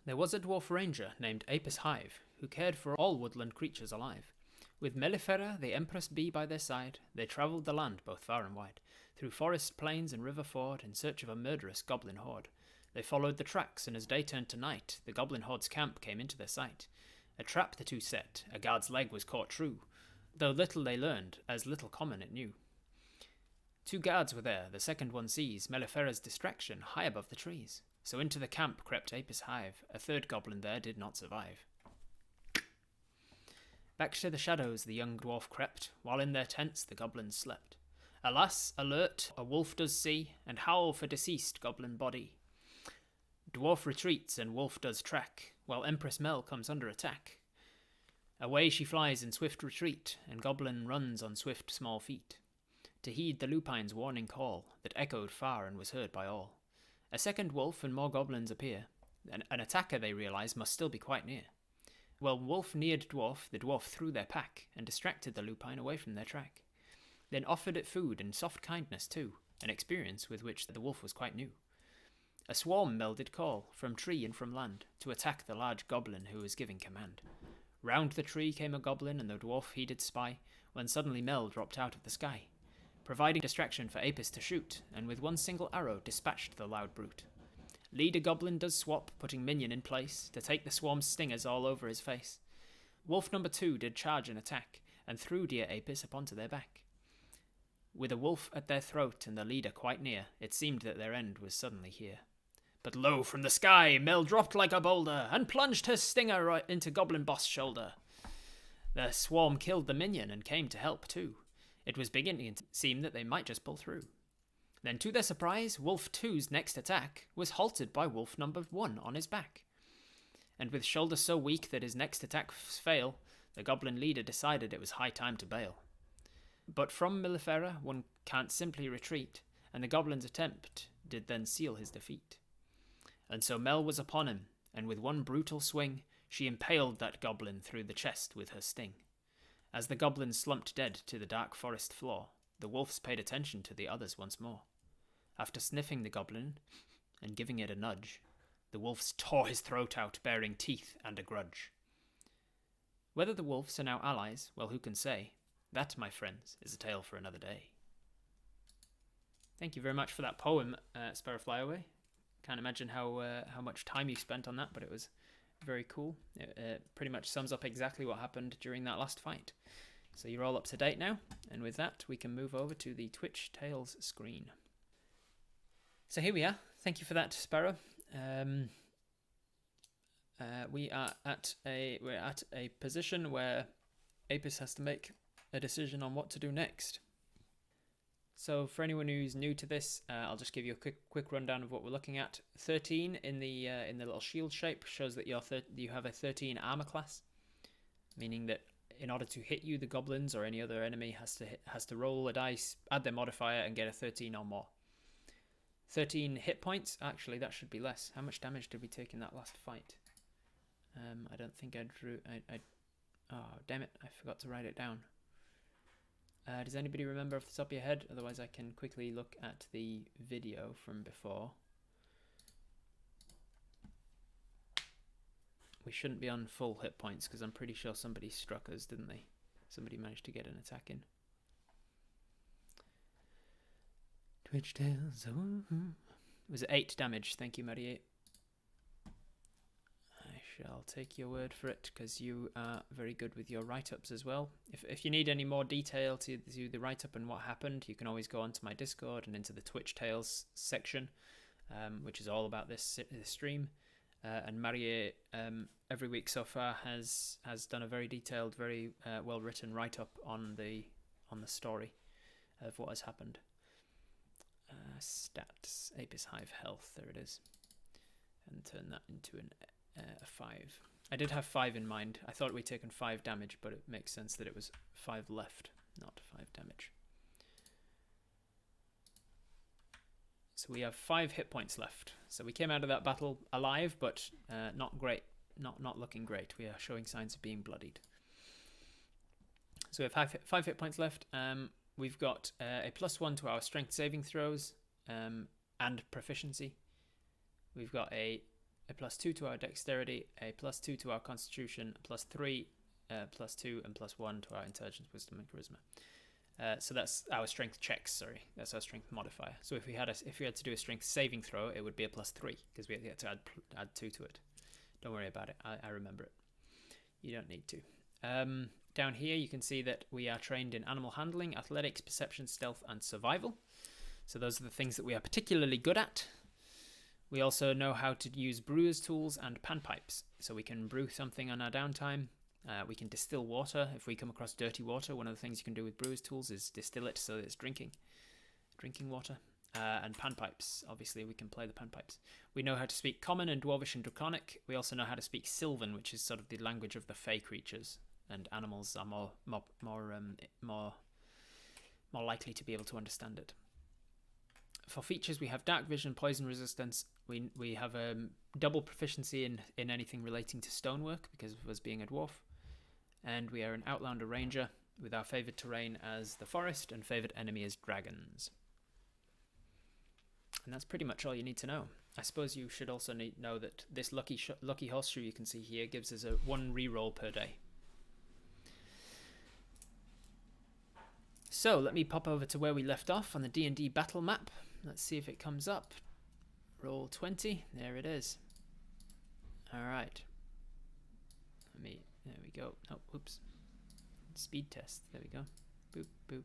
There was a dwarf ranger named Apis Hive, who cared for all woodland creatures alive. With Mellifera, the Empress Bee, by their side, they travelled the land both far and wide, through forest, plains, and river ford, in search of a murderous goblin horde. They followed the tracks, and as day turned to night, the goblin horde's camp came into their sight. A trap the two set, a guard's leg was caught true, though little they learned, as little common it knew. Two guards were there, the second one sees Mellifera's distraction high above the trees. So into the camp crept Apis Hive, a third goblin there did not survive. Back to the shadows the young dwarf crept, while in their tents the goblins slept. Alas, alert, a wolf does see, and howl for deceased goblin body. Dwarf retreats and wolf does track, while Empress Mel comes under attack. Away she flies in swift retreat, and goblin runs on swift small feet, to heed the lupine's warning call, that echoed far and was heard by all. A second wolf and more goblins appear. An attacker, they realise, must still be quite near. Well, wolf neared dwarf, the dwarf threw their pack, and distracted the lupine away from their track. Then offered it food and soft kindness too, an experience with which the wolf was quite new. A swarm Mel did call, from tree and from land, to attack the large goblin who was giving command. Round the tree came a goblin, and the dwarf he did spy, when suddenly Mel dropped out of the sky, providing distraction for Apis to shoot, and with one single arrow dispatched the loud brute. Leader goblin does swap, putting minion in place, to take the swarm's stingers all over his face. Wolf number 2 did charge and attack, and threw dear Apis upon to their back. With a wolf at their throat and the leader quite near, it seemed that their end was suddenly here. But lo, from the sky, Mel dropped like a boulder, and plunged her stinger right into Goblin Boss's shoulder. The swarm killed the minion, and came to help too. It was beginning to seem that they might just pull through. Then, to their surprise, Wolf 2's next attack was halted by Wolf number 1 on his back. And with shoulders so weak that his next attacks fail, the goblin leader decided it was high time to bail. But from Mellifera one can't simply retreat, and the goblin's attempt did then seal his defeat. And so Mel was upon him, and with one brutal swing, she impaled that goblin through the chest with her sting. As the goblin slumped dead to the dark forest floor, the wolves paid attention to the others once more. After sniffing the goblin and giving it a nudge, the wolves tore his throat out, baring teeth and a grudge. Whether the wolves are now allies, well, who can say? That, my friends, is a tale for another day. Thank you very much for that poem, Sparrow Flyaway. Can't imagine how much time you spent on that, but it was very cool. It pretty much sums up exactly what happened during that last fight. So you're all up to date now, and with that we can move over to the Twitch Tales screen. So here we are. Thank you for that, Sparrow. We're at a position where Apis has to make a decision on what to do next. So for anyone who's new to this, I'll just give you a quick rundown of what we're looking at. 13 in the little shield shape shows that you have a 13 armor class, meaning that in order to hit you, the goblins or any other enemy has to roll a dice, add their modifier, and get a 13 or more. 13 hit points. Actually, that should be less. How much damage did we take in that last fight? I don't think I drew. Oh, damn it! I forgot to write it down. Does anybody remember off the top of your head? Otherwise, I can quickly look at the video from before. We shouldn't be on full hit points because I'm pretty sure somebody struck us, didn't they? Somebody managed to get an attack in. Twitch Tales. It was 8 damage. Thank you, Marie. I shall take your word for it because you are very good with your write-ups as well. If you need any more detail to the write-up and what happened, you can always go onto my Discord and into the Twitch Tales section, which is all about this stream. And Marie, every week so far, has done a very detailed, very well-written write-up on the story of what has happened. Stats, Apis Hive health, there it is, and turn that into a 5. I did have 5 in mind. I thought we'd taken 5 damage, but it makes sense that it was 5 left, not 5 damage. So we have 5 hit points left. So we came out of that battle alive, but not great, not looking great. We are showing signs of being bloodied. So we have 5 hit points left. We've got a +1 to our strength saving throws and proficiency. We've got a a +2 to our dexterity, a +2 to our constitution, a +3, +2, and +1 to our intelligence, wisdom, and charisma. So that's our strength checks. Sorry, that's our strength modifier. So if we had to do a strength saving throw, it would be a +3 because we had to add 2 to it. Don't worry about it. I remember it. You don't need to. Down here, you can see that we are trained in animal handling, athletics, perception, stealth, and survival. So those are the things that we are particularly good at. We also know how to use brewer's tools and panpipes. So we can brew something on our downtime. We can distill water. If we come across dirty water, one of the things you can do with brewer's tools is distill it so that it's drinking water. And panpipes. Obviously, we can play the panpipes. We know how to speak Common and Dwarvish and Draconic. We also know how to speak Sylvan, which is sort of the language of the Fey creatures. And animals are more likely to be able to understand it. For features, we have dark vision, poison resistance. We have double proficiency in anything relating to stonework because of us being a dwarf. And we are an Outlander Ranger with our favoured terrain as the forest and favoured enemy as dragons. And that's pretty much all you need to know. I suppose you should also know that this lucky horseshoe you can see here gives us a 1 reroll per day. So let me pop over to where we left off on the D&D battle map. Let's see if it comes up. Roll 20. There it is. All right. There we go. Oh, oops. Speed test. There we go. Boop, boop.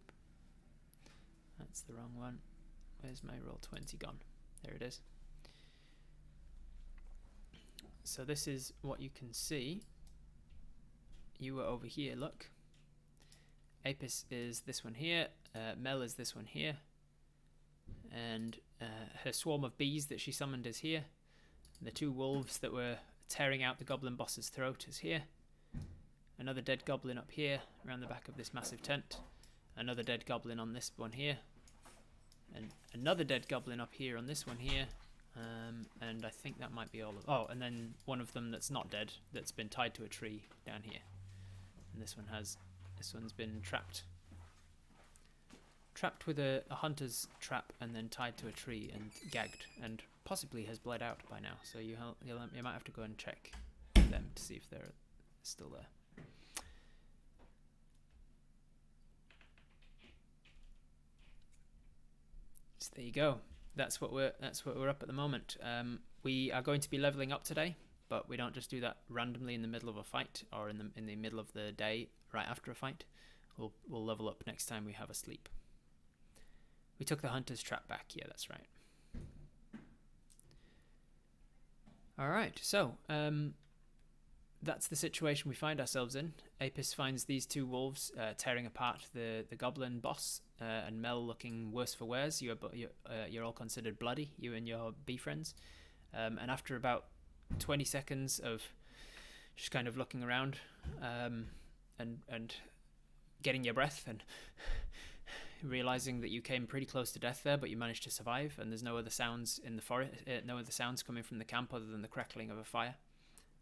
That's the wrong one. Where's my roll 20 gone? There it is. So this is what you can see. You were over here, look. Apis is this one here. Mel is this one here. And her swarm of bees that she summoned is here. The 2 wolves that were tearing out the goblin boss's throat is here. Another dead goblin up here around the back of this massive tent. Another dead goblin on this one here. And another dead goblin up here on this one here. And I think that might be all of... Oh, and then one of them that's not dead, that's been tied to a tree down here. And this one's been trapped with a hunter's trap and then tied to a tree and gagged and possibly has bled out by now. So you might have to go and check them to see if they're still there. So there you go. That's what we're up at the moment. We are going to be leveling up today, but we don't just do that randomly in the middle of a fight or in the middle of the day right after a fight. We'll level up next time we have a sleep. We took the hunter's trap back. Yeah, that's right. All right, so that's the situation we find ourselves in. Apis finds these 2 wolves tearing apart the goblin boss, and Mel looking worse for wears. You're all considered bloody, you and your bee friends. And after about 20 seconds of just kind of looking around and getting your breath and realizing that you came pretty close to death there, but you managed to survive, and there's no other sounds in the forest, no other sounds coming from the camp other than the crackling of a fire.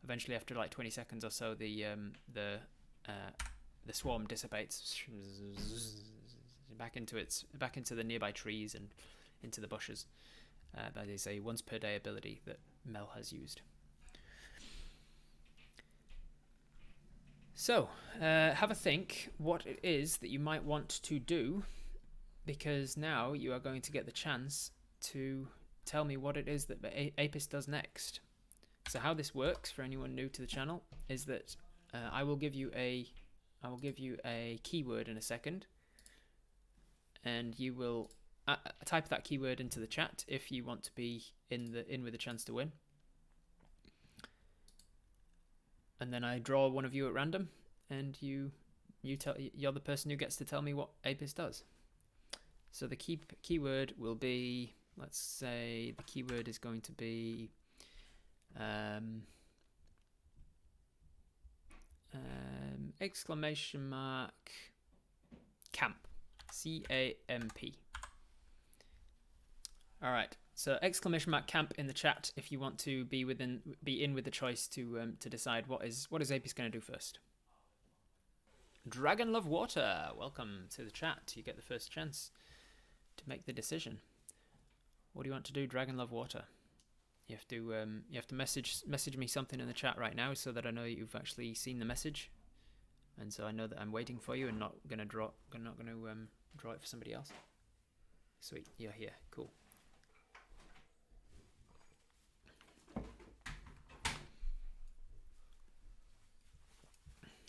Eventually, after like 20 seconds or so, the swarm dissipates back into the nearby trees and into the bushes. That is a once per day ability that Mel has used. So, have a think what it is that you might want to do, because now you are going to get the chance to tell me what it is that Apis does next. So how this works for anyone new to the channel is that I will give you a keyword in a second, and you will type that keyword into the chat if you want to be in with a chance to win. And then I draw one of you at random, and you're the person who gets to tell me what Apis does. So the keyword will be, let's say the keyword is going to be exclamation mark camp, C-A-M-P. All right. So exclamation mark camp in the chat if you want to be in with the choice to decide what is Apis going to do first. Dragon Love Water, welcome to the chat. You get the first chance to make the decision. What do you want to do, Dragon Love Water? You have to message me something in the chat right now so that I know you've actually seen the message, and so I know that I'm waiting for you and not gonna draw it for somebody else. Sweet, you're here. Cool.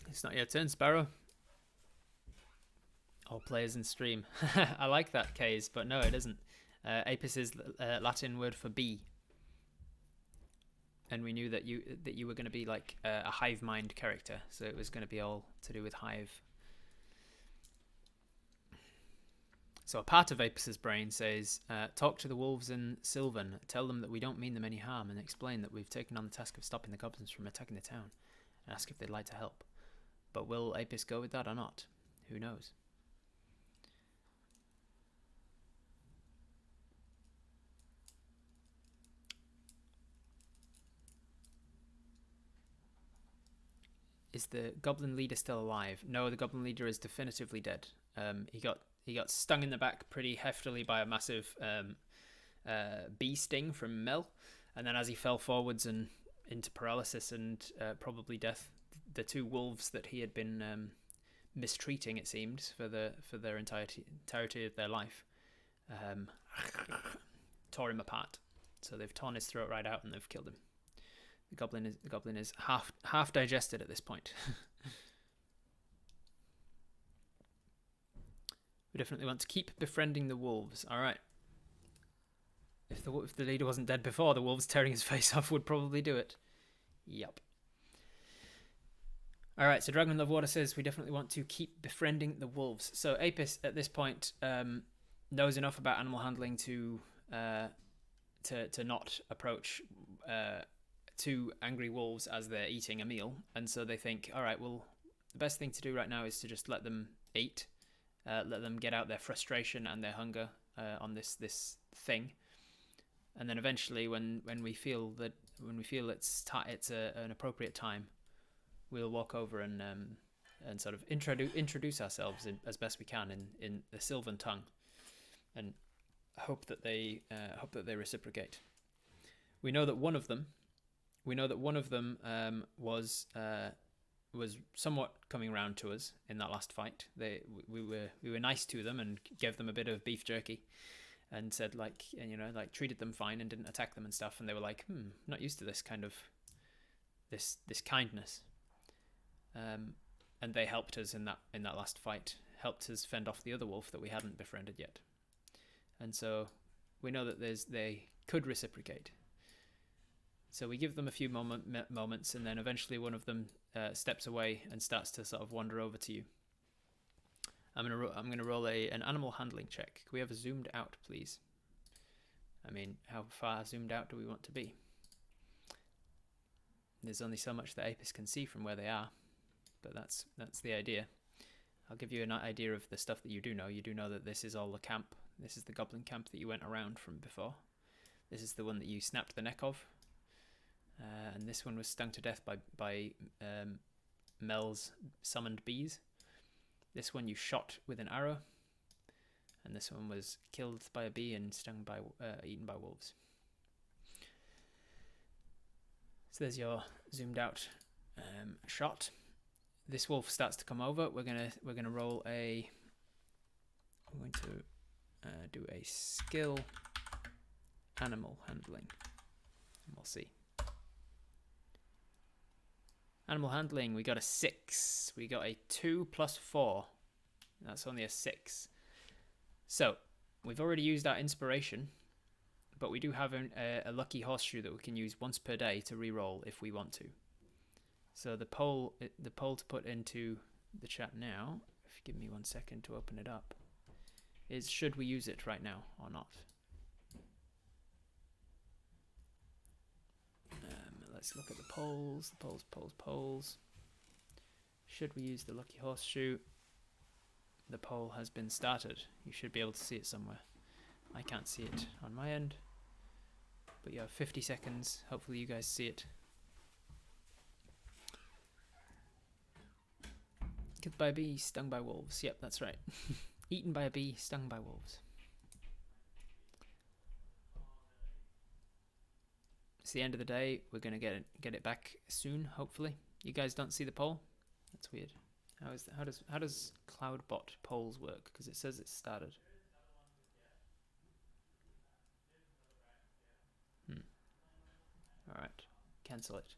It's not your turn, Sparrow. All players in stream. I like that, Kays, but no, it isn't. Apis is Latin word for bee, and we knew that you were going to be like a hive mind character, so it was going to be all to do with hive. So a part of Apis's brain says, talk to the wolves in Sylvan, tell them that we don't mean them any harm, and explain that we've taken on the task of stopping the goblins from attacking the town, and ask if they'd like to help. But will Apis go with that or not? Who knows? Is the goblin leader still alive? No, the goblin leader is definitively dead. He got stung in the back pretty heftily by a massive bee sting from Mel, and then as he fell forwards and into paralysis and probably death, the two wolves that he had been mistreating, it seemed, for their entirety of their life, tore him apart. So they've torn his throat right out and they've killed him. The goblin is half digested at this point. We definitely want to keep befriending the wolves. All right. If the leader wasn't dead before, the wolves tearing his face off would probably do it. Yep. All right. So Dragon Love Water says we definitely want to keep befriending the wolves. So Apis at this point knows enough about animal handling to not approach two angry wolves as they're eating a meal, and so they think, all right, well, the best thing to do right now is to just let them eat, let them get out their frustration and their hunger on this thing, and then eventually, when we feel it's an appropriate time, we'll walk over and sort of introduce ourselves as best we can in the Sylvan tongue, and hope that they reciprocate. We know that one of them was somewhat coming round to us in that last fight. We were nice to them and gave them a bit of beef jerky, and said treated them fine and didn't attack them and stuff. And they were like, not used to this kind of this kindness. And they helped us in that last fight, helped us fend off the other wolf that we hadn't befriended yet. And so we know that they could reciprocate. So we give them a few moments, and then eventually one of them steps away and starts to sort of wander over to you. I'm gonna roll an animal handling check. Can we have a zoomed out, please? I mean, how far zoomed out do we want to be? There's only so much that Apis can see from where they are, but that's the idea. I'll give you an idea of the stuff that you do know. You do know that this is all the camp. This is the goblin camp that you went around from before. This is the one that you snapped the neck of. And this one was stung to death by Mel's summoned bees. This one you shot with an arrow. And this one was killed by a bee and eaten by wolves. So there's your zoomed out shot. This wolf starts to come over. We're gonna roll a. I'm going to do a skill animal handling, and we'll see. Animal handling, we got a 6. We got a 2 plus 4. That's only a 6. So, we've already used our inspiration, but we do have a lucky horseshoe that we can use once per day to re-roll if we want to. So the poll to put into the chat now, if you give me 1 second to open it up, is should we use it right now or not? Let's look at the polls. Polls. Should we use the lucky horseshoe? The poll has been started. You should be able to see it somewhere. I can't see it on my end. But you have 50 seconds. Hopefully you guys see it. Killed by a bee, stung by wolves. Yep, that's right. Eaten by a bee, stung by wolves. It's the end of the day. We're gonna get it back soon, hopefully. You guys don't see the poll? That's weird. How does Cloudbot polls work? Because it says it's started. All right, cancel it.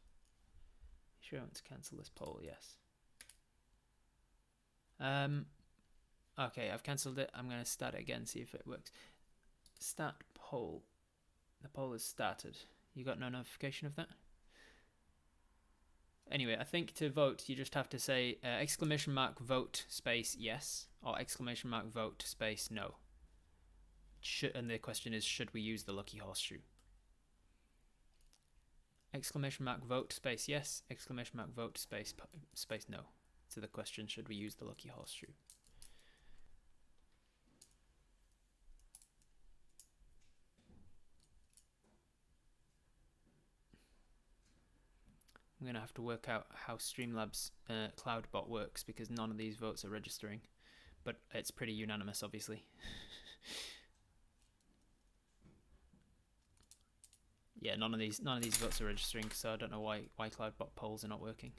Sure, I want to cancel this poll. Yes. Okay, I've cancelled it. I'm gonna start it again. See if it works. Start poll. The poll is started. You got no notification of that? Anyway, I think to vote, you just have to say !vote space yes or !vote space no. And the question is, should we use the lucky horseshoe? !vote space yes, !vote space no. So the question, should we use the lucky horseshoe? I'm going to have to work out how Streamlabs Cloudbot works because none of these votes are registering. But it's pretty unanimous, obviously. Yeah, none of these votes are registering, so I don't know why Cloudbot polls are not working.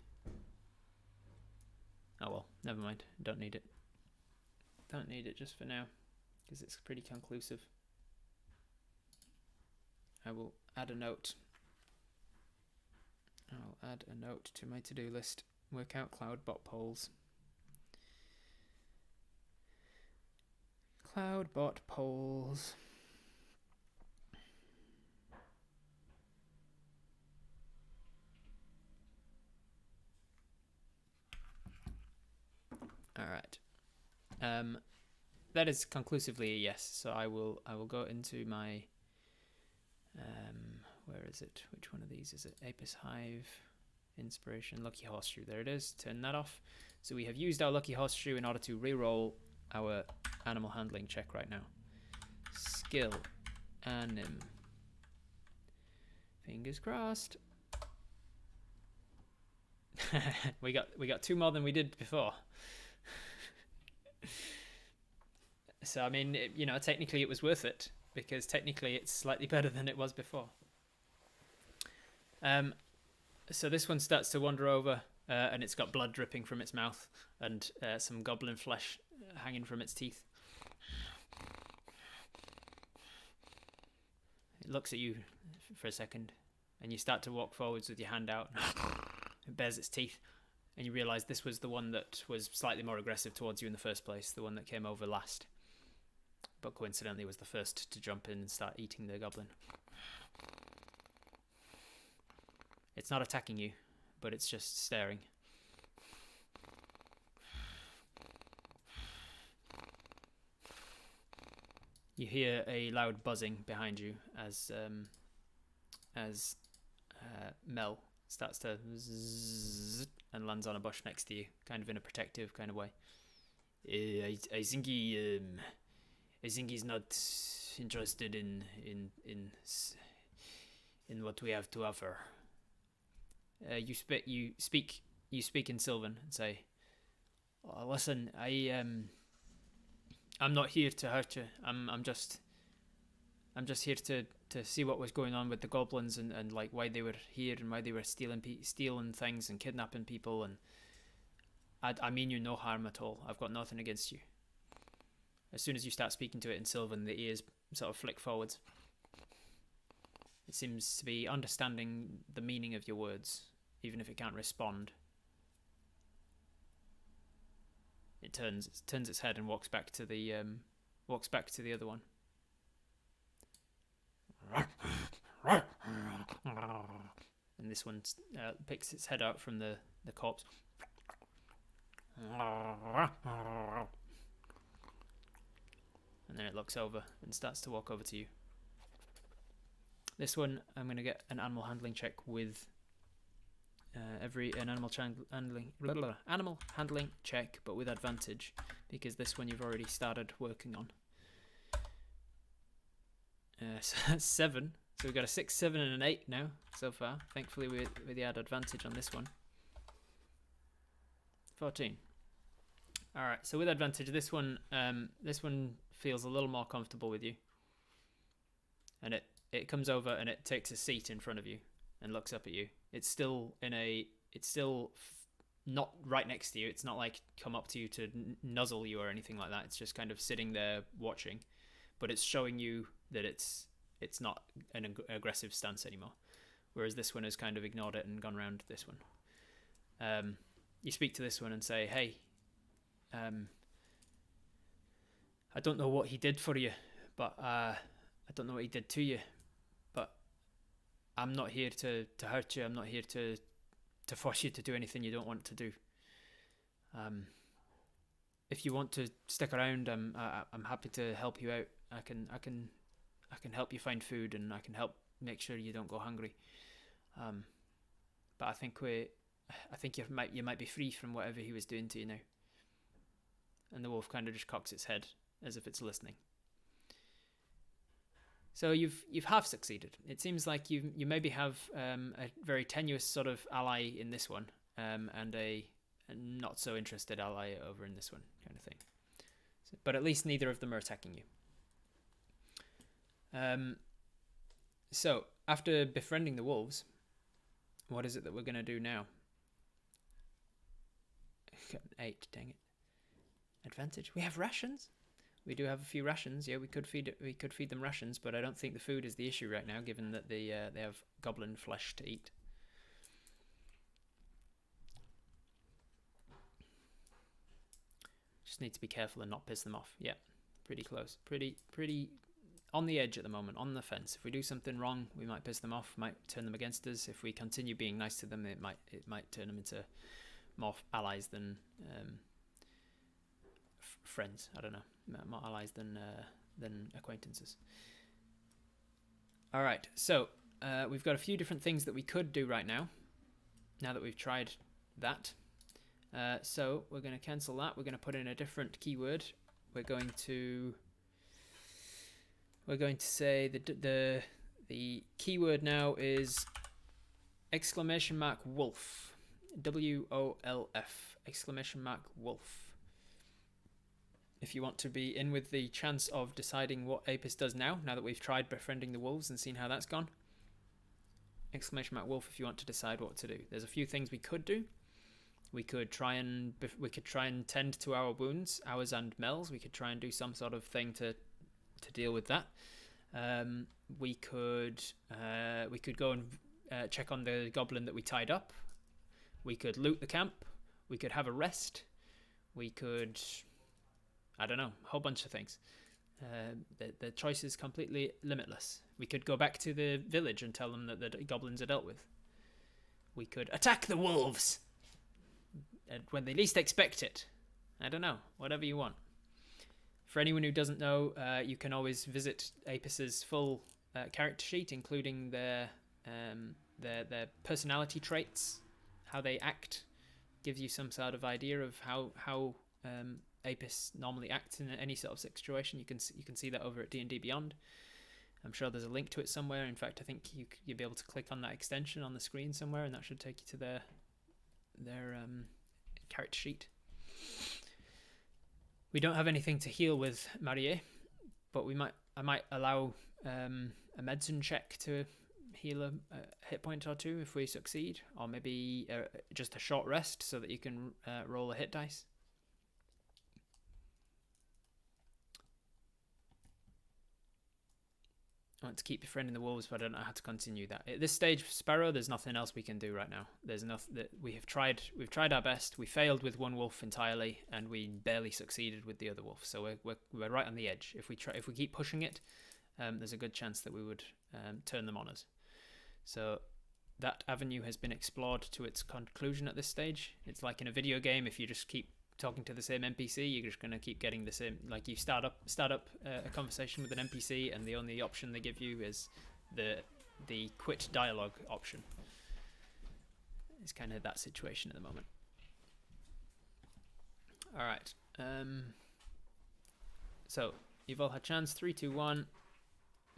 Oh well, never mind. Don't need it. Don't need it just for now because it's pretty conclusive. I will add a note. I'll add a note to my to-do list. Work out Cloudbot polls. Cloudbot polls. All right. That is conclusively a yes. So I will go into my where is it? Which one of these is it? Apis Hive, Inspiration, Lucky Horseshoe. There it is. Turn that off. So we have used our Lucky Horseshoe in order to re-roll our animal handling check right now. Skill, anim. Fingers crossed. we got 2 more than we did before. So I mean, you know, technically it was worth it because technically it's slightly better than it was before. So this one starts to wander over, and it's got blood dripping from its mouth and some goblin flesh hanging from its teeth. It looks at you for a second, and you start to walk forwards with your hand out. It bares its teeth, and you realise this was the one that was slightly more aggressive towards you in the first place, the one that came over last, but coincidentally was the first to jump in and start eating the goblin. It's not attacking you, but it's just staring. You hear a loud buzzing behind you as Mel starts to zzz and lands on a bush next to you, kind of in a protective kind of way. I think he's not interested in what we have to offer. You speak in Sylvan and say, oh, "Listen, I'm not here to hurt you. I'm just here to see what was going on with the goblins and like why they were here and why they were stealing things and kidnapping people, and I mean you no harm at all. I've got nothing against you." As soon as you start speaking to it in Sylvan, the ears sort of flick forwards. It seems to be understanding the meaning of your words, even if it can't respond. It turns its head and walks back to the other one. And this one picks its head out from the corpse. And then it looks over and starts to walk over to you. This one, I'm going to get an animal handling check with animal handling check, but with advantage, because this one you've already started working on. So that's 7. So we've got a 6, 7, and an 8 now so far. Thankfully, we add advantage on this one. 14. All right. So with advantage, this one feels a little more comfortable with you. and it comes over and it takes a seat in front of you and looks up at you. It's still not right next to you. It's not like come up to you to nuzzle you or anything like that. It's just kind of sitting there watching, but it's showing you that it's not an aggressive stance anymore. Whereas this one has kind of ignored it and gone around this one. You speak to this one and say, "Hey, I don't know what he did for you, but I don't know what he did to you, but I'm not here to hurt you. I'm not here to force you to do anything you don't want to do. If you want to stick around, I'm happy to help you out. I can help you find food, and I can help make sure you don't go hungry. But I think you might be free from whatever he was doing to you now." And the wolf kind of just cocks its head as if it's listening. So you've half succeeded. It seems like you maybe have a very tenuous sort of ally in this one, and a not so interested ally over in this one, kind of thing. But at least neither of them are attacking you. So after befriending the wolves, what is it that we're going to do now? Got an 8, dang it. Advantage. We have rations. We do have a few rations. Yeah, we could feed them rations, but I don't think the food is the issue right now, given that they have goblin flesh to eat. Just need to be careful and not piss them off. Yeah, pretty close. Pretty on the edge at the moment, on the fence. If we do something wrong, we might piss them off, might turn them against us. If we continue being nice to them, it might turn them into more allies than friends. I don't know, more allies than acquaintances. All right, so we've got a few different things that we could do right now. Now that we've tried that, so we're going to cancel that. We're going to put in a different keyword. We're going to say the keyword now is !wolf. WOLF, !wolf. If you want to be in with the chance of deciding what Apis does now that we've tried befriending the wolves and seen how that's gone, !wolf if you want to decide what to do. There's a few things we could do. We could try and tend to our wounds, ours and Mel's. We could try and do some sort of thing to deal with that. We could go and check on the goblin that we tied up. We could loot the camp. We could have a rest. We could, I don't know, a whole bunch of things. The choice is completely limitless. We could go back to the village and tell them that the goblins are dealt with. We could attack the wolves when they least expect it. I don't know, whatever you want. For anyone who doesn't know, you can always visit Apis's full character sheet, including their personality traits, how they act. Gives you some sort of idea of how Apis normally acts in any sort of situation. You can see that over at D&D Beyond. I'm sure there's a link to it somewhere. In fact, I think you'll be able to click on that extension on the screen somewhere, and that should take you to their character sheet. We don't have anything to heal with Marie, but I might allow a medicine check to heal a hit point or two if we succeed, or maybe just a short rest so that you can roll a hit dice. I want to keep befriending the wolves, but I don't know how to continue that. At this stage, Sparrow, there's nothing else we can do right now. There's nothing that we've tried our best. We failed with one wolf entirely, and we barely succeeded with the other wolf. So we're right on the edge. If we keep pushing it, there's a good chance that we would turn them on us. So that avenue has been explored to its conclusion at this stage. It's like in a video game. If you just keep talking to the same NPC, you're just going to keep getting the same. Like you start up a conversation with an NPC, and the only option they give you is the quit dialogue option. It's kind of that situation at the moment. All right. So you've all had chance. 3, 2, 1.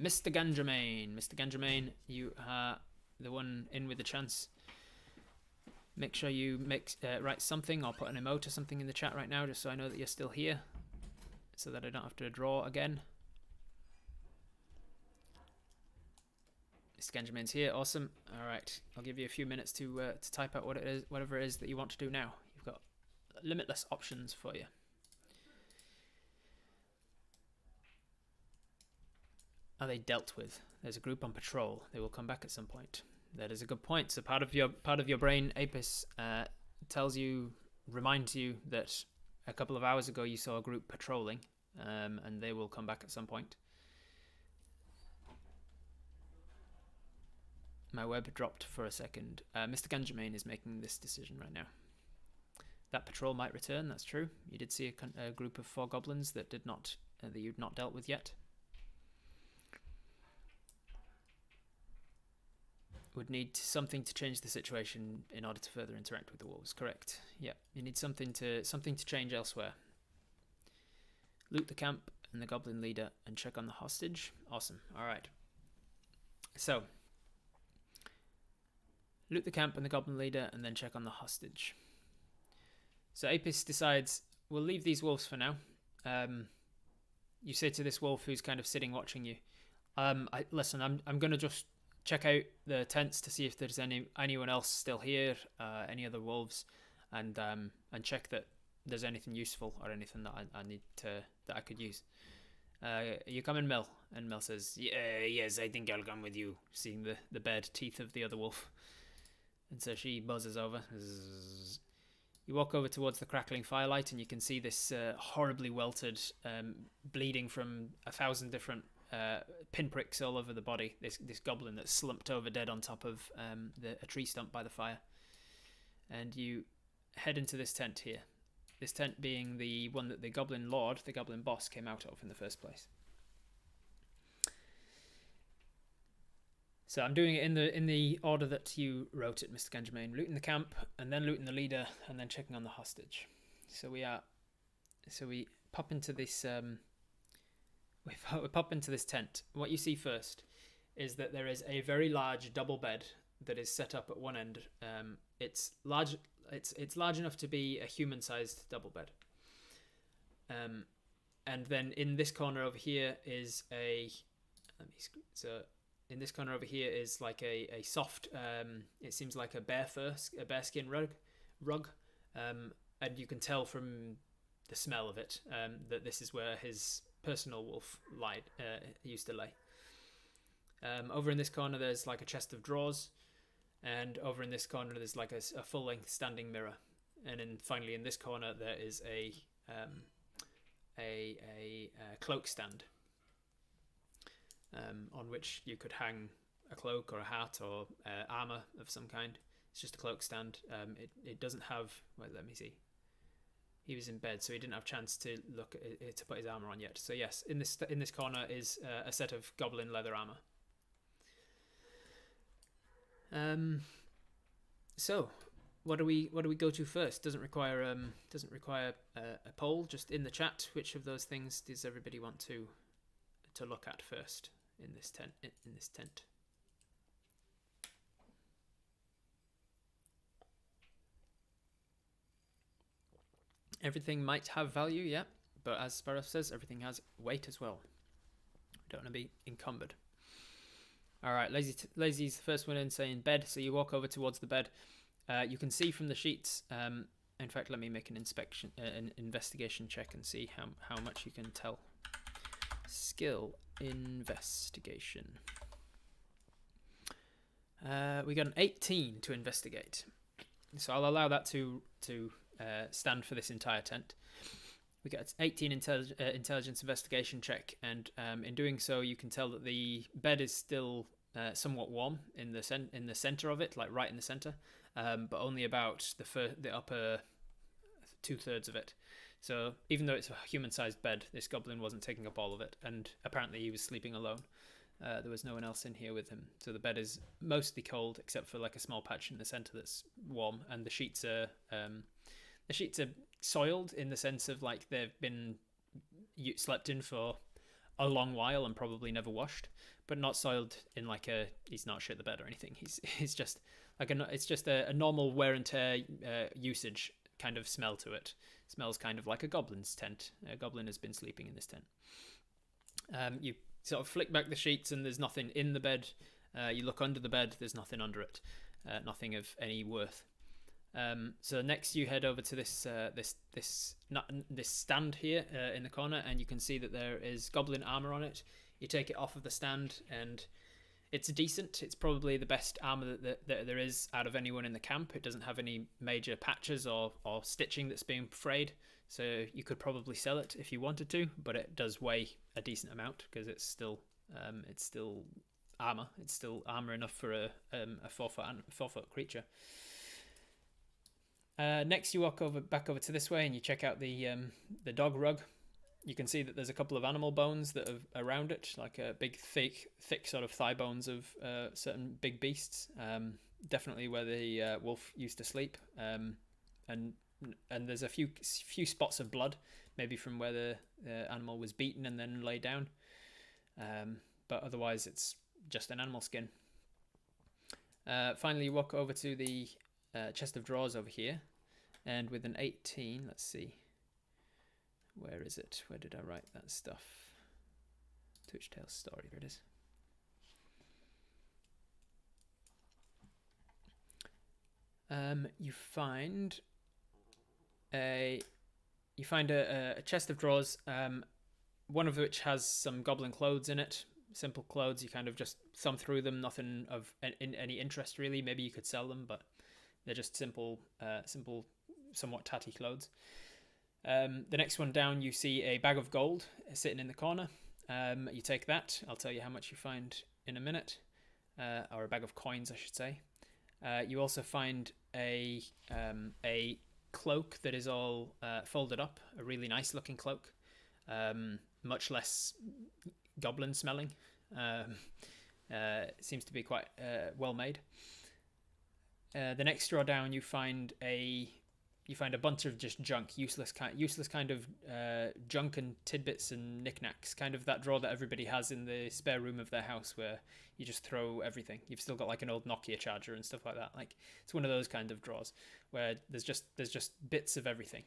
Mr. Gangermain, you are the one in with the chance. Make sure you write something or put an emote or something in the chat right now, just so I know that you're still here, so that I don't have to draw again. Scangerman's here. Awesome. All right, I'll give you a few minutes to type out what it is, whatever it is that you want to do now. You've got limitless options for you. Are they dealt with? There's a group on patrol. They will come back at some point. That is a good point. So part of your brain, Apis, reminds you that a couple of hours ago you saw a group patrolling, and they will come back at some point. My web dropped for a second. Mr. Gangermain is making this decision right now. That patrol might return. That's true. You did see a group of 4 goblins that did not that you'd not dealt with yet. Would need something to change the situation in order to further interact with the wolves. Correct. Yeah, you need something to change elsewhere. Loot the camp and the goblin leader and check on the hostage. Awesome. All right. So, loot the camp and the goblin leader and then check on the hostage. So Apis decides, we'll leave these wolves for now. You say to this wolf who's kind of sitting watching you, listen, I'm going to just check out the tents to see if there's anyone else still here, any other wolves, and check that there's anything useful or anything that I need that I could use. You coming, Mel? And Mel says, yes, I think I'll come with you, seeing the bared teeth of the other wolf. And so she buzzes over. You walk over towards the crackling firelight and you can see this horribly welted, bleeding from 1,000 different pinpricks all over the body. This goblin that's slumped over dead on top of a tree stump by the fire. And you head into this tent here. This tent being the one that the goblin lord, the goblin boss, came out of in the first place. So I'm doing it in the order that you wrote it, Mr. Gangermain. Looting the camp, and then looting the leader, and then checking on the hostage. So we pop into this we pop into this tent. What you see first is that there is a very large double bed that is set up at one end. It's large. It's large enough to be a human-sized double bed. And then in this corner over here is in this corner over here is like a soft, it seems like a bearskin rug, and you can tell from the smell of it that this is where his personal wolf used to lay. Over in this corner there's like a chest of drawers, and over in this corner there's like a full-length standing mirror, and then finally in this corner there is a cloak stand. On which you could hang a cloak or a hat or armor of some kind. It's just a cloak stand. It doesn't have. Well, let me see. He was in bed, so he didn't have a chance to look at it, to put his armor on yet. So yes, in this corner is a set of goblin leather armor. So what do we go to first? Doesn't require a poll. Just in the chat, which of those things does everybody want to look at first in this tent? Everything might have value, yeah, but as Sparrow says, everything has weight as well. Don't want to be encumbered. All right, Lazy's the first one in, saying bed. So you walk over towards the bed. You can see from the sheets. In fact, let me make an investigation check and see how much you can tell. Skill investigation. We got an 18 to investigate, so I'll allow that to stand for this entire tent. We get 18 intelligence investigation check, and in doing so, you can tell that the bed is still somewhat warm in the center of it, like right in the center, but only about the upper 2/3 of it. So even though it's a human-sized bed, this goblin wasn't taking up all of it, and apparently he was sleeping alone. There was no one else in here with him. So the bed is mostly cold, except for like a small patch in the center that's warm, and the sheets are soiled in the sense of like they've been slept in for a long while and probably never washed, but not soiled in like he's not shit the bed or anything. He's just like it's just a normal wear and tear usage kind of smell to it. Smells kind of like a goblin's tent. A goblin has been sleeping in this tent. You sort of flick back the sheets and there's nothing in the bed, You look under the bed, there's nothing under it, nothing of any worth. So next you head over to this stand here in the corner, and you can see that there is goblin armor on it. You take it off of the stand, and it's decent. It's probably the best armor that there is out of anyone in the camp. It doesn't have any major patches or stitching that's being frayed, so you could probably sell it if you wanted to, but it does weigh a decent amount because it's still armor. It's still armor enough for a 4-foot creature. Next, you walk back over to this way, and you check out the dog rug. You can see that there's a couple of animal bones that are around it, like a big, thick sort of thigh bones of certain big beasts. Definitely where the wolf used to sleep. And there's a few spots of blood, maybe from where the animal was beaten and then laid down. But otherwise, it's just an animal skin. Finally, you walk over to the chest of drawers over here, and with an 18, let's see. Where is it? Where did I write that stuff? Twitch Tales story. There it is. You find a chest of drawers. One of which has some goblin clothes in it. Simple clothes. You kind of just thumb through them. Nothing of any interest really. Maybe you could sell them, but they're just simple, somewhat tatty clothes. The next one down, you see a bag of gold sitting in the corner. You take that. I'll tell you how much you find in a minute, or a bag of coins, I should say. You also find a cloak that is all folded up, a really nice looking cloak, much less goblin smelling. It seems to be quite well made. The next drawer down, you find a bunch of just junk, useless kind of junk and tidbits and knickknacks, kind of that drawer that everybody has in the spare room of their house where you just throw everything. You've still got like an old Nokia charger and stuff like that. Like, it's one of those kind of drawers where there's just bits of everything.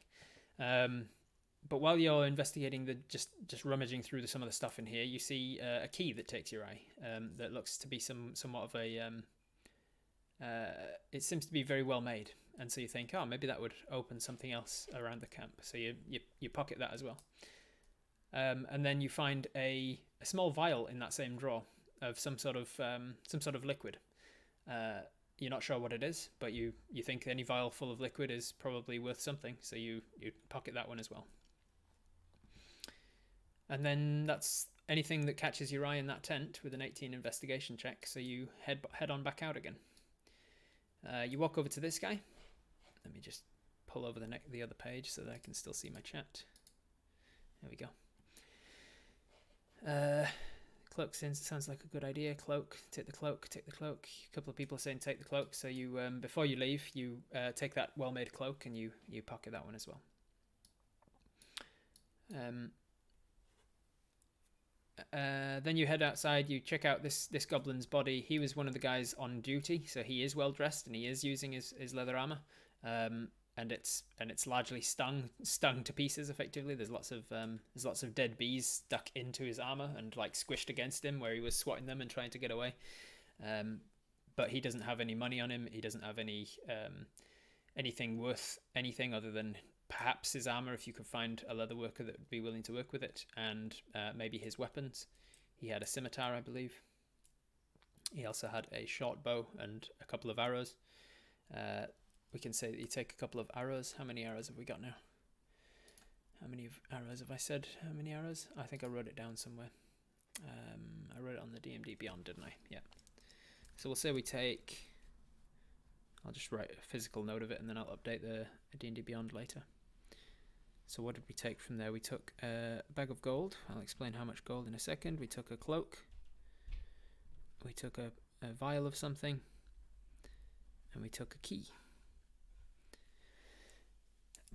But while you're investigating just rummaging through some of the stuff in here, you see a key that takes your eye. That looks to be somewhat of a it seems to be very well made, and so you think, oh, maybe that would open something else around the camp. So you pocket that as well, and then you find a small vial in that same drawer of some sort of liquid. You're not sure what it is, but you think any vial full of liquid is probably worth something, so you pocket that one as well. And then that's anything that catches your eye in that tent with an 18 investigation check. So you head on back out again. You walk over to this guy. Let me just pull over the other page so that I can still see my chat. There we go. Cloak sounds like a good idea. Cloak, take the cloak, take the cloak. A couple of people are saying take the cloak. So you, before you leave, you take that well-made cloak and you pocket that one as well. Then you head outside. You check out this goblin's body. He was one of the guys on duty, so he is well dressed and he is using his leather armor. And it's largely stung to pieces. Effectively, there's lots of dead bees stuck into his armor and like squished against him where he was swatting them and trying to get away. But he doesn't have any money on him. He doesn't have anything worth anything other than perhaps his armor, if you could find a leather worker that would be willing to work with it, and maybe his weapons. He had a scimitar, I believe. He also had a short bow and a couple of arrows. We can say that you take a couple of arrows. How many arrows have we got now? How many arrows have I said? How many arrows? I think I wrote it down somewhere. I wrote it on the D&D Beyond, didn't I? Yeah. So we'll say we take... I'll just write a physical note of it and then I'll update the D&D Beyond later. So what did we take from there? We took a bag of gold. I'll explain how much gold in a second. We took a cloak. We took a vial of something. And we took a key.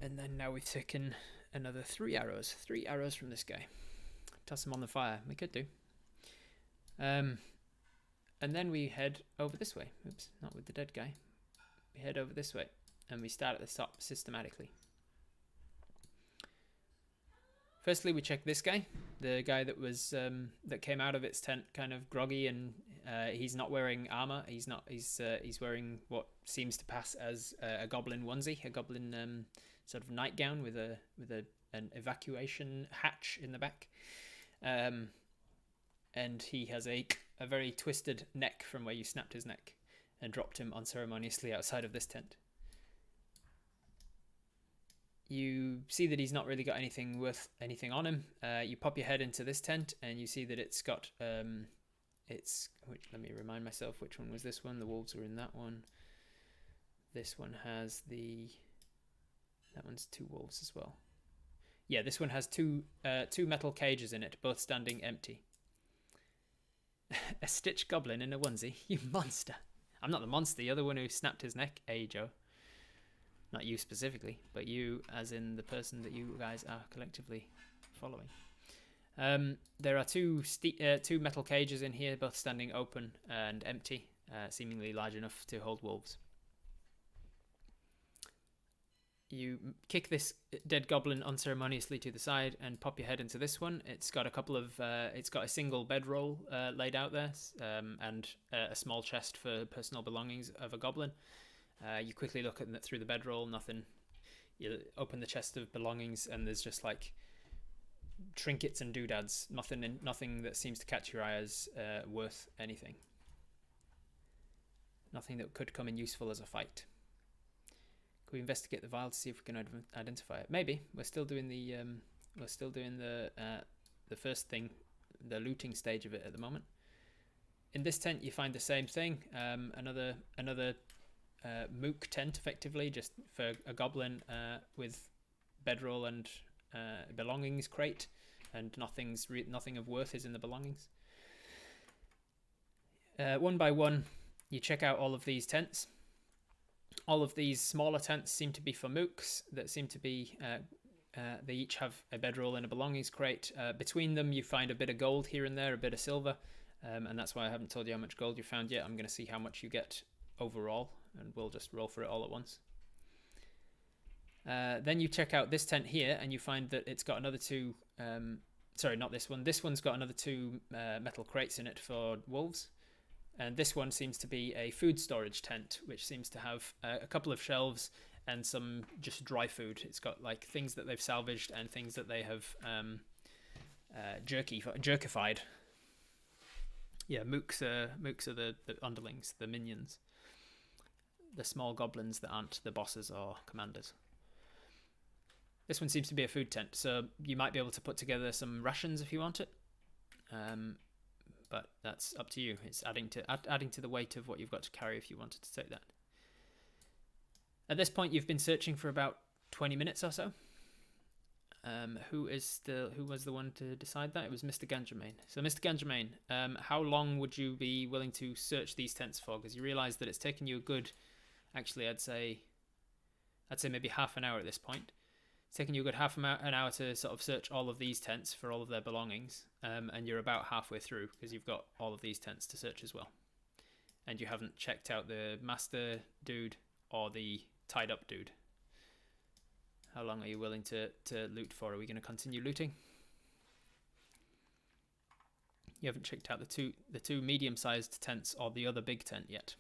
And then now we've taken another 3 arrows. 3 arrows from this guy. Toss them on the fire. We could do. And then we head over this way. Oops, not with the dead guy. We head over this way. And we start at the top systematically. Firstly, we check this guy, the guy that was that came out of its tent kind of groggy and He's not wearing armor. He's wearing what seems to pass as a goblin onesie, a goblin sort of nightgown with an evacuation hatch in the back. And he has a very twisted neck from where you snapped his neck and dropped him unceremoniously outside of this tent. You see that he's not really got anything on him. You pop your head into this tent and you see that it's got let me remind myself, which one was this one? The wolves were in that one. This one has that one's 2 wolves as well. Yeah, this one has two metal cages in it, both standing empty. A stitched goblin in a onesie, you monster. I'm not the monster, the other one who snapped his neck. Hey, Joe. Not you specifically, but you as in the person that you guys are collectively following. There are two metal cages in here, both standing open and empty, seemingly large enough to hold wolves. You kick this dead goblin unceremoniously to the side and pop your head into this one. It's got a single bedroll laid out there, and a small chest for personal belongings of a goblin. You quickly look through the bedroll, nothing. You open the chest of belongings and there's just like trinkets and doodads, nothing that seems to catch your eye as worth anything. Nothing that could come in useful as a fight. Could we investigate the vial to see if we can identify it? Maybe. We're still doing the first thing, the looting stage of it at the moment. In this tent, you find the same thing. Another mook tent, effectively, just for a goblin with bedroll and belongings crate, and nothing of worth is in the belongings. One by one, you check out all of these tents. All of these smaller tents seem to be for mooks that seem to be, they each have a bedroll and a belongings crate. Between them, you find a bit of gold here and there, a bit of silver, and that's why I haven't told you how much gold you found yet. I'm going to see how much you get overall, and we'll just roll for it all at once. Then you check out this tent here, and you find that it's got another 2... sorry, not this one. This one's got another 2 metal crates in it for wolves. And this one seems to be a food storage tent, which seems to have a couple of shelves and some just dry food. It's got like things that they've salvaged and things that they have jerkified. Yeah, mooks are the underlings, the minions. The small goblins that aren't the bosses or commanders. This one seems to be a food tent, so you might be able to put together some rations if you want it. But that's up to you. It's adding to the weight of what you've got to carry if you wanted to take that. At this point, you've been searching for about 20 minutes or so. Who was the one to decide that? It was Mr. Gangermain. So, Mr. Gangermain, how long would you be willing to search these tents for? Because you realise that it's taken you a good, actually, I'd say maybe half an hour at this point. It's taken you a good half an hour to sort of search all of these tents for all of their belongings, and you're about halfway through because you've got all of these tents to search as well. And you haven't checked out the master dude or the tied up dude. How long are you willing to loot for? Are we going to continue looting? You haven't checked out the two medium-sized tents or the other big tent yet.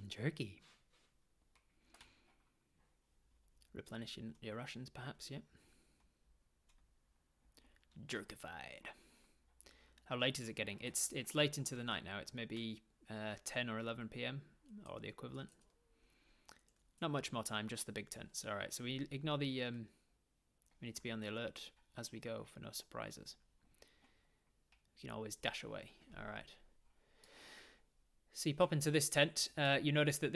Jerky. Replenishing your rations, perhaps, yeah. Jerkified. How late is it getting? It's late into the night now. It's maybe 10 or 11 p.m. or the equivalent. Not much more time, just the big tents. All right, so we ignore the... we need to be on the alert as we go for no surprises. We can always dash away. All right. So you pop into this tent. You notice that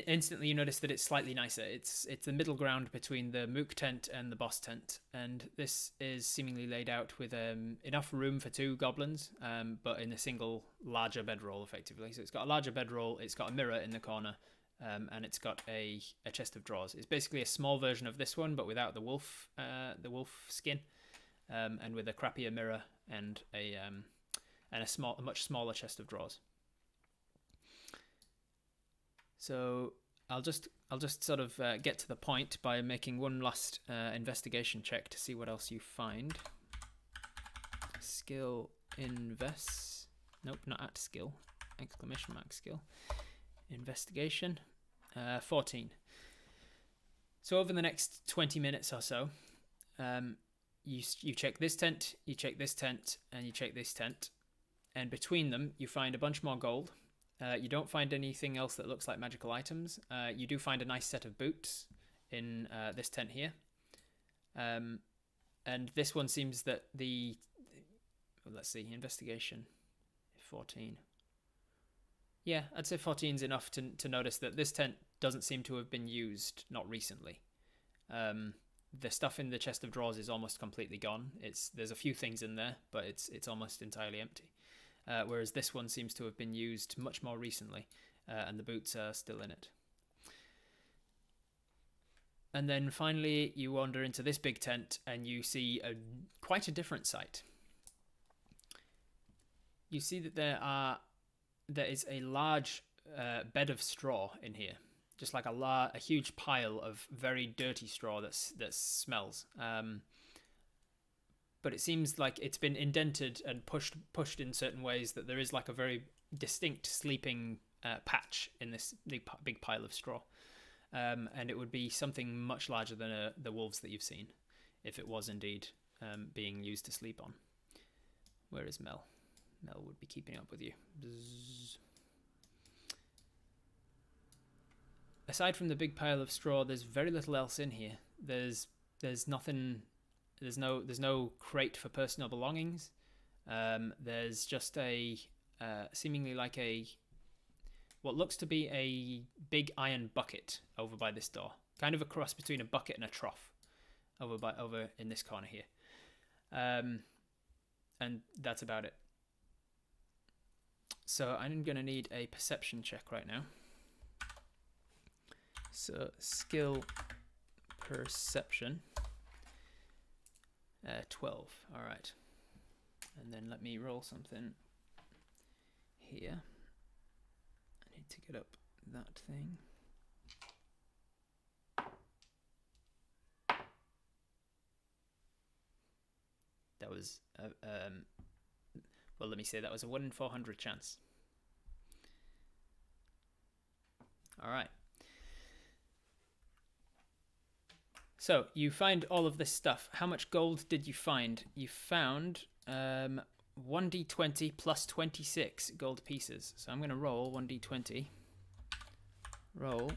instantly you notice that it's slightly nicer. It's the middle ground between the mook tent and the boss tent, and this is seemingly laid out with enough room for 2 goblins, but in a single larger bedroll, effectively. So it's got a larger bedroll. It's got a mirror in the corner, and it's got a chest of drawers. It's basically a small version of this one, but without the wolf skin, and with a crappier mirror and a much smaller chest of drawers. So I'll just sort of get to the point by making one last investigation check to see what else you find. Skill invest. Nope, not at skill. Exclamation mark skill. Investigation. 14. So over the next 20 minutes or so, you check this tent, you check this tent, and you check this tent. And between them, you find a bunch more gold. You don't find anything else that looks like magical items. You do find a nice set of boots in this tent here. And this one seems that let's see, investigation, 14. Yeah, I'd say 14 is enough to notice that this tent doesn't seem to have been used, not recently. The stuff in the chest of drawers is almost completely gone. There's a few things in there, but it's almost entirely empty. Whereas this one seems to have been used much more recently, and the boots are still in it. And then finally, you wander into this big tent, and you see quite a different sight. You see that there is a large bed of straw in here, just like a huge pile of very dirty straw that smells. But it seems like it's been indented and pushed in certain ways, that there is like a very distinct sleeping patch in this big pile of straw. And it would be something much larger than the wolves that you've seen, if it was indeed being used to sleep on. Where is Mel? Mel would be keeping up with you. Bzz. Aside from the big pile of straw, there's very little else in here. There's nothing. There's no crate for personal belongings. There's just a seemingly like what looks to be a big iron bucket over by this door, kind of a cross between a bucket and a trough, over in this corner here. And that's about it. So I'm going to need a perception check right now. So skill perception. 12. All right. And then let me roll something here. I need to get up that thing. That was well, let me say that was a 1 in 400 chance. All right. So you find all of this stuff. How much gold did you find? You found 1d20 plus 26 gold pieces. So I'm going to roll 1d20. Roll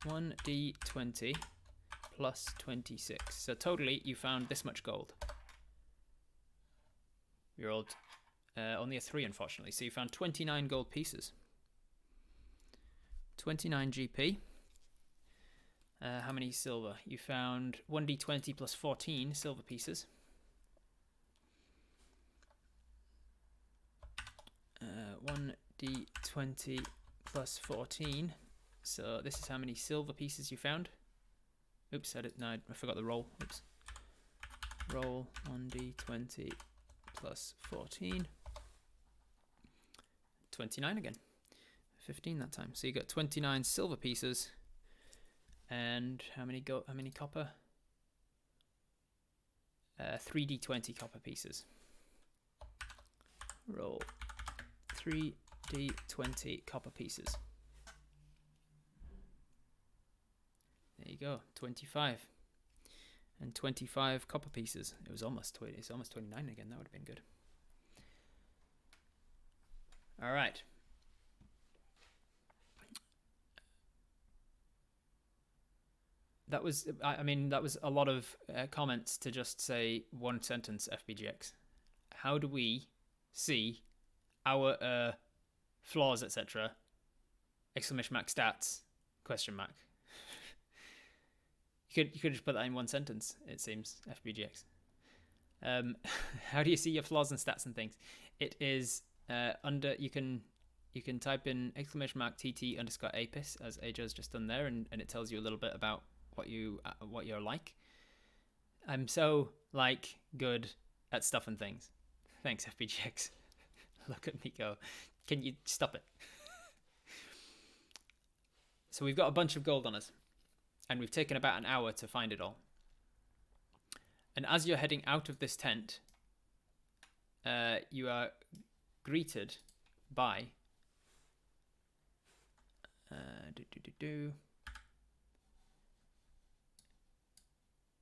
1d20 plus 26. So totally you found this much gold. You rolled only a 3, unfortunately. So you found 29 gold pieces. 29 GP. How many silver? You found 1d20 plus 14 silver pieces. 1d20 plus 14. So this is how many silver pieces you found. Oops, I forgot the roll. Oops. Roll 1d20 plus 14. 29 again. 15 that time. So you got 29 silver pieces. And how many copper? 3d20 copper pieces. Roll 3d20 copper pieces. There you go, 25. And 25 copper pieces. It's almost 29 again. That would have been good. All right. That was a lot of comments to just say one sentence, FBGX. How do we see our flaws, etc.? Exclamation mark stats, question mark. You could just put that in one sentence, it seems, FBGX. How do you see your flaws and stats and things? It is under, you can type in exclamation mark TT underscore apis, as AJ's just done there, and it tells you a little bit about what you're like. I'm so good at stuff and things. Thanks, FBGX. Look at me go. Can you stop it? So we've got a bunch of gold on us, and we've taken about an hour to find it all. And as you're heading out of this tent, you are greeted by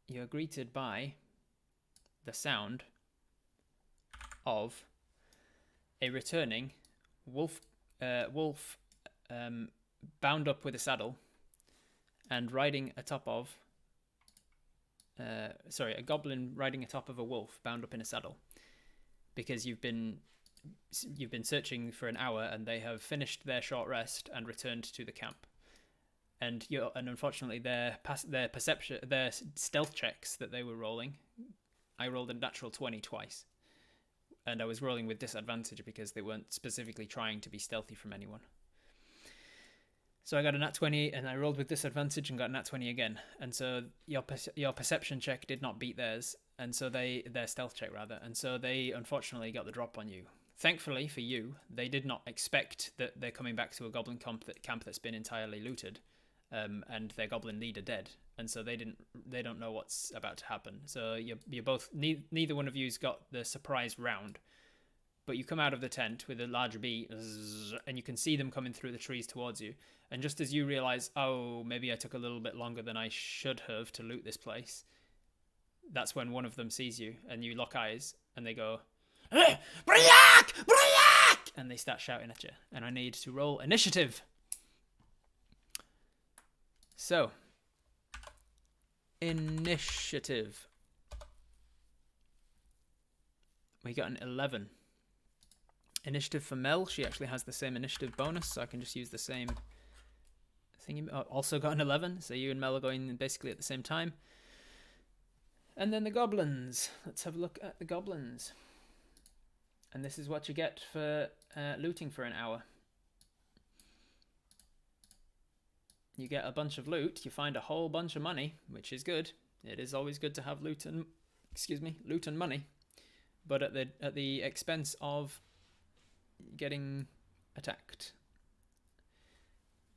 you're greeted by the sound of a returning wolf bound up with a saddle and riding atop of a goblin riding atop of a wolf bound up in a saddle, because you've been searching for an hour and they have finished their short rest and returned to the camp. And unfortunately their stealth checks that they were rolling, I rolled a natural 20 twice, and I was rolling with disadvantage because they weren't specifically trying to be stealthy from anyone. So I got a nat 20 and I rolled with disadvantage and got a nat 20 again. And so your perception check did not beat theirs, and so their stealth check rather, and so they unfortunately got the drop on you. Thankfully for you, they did not expect that they're coming back to a goblin camp that's been entirely looted, and their goblin leader dead, and so they don't know what's about to happen. So you're both, neither one of you's got the surprise round, but you come out of the tent with a large bee, and you can see them coming through the trees towards you. And just as you realize, oh, maybe I took a little bit longer than I should have to loot this place, that's when one of them sees you, and you lock eyes, and they go, Briac! Briac! And they start shouting at you. And I need to roll initiative. So, initiative. We got an 11. Initiative for Mel. She actually has the same initiative bonus, so I can just use the same thing. Also got an 11, so you and Mel are going basically at the same time. And then the goblins. Let's have a look at the goblins. And this is what you get for looting for an hour. You get a bunch of loot. You find a whole bunch of money, which is good. It is always good to have loot and money, but at the expense of getting attacked.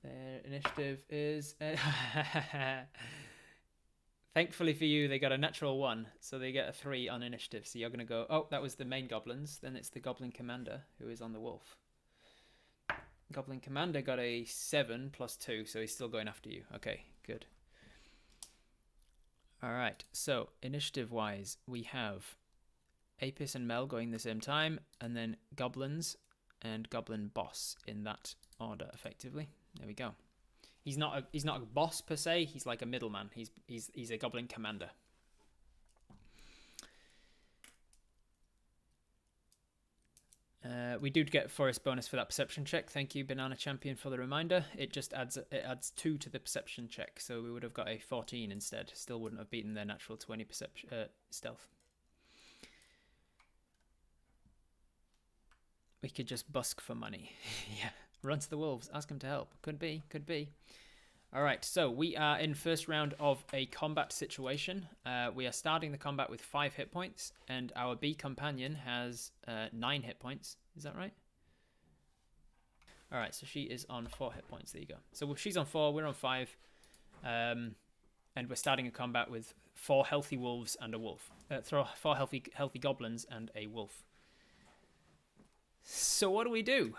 Their initiative is thankfully for you, they got a natural 1, so they get a 3 on initiative. So you're going to go, oh, that was the main goblins. Then it's the goblin commander who is on the wolf. Goblin commander got a 7 plus 2, so he's still going after you. Okay, good. All right, so initiative-wise, we have Apis and Mel going the same time, and then goblins and goblin boss in that order, effectively. There we go. He's not a boss per se. He's like a middleman. He's a goblin commander. We do get forest bonus for that perception check. Thank you, Banana Champion, for the reminder. It just adds 2 to the perception check, so we would have got a 14 instead. Still wouldn't have beaten their natural 20 perception stealth. We could just busk for money. Yeah, run to the wolves, ask them to help. Could be. All right, so we are in first round of a combat situation. We are starting the combat with 5 hit points, and our bee companion has 9 hit points. Is that right? All right, so she is on 4 hit points. There you go. So she's on 4, we're on 5, and we're starting a combat with 4 healthy wolves and a wolf. 4 healthy goblins and a wolf. So what do we do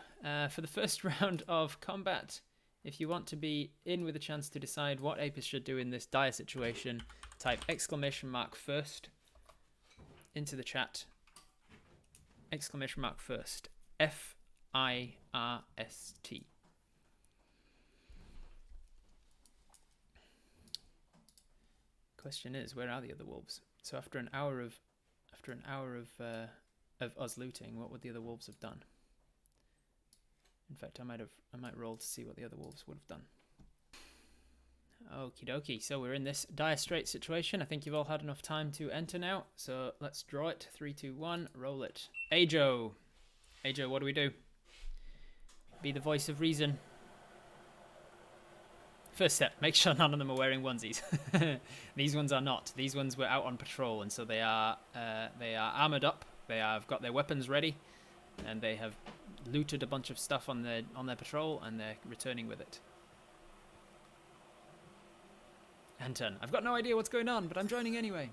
for the first round of combat? If you want to be in with a chance to decide what Apis should do in this dire situation, type !first into the chat. !first. FIRST. Question is, where are the other wolves? So after an hour of us looting, what would the other wolves have done? In fact, I might roll to see what the other wolves would have done. Okie dokie, so we're in this dire straight situation. I think you've all had enough time to enter now, so let's draw it. 3, 2, 1, roll it. Ajo, what do we do? Be the voice of reason. First step, make sure none of them are wearing onesies. These ones are not. These ones were out on patrol, and so they are armored up. They have got their weapons ready, and they have looted a bunch of stuff on their patrol, and they're returning with it. Anton, I've got no idea what's going on, but I'm joining anyway.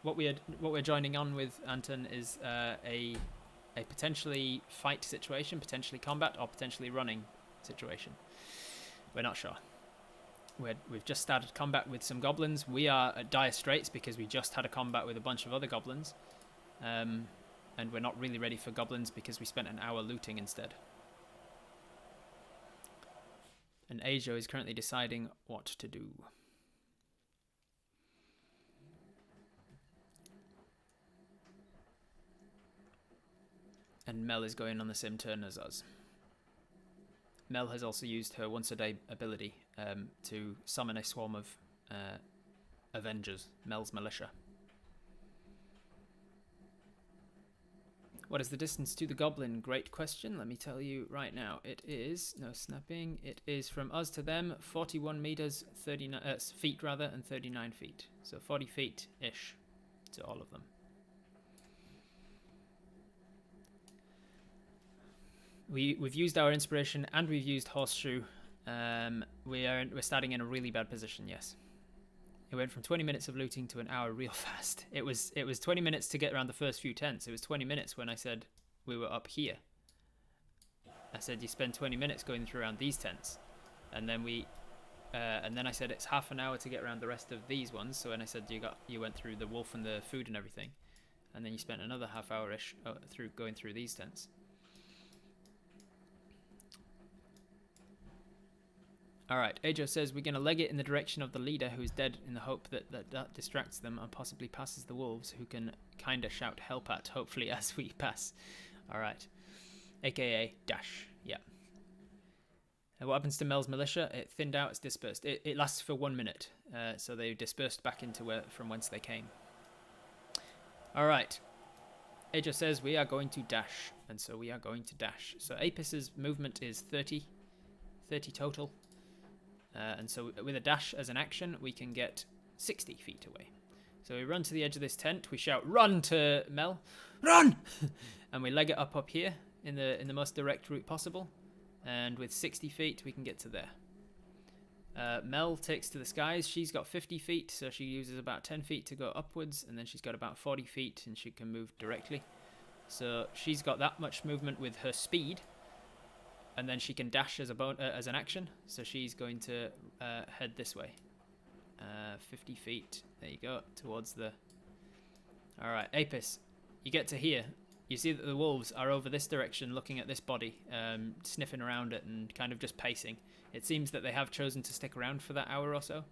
What we're joining on with, Anton, is a a potentially fight situation, potentially combat, or potentially running situation. We're not sure. We've just started combat with some goblins. We are at dire straits because we just had a combat with a bunch of other goblins. And we're not really ready for goblins because we spent an hour looting instead. And Ajo is currently deciding what to do. And Mel is going on the same turn as us. Mel has also used her once-a-day ability to summon a swarm of Avengers, Mel's militia. What is the distance to the goblin? Great question. Let me tell you right now. It is, no snapping, it is from us to them 41 meters, 39 feet rather, and 39 feet. So 40 feet-ish to all of them. We've used our inspiration and we've used horseshoe. We're starting in a really bad position. Yes, it went from 20 minutes of looting to an hour real fast. It was 20 minutes to get around the first few tents. It was 20 minutes when I said we were up here. I said you spend 20 minutes going through around these tents, and then then I said it's half an hour to get around the rest of these ones. So when I said you went through the wolf and the food and everything, and then you spent another half hour-ish through going through these tents. Alright, Ajo says we're going to leg it in the direction of the leader who is dead in the hope that distracts them and possibly passes the wolves who can kinda shout help at, hopefully, as we pass. Alright. AKA dash. Yeah. And what happens to Mel's militia? It thinned out, it's dispersed. It lasts for 1 minute. So they dispersed back into from whence they came. Alright. Ajo says we are going to dash. And so we are going to dash. So Apis' movement is 30 total. And so with a dash as an action, we can get 60 feet away. So we run to the edge of this tent. We shout, "Run!" to Mel. "Run!" And we leg it up here in the most direct route possible. And with 60 feet, we can get to there. Mel takes to the skies. She's got 50 feet, so she uses about 10 feet to go upwards. And then she's got about 40 feet, and she can move directly. So she's got that much movement with her speed. And then she can dash as an action. So she's going to head this way. 50 feet. There you go. Towards the... Alright, Apis. You get to here. You see that the wolves are over this direction looking at this body. Sniffing around it and kind of just pacing. It seems that they have chosen to stick around for that hour or so.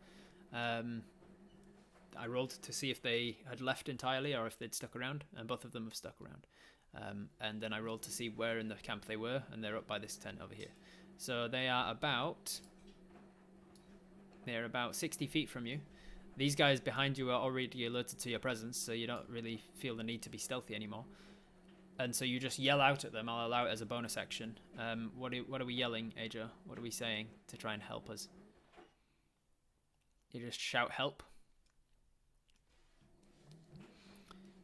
I rolled to see if they had left entirely or if they'd stuck around. And both of them have stuck around. And then I rolled to see where in the camp they were, and they're up by this tent over here. So they are about 60 feet from you. These guys behind you are already alerted to your presence, so you don't really feel the need to be stealthy anymore. And so you just yell out at them. I'll allow it as a bonus action. What are we yelling, Ajo? What are we saying to try and help us? You just shout help.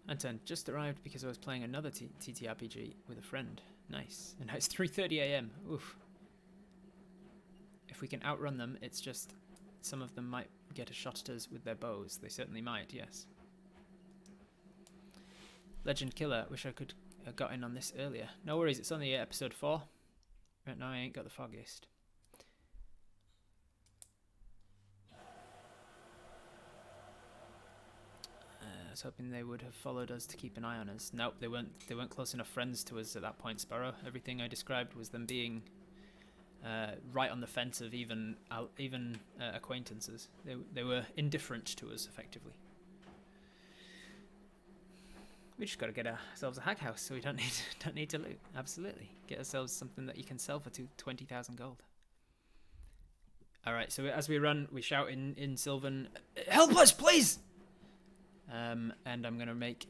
Anton, just arrived because I was playing another TTRPG with a friend. Nice. And now it's 3:30 AM. Oof. If we can outrun them, it's just some of them might get a shot at us with their bows. They certainly might, yes. Legend Killer. Wish I could have got in on this earlier. No worries, it's only episode 4. Right now I ain't got the foggiest. I was hoping they would have followed us to keep an eye on us. Nope, they weren't close enough friends to us at that point, Sparrow. Everything I described was them being right on the fence of even acquaintances. They were indifferent to us, effectively. We just got to get ourselves a hack house, so we don't need to loot. Absolutely, get ourselves something that you can sell for 20,000 gold. All right, so as we run, we shout in Sylvan, "Help us, please!" And I'm gonna make.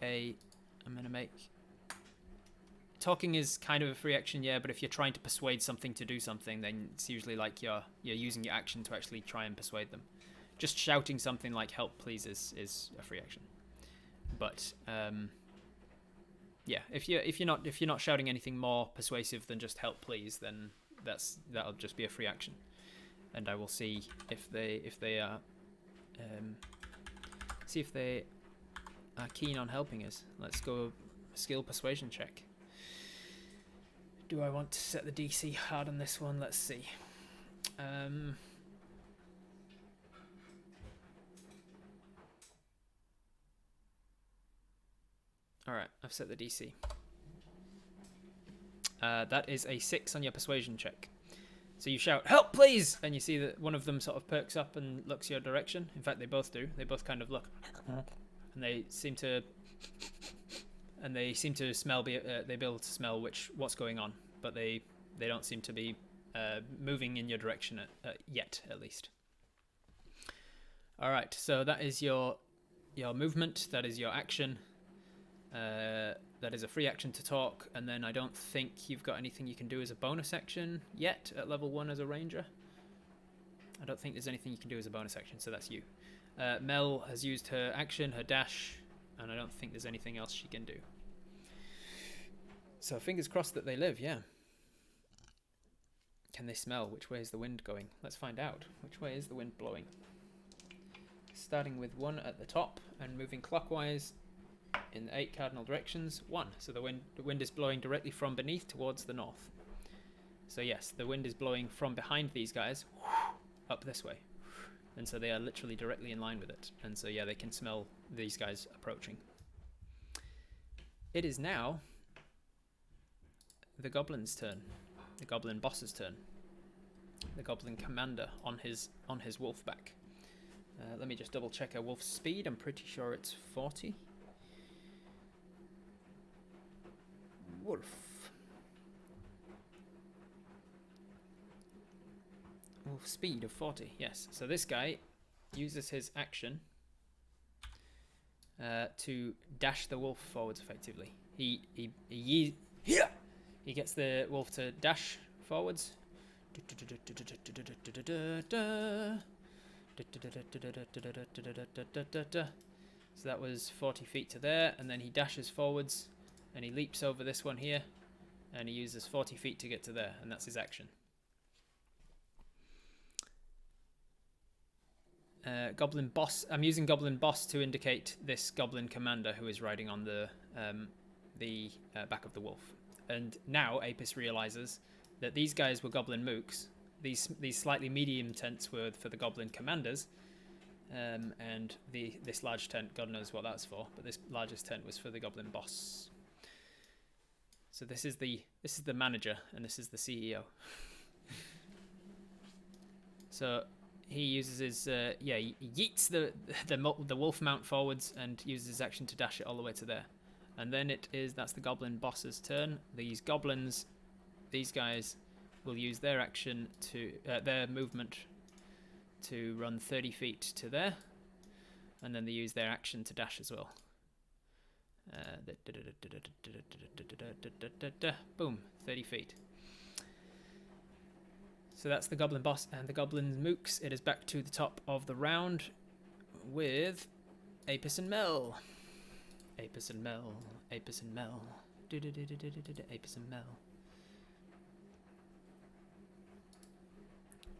Talking is kind of a free action, yeah, but if you're trying to persuade something to do something, then it's usually like you're using your action to actually try and persuade them. Just shouting something like "help, please" is a free action. But yeah, if you're not shouting anything more persuasive than just "help, please," then that'll just be a free action. And I will see if they are keen on helping us. Let's go skill persuasion check. do I want to set the DC hard on this one? Let's see. Alright, I've set the DC. That is a 6 on your persuasion check. So you shout, "Help, please!" And you see that one of them sort of perks up and looks your direction. In fact, they both do. They both kind of look. And they seem to smell, they be able to smell what's going on. But they don't seem to be moving in your direction yet, at least. Alright, so that is your movement. That is your action. That is a free action to talk, and then I don't think you've got anything you can do as a bonus action yet at level 1 as a ranger. I don't think there's anything you can do as a bonus action, so that's you. Mel has used her action, her dash, and I don't think there's anything else she can do. So fingers crossed that they live, yeah. Can they smell? Which way is the wind going? Let's find out. Which way is the wind blowing? Starting with 1 at the top and moving clockwise in 8 cardinal directions. 1. So the wind is blowing directly from beneath towards the north. So yes, the wind is blowing from behind these guys up this way. And so they are literally directly in line with it. And so yeah, they can smell these guys approaching. It is now the goblin's turn. The goblin boss's turn. The goblin commander on his wolf back. Let me just double check our wolf's speed. I'm pretty sure it's 40. Wolf. Wolf speed of 40, yes. So this guy uses his action to dash the wolf forwards effectively. He gets the wolf to dash forwards. So that was 40 feet to there, and then he dashes forwards. And he leaps over this one here, and he uses 40 feet to get to there, and that's his action. Goblin boss. I'm using goblin boss to indicate this goblin commander who is riding on the back of the wolf. And now Apis realizes that these guys were goblin mooks. These slightly medium tents were for the goblin commanders, and this large tent, God knows what that's for, but this largest tent was for the goblin boss. So this is the manager, and this is the CEO. So he uses his he yeets the wolf mount forwards and uses his action to dash it all the way to there. And then that's the goblin boss's turn. These goblins, these guys, will use their action their movement to run 30 feet to there, and then they use their action to dash as well. Boom, 30 feet. So that's the goblin boss and the goblin mooks. It is back to the top of the round with Apis and Mel. Apis and Mel. Apis and Mel. Apis and Mel.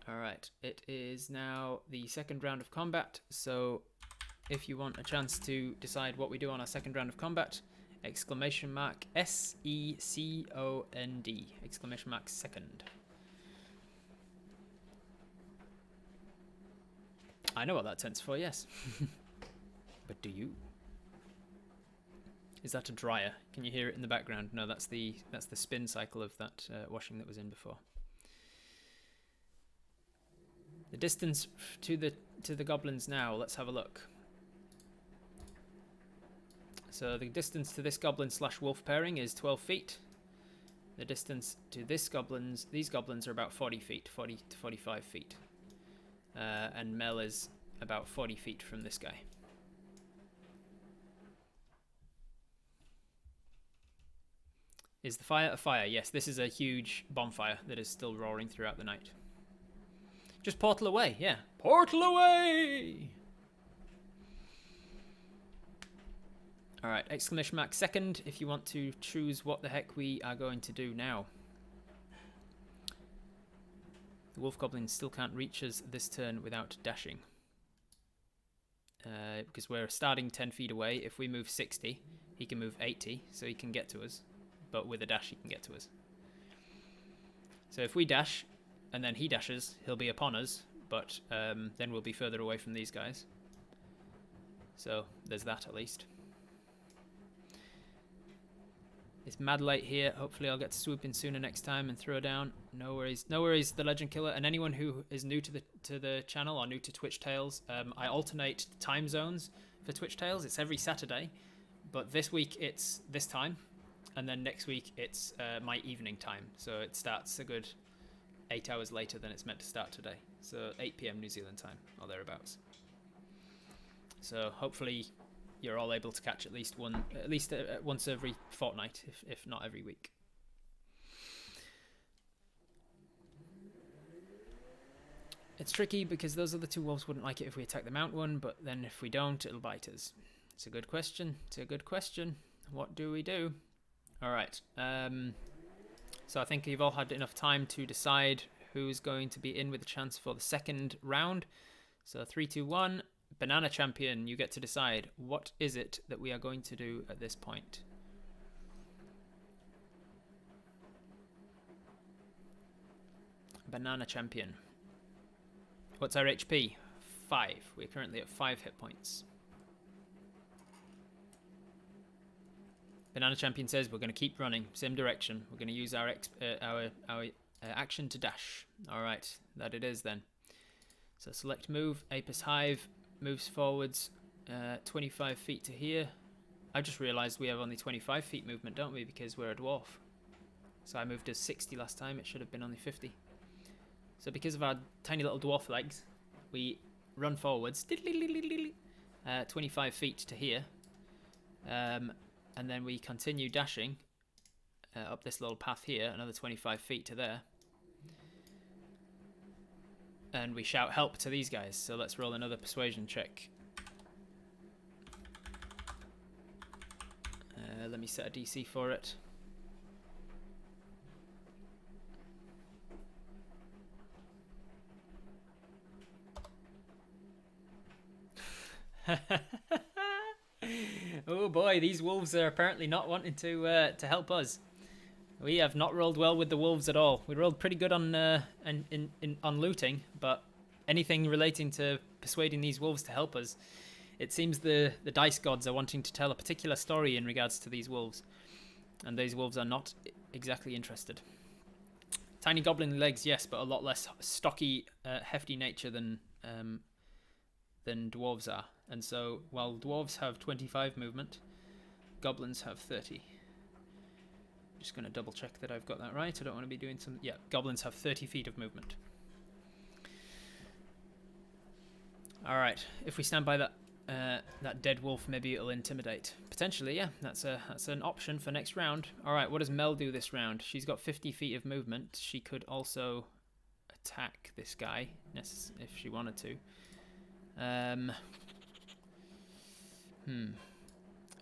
Alright, it is now the second round of combat, so if you want a chance to decide what we do on our second round of combat, exclamation mark SECOND, exclamation mark second. I know what that tent's for, yes. But do you? Is that a dryer? Can you hear it in the background? No, that's the spin cycle of that washing that was in before. The distance to the goblins now, let's have a look. So the distance to this goblin / wolf pairing is 12 feet. The distance to these goblins are about 40 feet, 40 to 45 feet. And Mel is about 40 feet from this guy. Is the fire a fire? Yes, this is a huge bonfire that is still roaring throughout the night. Just portal away, yeah. Portal away! Alright, exclamation mark second if you want to choose what the heck we are going to do now. The wolf goblin still can't reach us this turn without dashing. Because we're starting 10 feet away. If we move 60, he can move 80, so he can get to us. But with a dash, he can get to us. So if we dash, and then he dashes, he'll be upon us, but then we'll be further away from these guys. So there's that at least. It's mad late here. Hopefully I'll get to swoop in sooner next time and throw down. No worries. No worries, the Legend Killer. And anyone who is new to the channel or new to Twitch Tales, I alternate time zones for Twitch Tales. It's every Saturday, but this week it's this time, and then next week it's my evening time. So it starts a good 8 hours later than it's meant to start today. So 8 p.m. New Zealand time or thereabouts. So hopefully you're all able to catch at least once every fortnight, if not every week. It's tricky because those other two wolves wouldn't like it if we attack the mount one, but then if we don't, it'll bite us. It's a good question. It's a good question. What do we do? All right. So I think you've all had enough time to decide who's going to be in with a chance for the second round. So 3, 2, 1. Banana Champion, you get to decide. What is it that we are going to do at this point? Banana Champion. What's our HP? 5. We're currently at 5 hit points. Banana Champion says we're going to keep running, same direction. We're going to use our action to dash. All right, that it is then. So select move. Apis Hive moves forwards 25 feet to here. I just realised we have only 25 feet movement, don't we? Because we're a dwarf. So I moved to 60 last time. It should have been only 50. So because of our tiny little dwarf legs, we run forwards 25 feet to here. And then we continue dashing up this little path here, another 25 feet to there. And we shout help to these guys. So let's roll another persuasion check. Let me set a DC for it. Oh boy, these wolves are apparently not wanting to help us. We have not rolled well with the wolves at all. We rolled pretty good on on looting, but anything relating to persuading these wolves to help us, it seems the dice gods are wanting to tell a particular story in regards to these wolves, and these wolves are not exactly interested. Tiny goblin legs, yes, but a lot less stocky, hefty nature than dwarves are. And so while dwarves have 25 movement, goblins have 30. Just going to double check that I've got that right. I don't want to be doing some... Yeah, goblins have 30 feet of movement. Alright, if we stand by that dead wolf, maybe it'll intimidate. Potentially, yeah, that's an option for next round. Alright, what does Mel do this round? She's got 50 feet of movement. She could also attack this guy if she wanted to.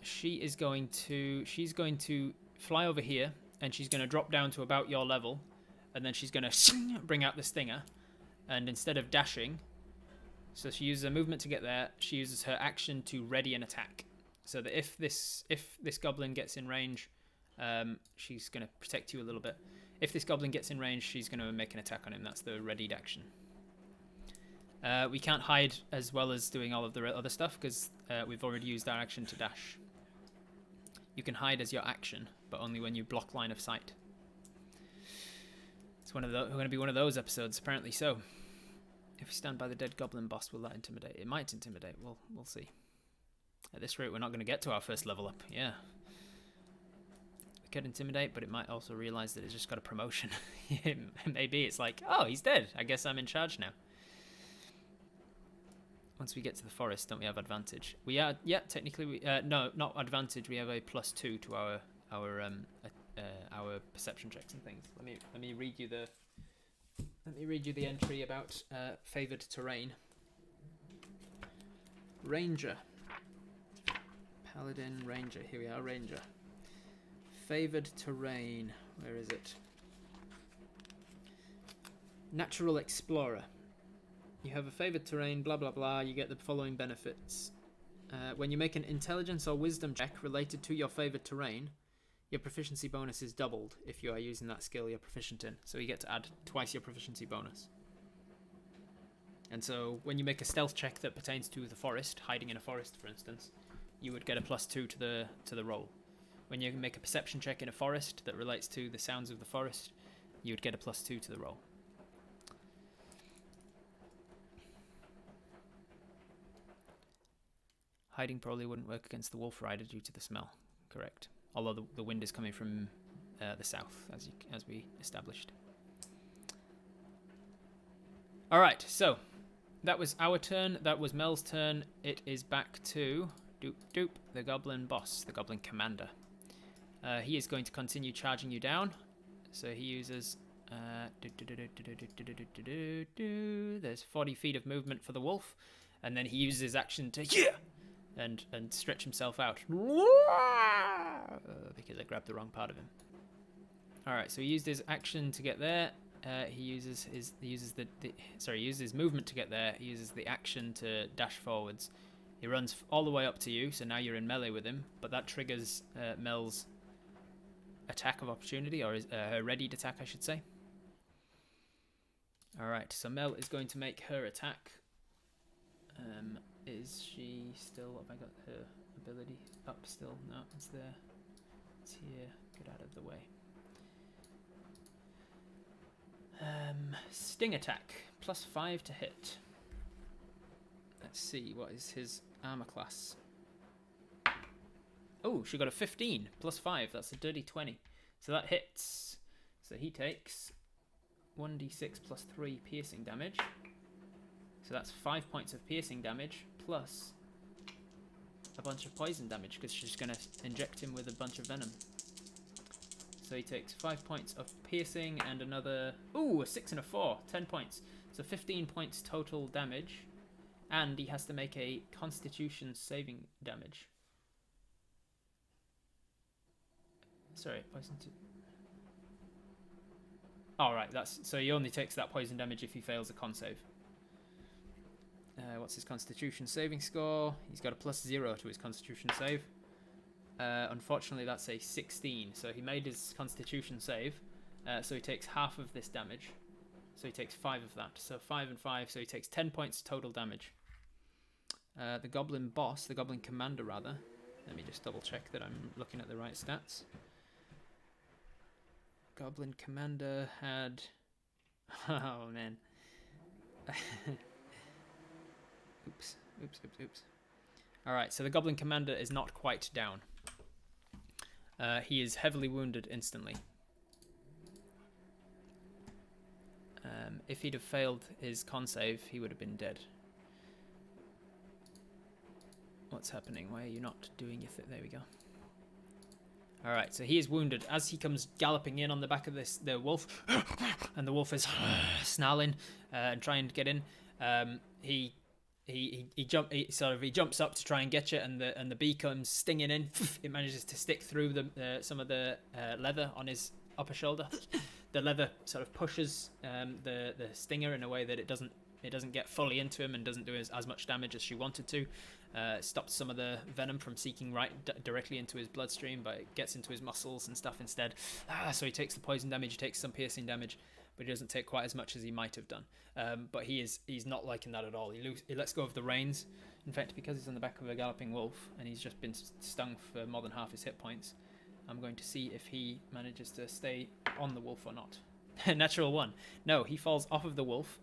She's going to fly over here, and she's going to drop down to about your level, and then she's going to bring out the stinger, and instead of dashing, so she uses her movement to get there, she uses her action to ready an attack, so that if this goblin gets in range, she's going to protect you a little bit. If this goblin gets in range, she's going to make an attack on him. That's the readied action. We can't hide as well as doing all of the other stuff because we've already used our action to dash. You can hide as your action, but only when you block line of sight. It's going to be one of those episodes, apparently so. If we stand by the dead goblin boss, will that intimidate? It might intimidate. We'll see. At this rate, we're not going to get to our first level up. Yeah. It could intimidate, but it might also realise that it's just got a promotion. Maybe it's like, oh, he's dead. I guess I'm in charge now. Once we get to the forest, don't we have advantage? We are, yeah, technically, no, not advantage. We have a +2 to our perception checks and things. Let me read you the entry about favoured terrain. Ranger, Paladin, Ranger. Here we are, Ranger. Favoured terrain. Where is it? Natural Explorer. You have a favoured terrain, blah blah blah, you get the following benefits. When you make an intelligence or wisdom check related to your favoured terrain, your proficiency bonus is doubled if you are using that skill you're proficient in. So you get to add twice your proficiency bonus. And so when you make a stealth check that pertains to the forest, hiding in a forest, for instance, you would get a +2 to the roll. When you make a perception check in a forest that relates to the sounds of the forest, you would get a +2 to the roll. Hiding probably wouldn't work against the wolf rider due to the smell. Correct. Although the wind is coming from the south, as we established. All right, so that was our turn. That was Mel's turn. It is back to the goblin boss, the goblin commander. He is going to continue charging you down. So he uses there's 40 feet of movement for the wolf, and then he uses his action to and stretch himself out because I grabbed the wrong part of him. All right, so he used his action to get there. He uses his movement to get there. He uses the action to dash forwards. He runs all the way up to you, so now you're in melee with him. But that triggers Mel's attack of opportunity, or her readied attack, I should say. All right, so Mel is going to make her attack. Is she still? Have I got her ability up still? No, it's there. It's here. Get out of the way. Sting attack, +5 to hit. Let's see, what is his armor class? Oh, she got a 15, +5. That's a dirty 20. So that hits. So he takes 1d6 +3 piercing damage. So that's 5 points of piercing damage plus a bunch of poison damage because she's going to inject him with a bunch of venom. So he takes 5 points of piercing and another... Ooh, a 6 and a 4. 10 points. So 15 points total damage. And he has to make a Constitution saving damage. Sorry, poison to... Oh, right. So he only takes that poison damage if he fails a con save. What's his Constitution saving score? He's got a +0 to his Constitution save. Unfortunately, that's a 16. So he made his Constitution save. So he takes half of this damage. So he takes 5 of that. So 5 and 5. So he takes 10 points total damage. The Goblin boss, the Goblin commander rather. Let me just double check that I'm looking at the right stats. Goblin commander had... Oh, man. Oops. Alright, so the Goblin commander is not quite down. He is heavily wounded instantly. If he'd have failed his con save, he would have been dead. What's happening? Why are you not doing your thing? There we go. Alright, so he is wounded. As he comes galloping in on the back of the wolf, and the wolf is snarling and trying to get in, he jumps up to try and get you, and the bee comes stinging in. It manages to stick through some of the leather on his upper shoulder. The leather sort of pushes the stinger in a way that it doesn't get fully into him and doesn't do as much damage as she wanted to. Stops some of the venom from seeking right directly into his bloodstream, but it gets into his muscles and stuff instead. So he takes the poison damage, he takes some piercing damage, but he doesn't take quite as much as he might have done. But he's not liking that at all. He lets go of the reins. In fact, because he's on the back of a galloping wolf and he's just been stung for more than half his hit points, I'm going to see if he manages to stay on the wolf or not. Natural 1. No, he falls off of the wolf.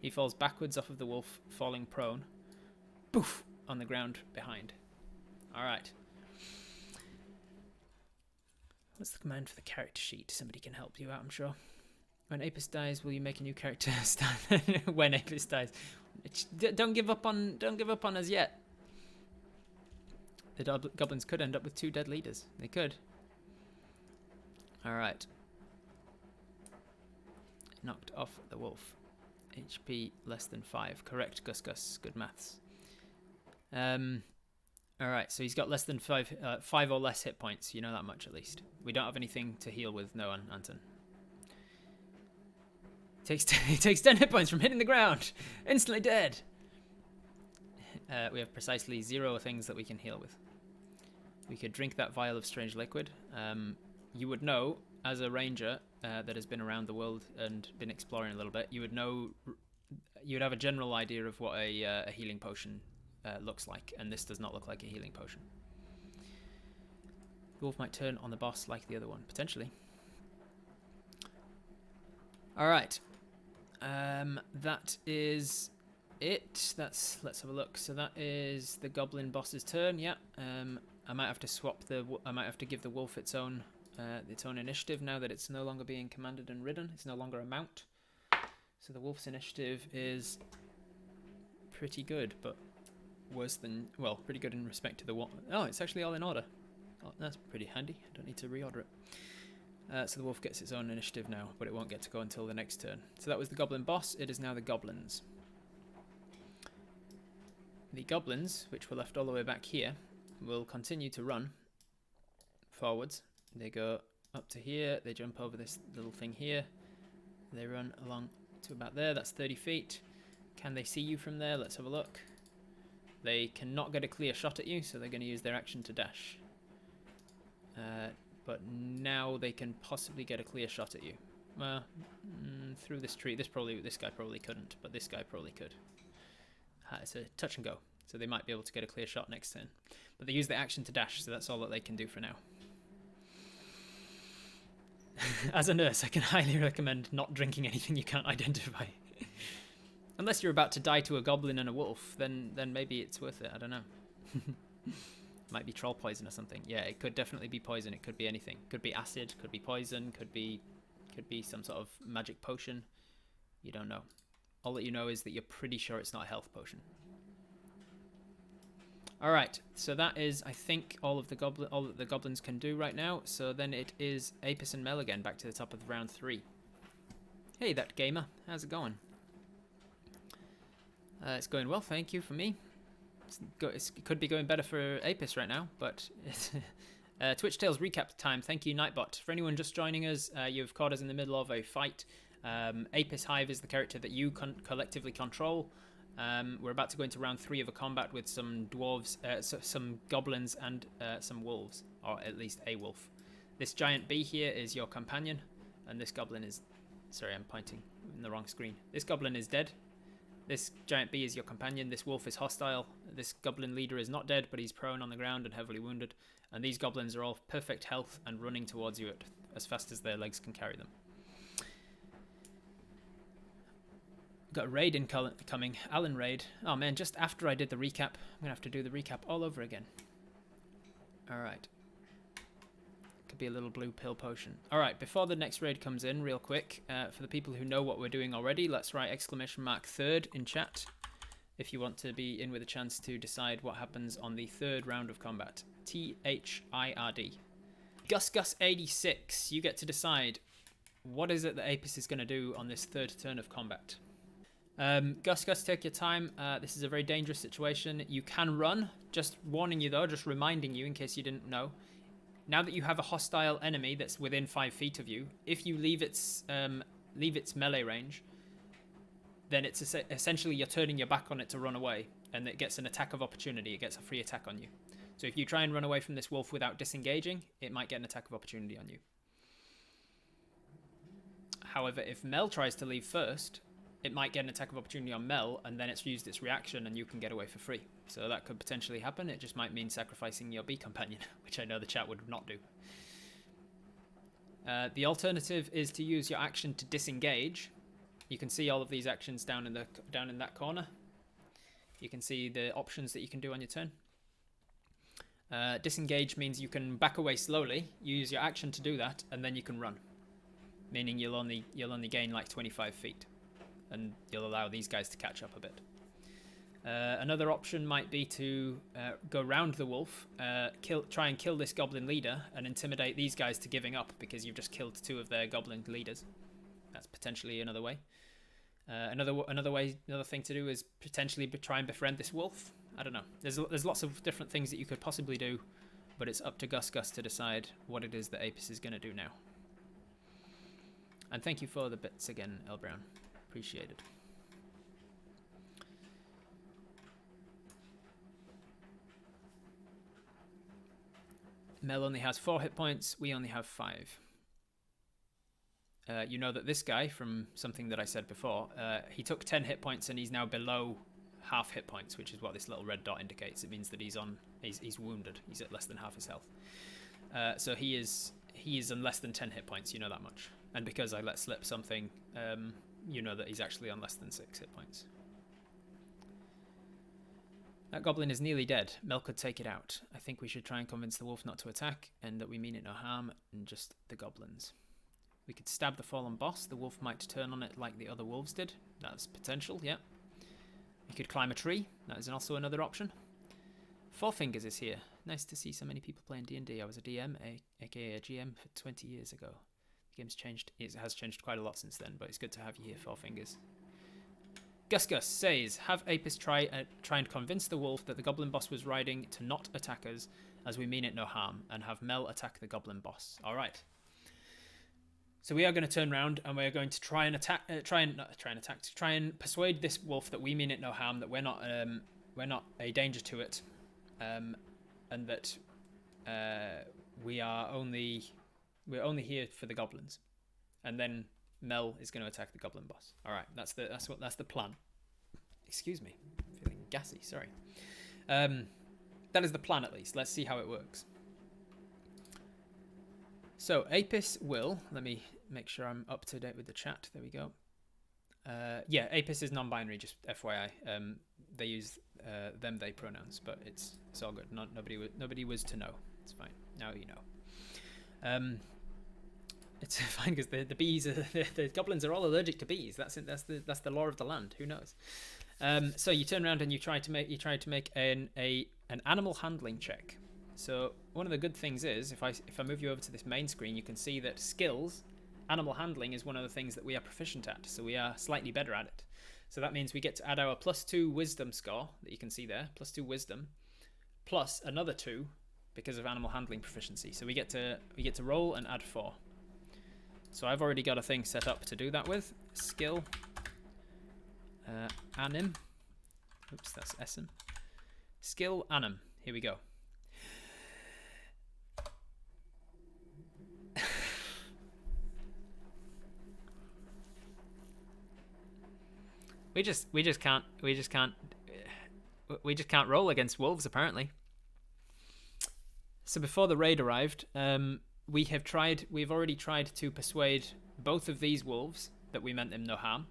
He falls backwards off of the wolf, falling prone. Poof! On the ground behind. Alright. What's the command for the character sheet? Somebody can help you out, I'm sure. When Apis dies, will you make a new character? When Apis dies. Don't give up on us yet. The goblins could end up with 2 dead leaders. They could. Alright. Knocked off the wolf. HP less than 5. Correct, Gus. Good maths. Alright, so he's got less than 5 or less hit points. You know that much at least. We don't have anything to heal with. No one, Anton. He takes 10 hit points from hitting the ground. Instantly dead. We have precisely 0 things that we can heal with. We could drink that vial of strange liquid. You would know, as a ranger that has been around the world and been exploring a little bit, you would know, you'd have a general idea of what a healing potion looks like, and this does not look like a healing potion. The wolf might turn on the boss like the other one, potentially. Alright. That is it. Let's have a look. So that is the goblin boss's turn, yeah. I might have to swap I might have to give the wolf its own initiative now that it's no longer being commanded and ridden. It's no longer a mount. So the wolf's initiative is pretty good, but worse than, well, pretty good in respect to the wolf. Oh, it's actually all in order. Oh, that's pretty handy. I don't need to reorder it. So the wolf gets its own initiative now, but it won't get to go until the next turn. So that was the goblin boss. It is now the goblins. The goblins, which were left all the way back here, will continue to run forwards. They go up to here. They jump over this little thing here. They run along to about there. That's 30 feet. Can they see you from there? Let's have a look. They cannot get a clear shot at you, so they're going to use their action to dash. But now they can possibly get a clear shot at you. Well, through this tree. This guy probably couldn't, but this guy probably could. It's a touch and go, so they might be able to get a clear shot next turn. But they use the action to dash, so that's all that they can do for now. As a nurse, I can highly recommend not drinking anything you can't identify. Unless you're about to die to a goblin and a wolf, then maybe it's worth it. I don't know. Might be troll poison or something. Yeah, it could definitely be poison. It could be anything. Could be acid, could be poison, could be some sort of magic potion. You don't know. All that you know is that you're pretty sure it's not a health potion. Alright, so that is, I think, all that the goblins can do right now. So then it is Apis and Mel again, back to the top of round 3. Hey, that gamer. How's it going? It's going well, thank you, for me. It could be going better for Apis right now, but Twitch Tales recap time. Thank you, Nightbot. For anyone just joining us, you've caught us in the middle of a fight. Apis Hive is the character that you collectively control. We're about to go into round 3 of a combat with some dwarves, some goblins, and some wolves, or at least a wolf. This giant bee here is your companion, and this goblin is... Sorry, I'm pointing in the wrong screen. This goblin is dead. This giant bee is your companion. This wolf is hostile. This goblin leader is not dead, but he's prone on the ground and heavily wounded. And these goblins are all perfect health and running towards you as fast as their legs can carry them. Got a raid incoming. Alan raid. Oh man, just after I did the recap. I'm going to have to do the recap all over again. Alright. Could be a little blue pill potion. Alright, before the next raid comes in, real quick, for the people who know what we're doing already, let's write !3rd in chat if you want to be in with a chance to decide what happens on the 3rd round of combat. THIRD. GusGus86, you get to decide what is it that Apis is going to do on this 3rd turn of combat. Gus, take your time. This is a very dangerous situation. You can run. Just warning you though, just reminding you in case you didn't know. Now that you have a hostile enemy that's within 5 feet of you, if you leave its melee range, then it's essentially you're turning your back on it to run away, and it gets an attack of opportunity. It gets a free attack on you. So if you try and run away from this wolf without disengaging, it might get an attack of opportunity on you. However, if Mel tries to leave first, it might get an attack of opportunity on Mel, and then it's used its reaction, and you can get away for free. So that could potentially happen. It just might mean sacrificing your bee companion, which I know the chat would not do. The alternative is to use your action to disengage. You can see all of these actions down in that corner. You can see the options that you can do on your turn. Disengage means you can back away slowly. You use your action to do that, and then you can run, meaning you'll only gain like 25 feet. And you'll allow these guys to catch up a bit. Another option might be to go round the wolf, try and kill this goblin leader, and intimidate these guys to giving up because you've just killed 2 of their goblin leaders. That's potentially another way. Another thing to do is potentially try and befriend this wolf. I don't know. There's lots of different things that you could possibly do, but it's up to Gus to decide what it is that Apis is going to do now. And thank you for the bits again, L Brown. Appreciated. Mel only has 4 hit points. We only have 5. You know that this guy, from something that I said before, he took 10 hit points and he's now below half hit points, which is what this little red dot indicates. It means that he's wounded. He's at less than half his health. So he is on less than 10 hit points. You know that much. And because I let slip something, you know that he's actually on less than 6 hit points. That goblin is nearly dead. Mel could take it out. I think we should try and convince the wolf not to attack and that we mean it no harm and just the goblins. We could stab the fallen boss. The wolf might turn on it like the other wolves did. That's potential, yeah. We could climb a tree. That is also another option. Four Fingers is here. Nice to see so many people playing D&D. I was a DM, aka a GM, for 20 years ago. The game's changed. It has changed quite a lot since then, but it's good to have you here, Four Fingers. Gus says, have Apis try and convince the wolf that the goblin boss was riding to not attack us, as we mean it no harm, and have Mel attack the goblin boss. All right. So we are going to turn around and we're going to try and persuade this wolf that we mean it no harm, that we're not a danger to it, and that we're only here for the goblins, and then Mel is going to attack the goblin boss. All right, that's the plan. Excuse me, I'm feeling gassy. Sorry. That is the plan, at least. Let's see how it works. So Apis will, let me make sure I'm up to date with the chat. There we go. Yeah, Apis is non-binary, just FYI. They use them, they pronouns, but it's all good. Nobody was to know. It's fine. Now you know. It's fine because the bees, the goblins are all allergic to bees. That's the law of the land. Who knows? So you turn around and you try to make an animal handling check. So one of the good things is if I move you over to this main screen, you can see that skills, animal handling is one of the things that we are proficient at. So we are slightly better at it. So that means we get to add our +2 wisdom score that you can see there, +2 wisdom, plus another 2 because of animal handling proficiency. So we get to roll and add 4. So I've already got a thing set up to do that with. Skill, anim. Oops, that's SM. Skill, anim. Here we go. We just can't roll against wolves, apparently. So before the raid arrived, we've already tried to persuade both of these wolves that we meant them no harm,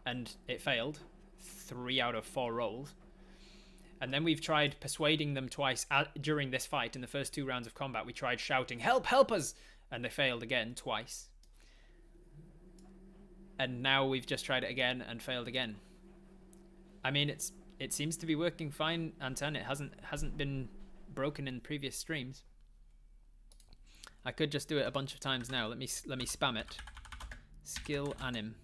and it failed 3 out of 4 rolls. And then we've tried persuading them twice during this fight. In the first 2 rounds of combat, we tried shouting, help us, and they failed again twice. And now we've just tried it again and failed again. I mean, it seems to be working fine, Anton. It hasn't been broken in previous streams. I could just do it a bunch of times now. Let me spam it. Skill anim.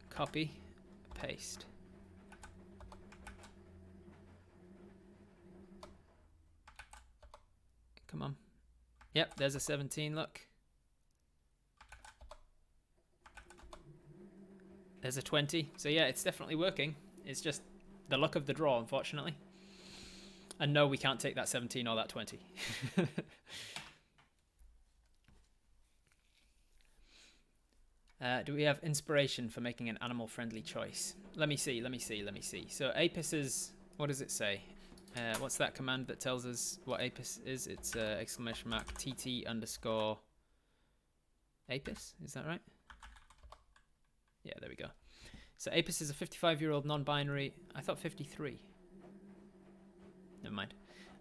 Copy, paste. Come on. Yep, there's a 17, look. There's a 20. So yeah, it's definitely working. It's just the luck of the draw, unfortunately. And no, we can't take that 17 or that 20. Do we have inspiration for making an animal-friendly choice? Let me see. So Apis is... What does it say? What's that command that tells us what Apis is? It's exclamation mark TT underscore Apis. Is that right? Yeah, there we go. So Apis is a 55-year-old non-binary... I thought 53. Never mind.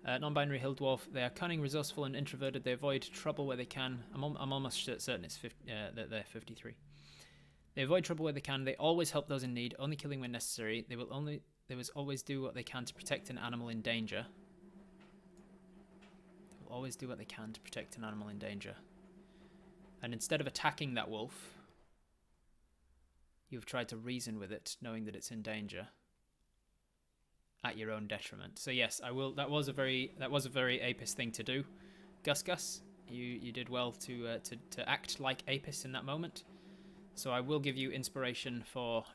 Non-binary hill dwarf. They are cunning, resourceful, and introverted. They avoid trouble where they can. I'm almost certain it's that they're 53. They avoid trouble where they can. They always help those in need, only killing when necessary. They will always do what they can to protect an animal in danger. They will always do what they can to protect an animal in danger. And instead of attacking that wolf, you've tried to reason with it, knowing that it's in danger, at your own detriment. So yes, I will. That was a very Apis thing to do, Gus. You did well to act like Apis in that moment. So I will give you inspiration for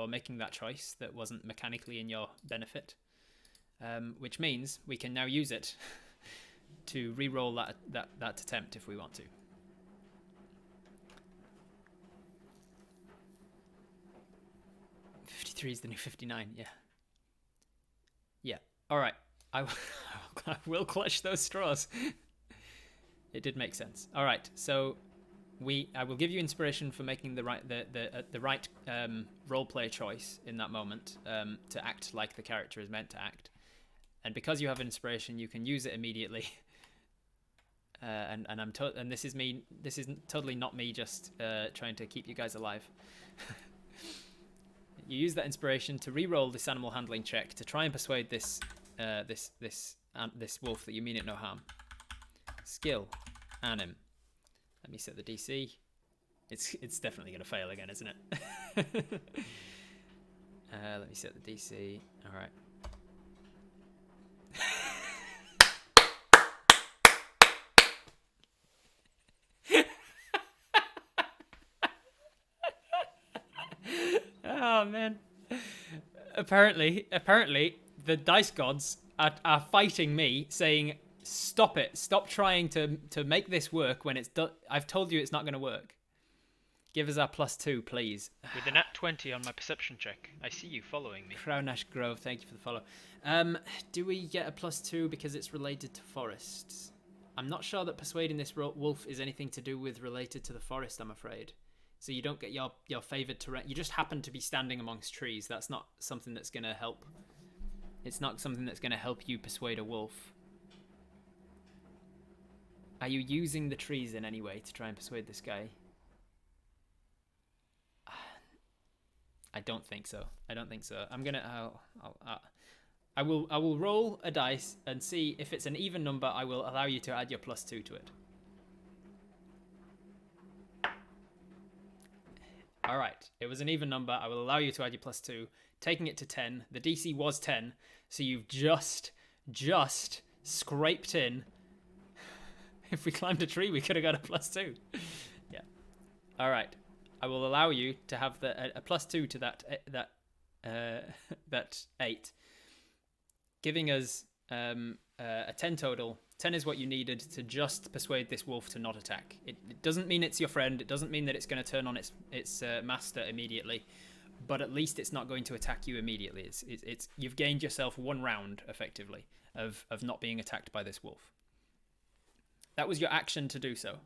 making that choice that wasn't mechanically in your benefit. which means we can now use it to re-roll that attempt if we want to. 53 is the new 59, yeah. Yeah, alright. I will clutch those straws. It did make sense. Alright, so I will give you inspiration for making the right roleplay choice in that moment, to act like the character is meant to act. And because you have inspiration, you can use it immediately. And this is me. This is totally not me just trying to keep you guys alive. You use that inspiration to re-roll this animal handling check to try and persuade this wolf that you mean it no harm. Skill, anim. Let me set the DC. It's definitely gonna fail again, isn't it? Let me set the DC. All right. Oh man. Apparently the dice gods are fighting me, saying, stop it, stop trying to make this work when it's done. I've told you it's not going to work. Give us our +2, please. With a nat 20 on my perception check, I see you following me. Crownash Grove, thank you for the follow. Do we get a +2 because it's related to forests? I'm not sure that persuading this wolf is anything to do with related to the forest, I'm afraid. So you don't get your favoured terrain. You just happen to be standing amongst trees. That's not something that's going to help. It's not something that's going to help you persuade a wolf. Are you using the trees in any way to try and persuade this guy? I don't think so. I don't think so. I'm gonna. I will roll a dice and see if it's an even number. I will allow you to add your +2 to it. All right, it was an even number. I will allow you to add your +2, taking it to 10. The DC was 10, so you've just scraped in. If we climbed a tree, we could have got a +2. Yeah. All right, I will allow you to have a +2 to that 8, giving us a 10 total. 10 is what you needed to just persuade this wolf to not attack. It doesn't mean it's your friend. It doesn't mean that it's going to turn on its master immediately, but at least it's not going to attack you immediately. It's you've gained yourself 1 round effectively of not being attacked by this wolf. That was your action to do so.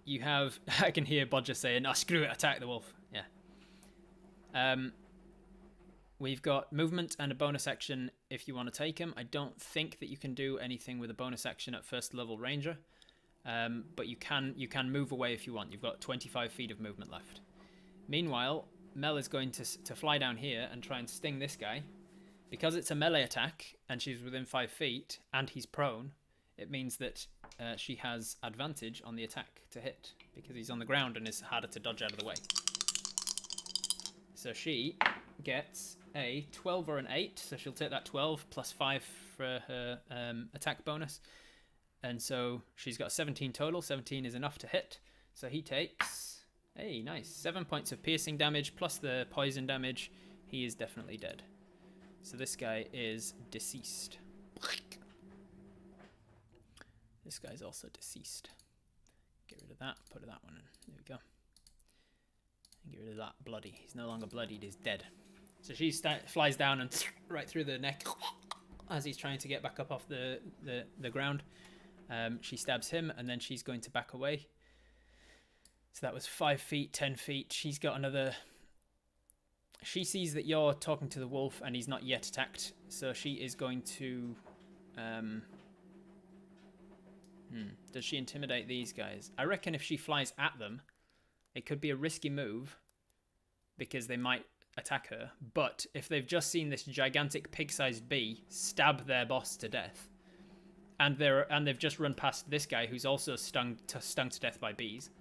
You have. I can hear Bodger saying, "Oh, screw it, attack the wolf." Yeah. We've got movement and a bonus action if you want to take him. I don't think that you can do anything with a bonus action at first level ranger, but you can move away if you want. You've got 25 feet of movement left. Meanwhile, Mel is going to fly down here and try and sting this guy. Because it's a melee attack and she's within 5 feet and he's prone, it means that she has advantage on the attack to hit because he's on the ground and is harder to dodge out of the way. So she gets a 12 or an 8, so she'll take that 12 plus 5 for her attack bonus. And so she's got 17 total. 17 is enough to hit. So he takes, hey, nice, 7 points of piercing damage plus the poison damage. He is definitely dead. So this guy is deceased. This guy's also deceased. Get rid of that, put that one in. There we go. And get rid of that bloody. He's no longer bloodied, he's dead. So she flies down and right through the neck as he's trying to get back up off the ground. She stabs him and then she's going to back away. So that was 5 feet, 10 feet. She's got another... She sees that you're talking to the wolf and he's not yet attacked. So she is going to... Does she intimidate these guys? I reckon if she flies at them, it could be a risky move because they might attack her. But if they've just seen this gigantic pig-sized bee stab their boss to death, and they've just run past this guy who's also stung to death by bees,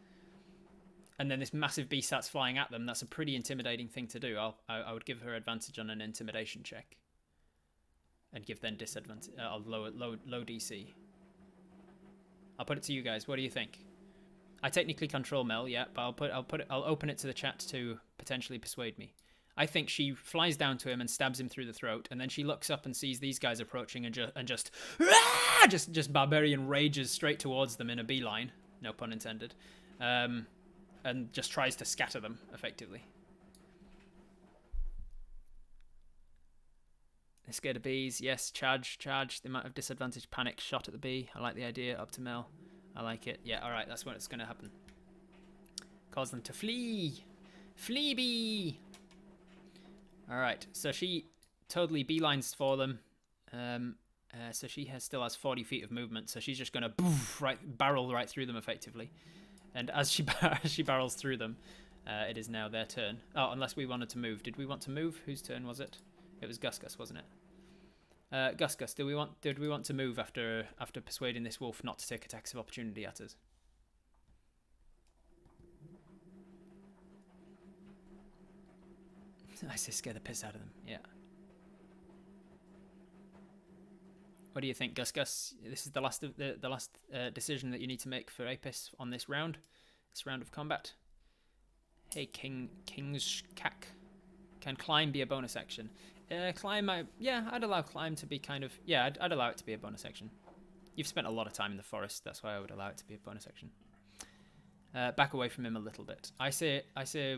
and then this massive bee starts flying at them, that's a pretty intimidating thing to do. I would give her advantage on an intimidation check, and give them disadvantage, low DC. I'll put it to you guys. What do you think? I technically control Mel, yeah, but I'll open it to the chat to potentially persuade me. I think she flies down to him and stabs him through the throat, and then she looks up and sees these guys approaching and just barbarian rages straight towards them in a beeline, no pun intended, and just tries to scatter them effectively. They're scared of bees. Yes, charge. They might have disadvantage panic shot at the bee. I like the idea. Up to Mel. I like it. Yeah, alright, that's when it's going to happen. Cause them to flee. Flee bee. Alright, so she totally beelines for them. So she still has 40 feet of movement, so she's just going to barrel right through them effectively. And as she barrels through them, it is now their turn. Oh, unless we wanted to move. Did we want to move? Whose turn was it? It was Gus, wasn't it? Gus, did we want to move after persuading this wolf not to take attacks of opportunity at us? I say scare the piss out of them. Yeah. What do you think, Gus? This is the last decision that you need to make for Apis on this round of combat. Hey, King's Cack. Can climb be a bonus action? Climb, I'd allow climb to be kind of... Yeah, I'd allow it to be a bonus action. You've spent a lot of time in the forest, that's why I would allow it to be a bonus action. Back away from him a little bit. I say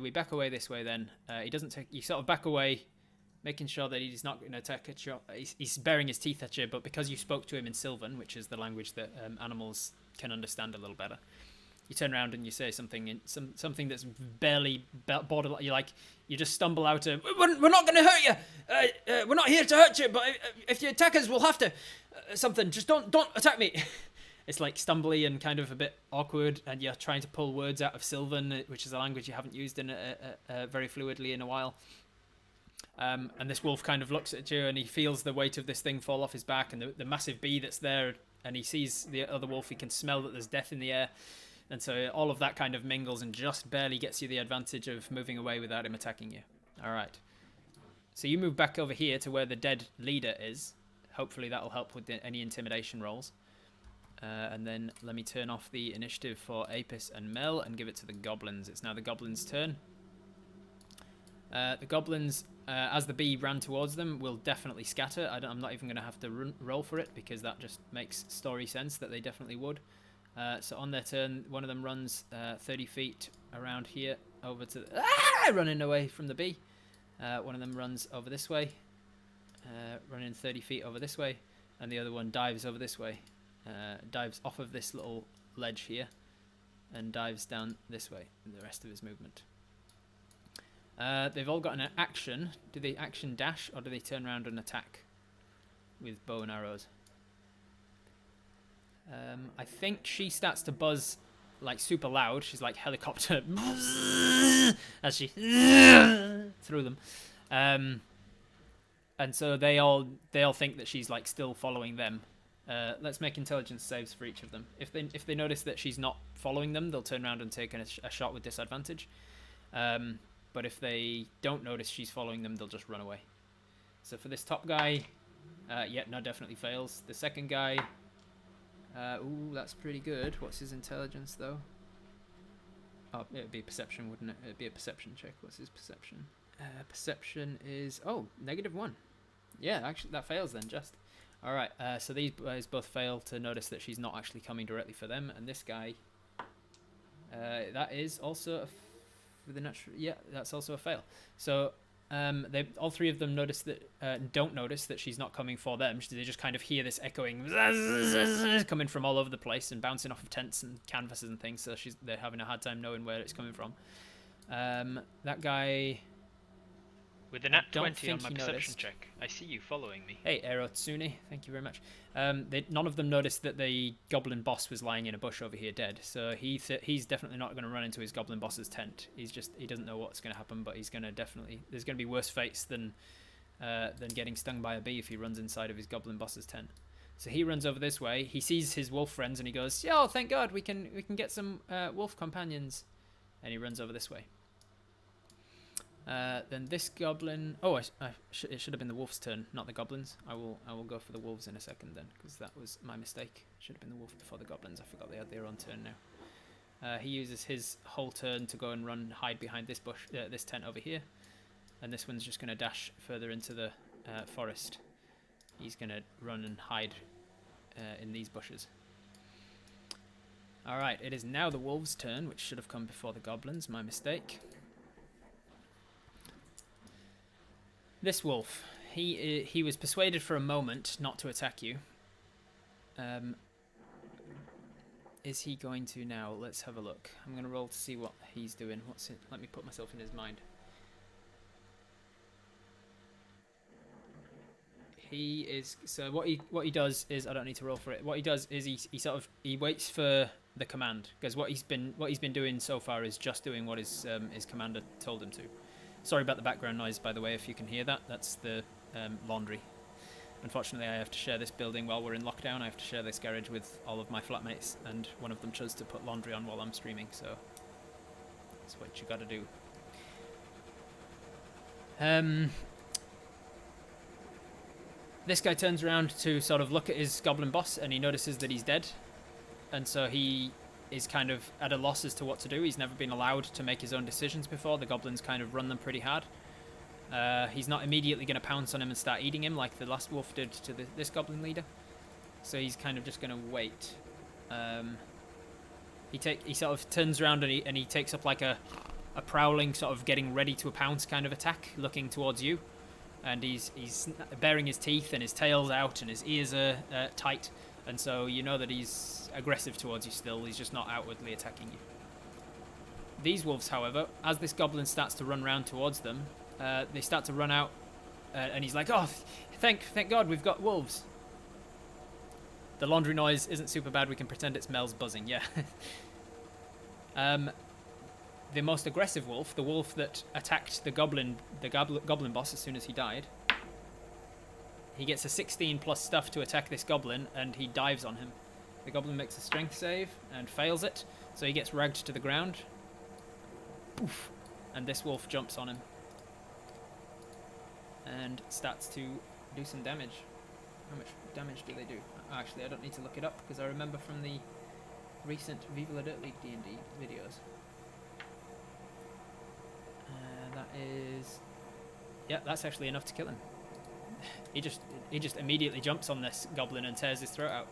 we back away this way then. He doesn't take... You sort of back away, making sure that he's not going to attack at you. He's baring his teeth at you, but because you spoke to him in Sylvan, which is the language that animals can understand a little better, you turn around and you say something something that's barely borderline. You just stumble out of, we're not going to hurt you. We're not here to hurt you, but if you attack us, we'll have to something. Just don't attack me. It's like stumbly and kind of a bit awkward, and you're trying to pull words out of Sylvan, which is a language you haven't used in very fluidly in a while. And this wolf kind of looks at you, and he feels the weight of this thing fall off his back, and the massive bee that's there, and he sees the other wolf. He can smell that there's death in the air. And so all of that kind of mingles and just barely gets you the advantage of moving away without him attacking you. All right. So you move back over here to where the dead leader is. Hopefully that'll help with any intimidation rolls. And then let me turn off the initiative for Apis and Mel and give it to the goblins. It's now the goblins' turn. The goblins, as the bee ran towards them, will definitely scatter. I'm not even going to have to roll for it because that just makes story sense that they definitely would. So on their turn, one of them runs 30 feet around here over to running away from the bee. One of them runs over this way, running 30 feet over this way, and the other one dives over this way, dives off of this little ledge here, and dives down this way in the rest of his movement. They've all got an action. Do they action dash, or do they turn around and attack with bow and arrows? I think she starts to buzz like super loud. She's like helicopter as she through them, and so they all think that she's like still following them. Let's make intelligence saves for each of them. If they notice that she's not following them, they'll turn around and take a shot with disadvantage. But if they don't notice she's following them, they'll just run away. So for this top guy, definitely fails. The second guy. Ooh, that's pretty good. What's his intelligence, though? Oh, it would be perception, wouldn't it? It would be a perception check. What's his perception? Perception is... Oh, -1. Yeah, actually, that fails then, just. Alright, so these guys both fail to notice that she's not actually coming directly for them. And this guy... that is also... that's also a fail. So... all three of them notice that don't notice that she's not coming for them. They just kind of hear this echoing coming from all over the place and bouncing off of tents and canvases and things. So they're having a hard time knowing where it's coming from. That guy. With the nat 20 on my perception check, I see you following me. Hey, Erotsune, thank you very much. None of them noticed that the goblin boss was lying in a bush over here dead. So he's definitely not going to run into his goblin boss's tent. He doesn't know what's going to happen, but he's going to definitely... There's going to be worse fates than getting stung by a bee if he runs inside of his goblin boss's tent. So he runs over this way. He sees his wolf friends and he goes, "Oh, thank God, we can get some wolf companions." And he runs over this way. Then this goblin... Oh, it should have been the wolf's turn, not the goblins. I will go for the wolves in a second then, because that was my mistake. Should have been the wolf before the goblins. I forgot they had their own turn now. He uses his whole turn to go and hide behind this bush, this tent over here. and this one's just going to dash further into the forest. He's going to run and hide in these bushes. Alright, it is now the wolves' turn, which should have come before the goblins. My mistake. This wolf, he was persuaded for a moment not to attack you. Is he going to now? Let's have a look. I'm going to roll to see what he's doing. What's it? Let me put myself in his mind. He is so what he does is, I don't need to roll for it. What he does is he waits for the command, because what he's been doing so far is just doing what his commander told him to. Sorry about the background noise, by the way, if you can hear that. That's the laundry. Unfortunately, I have to share this building while we're in lockdown. I have to share this garage with all of my flatmates, and one of them chose to put laundry on while I'm streaming, so that's what you got to do. This guy turns around to sort of look at his goblin boss, and he notices that he's dead, and so he is kind of at a loss as to what to do. He's never been allowed to make his own decisions before. The goblins kind of run them pretty hard. He's not immediately going to pounce on him and start eating him like the last wolf did to this goblin leader. So he's kind of just going to wait. He sort of turns around and he takes up like a prowling, sort of getting ready to pounce kind of attack, looking towards you. And he's baring his teeth, and his tail's out, and his ears are tight. And so you know that he's aggressive towards you still. He's just not outwardly attacking you. These wolves, however, as this goblin starts to run round towards them, they start to run out, and he's like, "Oh, thank God, we've got wolves." The laundry noise isn't super bad. We can pretend it's Mel's buzzing. Yeah. The most aggressive wolf, the wolf that attacked the goblin boss as soon as he died, he gets a 16 plus stuff to attack this goblin, and he dives on him. The goblin makes a strength save and fails it, so he gets ragged to the ground. Poof. And this wolf jumps on him and starts to do some damage. How much damage do they do? Actually, I don't need to look it up, because I remember from the recent Viva La Dirt League D&D videos. That is... yeah, that's actually enough to kill him. He just immediately jumps on this goblin and tears his throat out.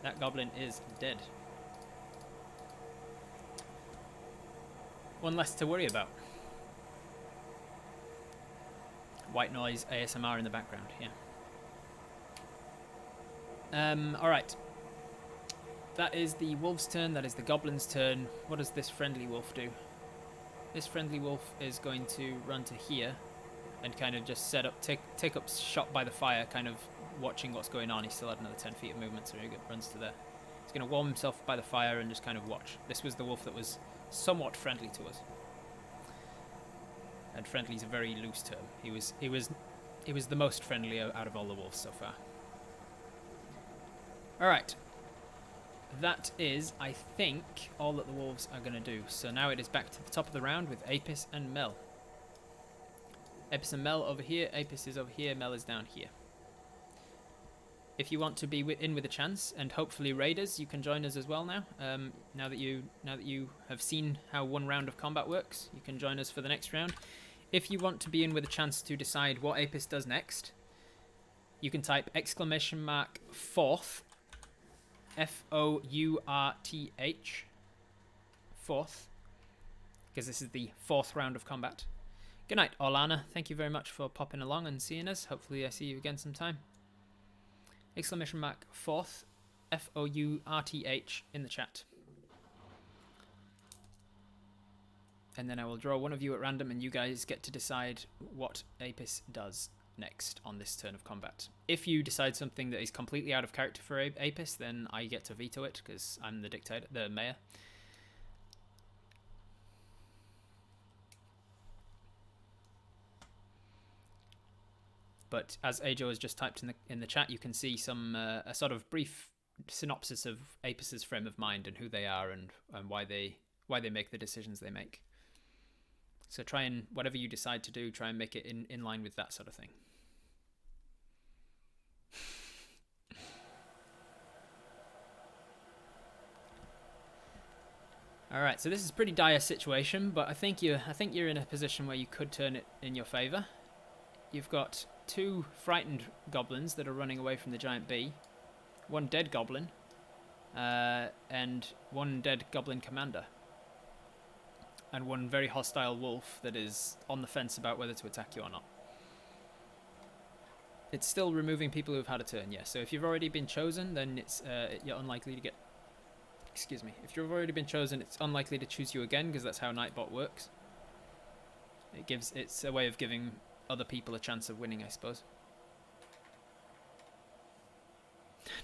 That goblin is dead. One less to worry about. White noise ASMR in the background, yeah. Alright. That is the wolf's turn, that is the goblin's turn. What does this friendly wolf do? This friendly wolf is going to run to here and kind of just take up shot by the fire, kind of watching what's going on. He still had another 10 feet of movement, so he runs to there. He's going to warm himself by the fire and just kind of watch. This was the wolf that was somewhat friendly to us. And friendly is a very loose term. He was the most friendly out of all the wolves so far. Alright. That is, I think, all that the wolves are going to do. So now it is back to the top of the round with Apis and Mel. Apis and Mel over here, Apis is over here, Mel is down here. If you want to be in with a chance, and hopefully raiders, you can join us as well now. Now that you have seen how one round of combat works, you can join us for the next round. If you want to be in with a chance to decide what Apis does next, you can type !4th, F-O-U-R-T-H, fourth, because this is the 4th round of combat. Good night, Orlana. Thank you very much for popping along and seeing us. Hopefully I see you again sometime. !4th, F-O-U-R-T-H in the chat. And then I will draw one of you at random, and you guys get to decide what Apis does next on this turn of combat. If you decide something that is completely out of character for Apis, then I get to veto it, because I'm the dictator, the mayor. But as Ajo has just typed in the chat, you can see some a sort of brief synopsis of Apis's frame of mind and who they are and why they make the decisions they make. So try and, whatever you decide to do, try and make it in line with that sort of thing. All right, so this is a pretty dire situation, but I think you're in a position where you could turn it in your favor. You've got 2 frightened goblins that are running away from the giant bee, 1 dead goblin, and 1 dead goblin commander, and 1 very hostile wolf that is on the fence about whether to attack you or not. It's still removing people who've had a turn, yes. So if you've already been chosen, then you're unlikely to get... Excuse me. If you've already been chosen, it's unlikely to choose you again, because that's how Nightbot works. It's a way of giving other people a chance of winning, I suppose.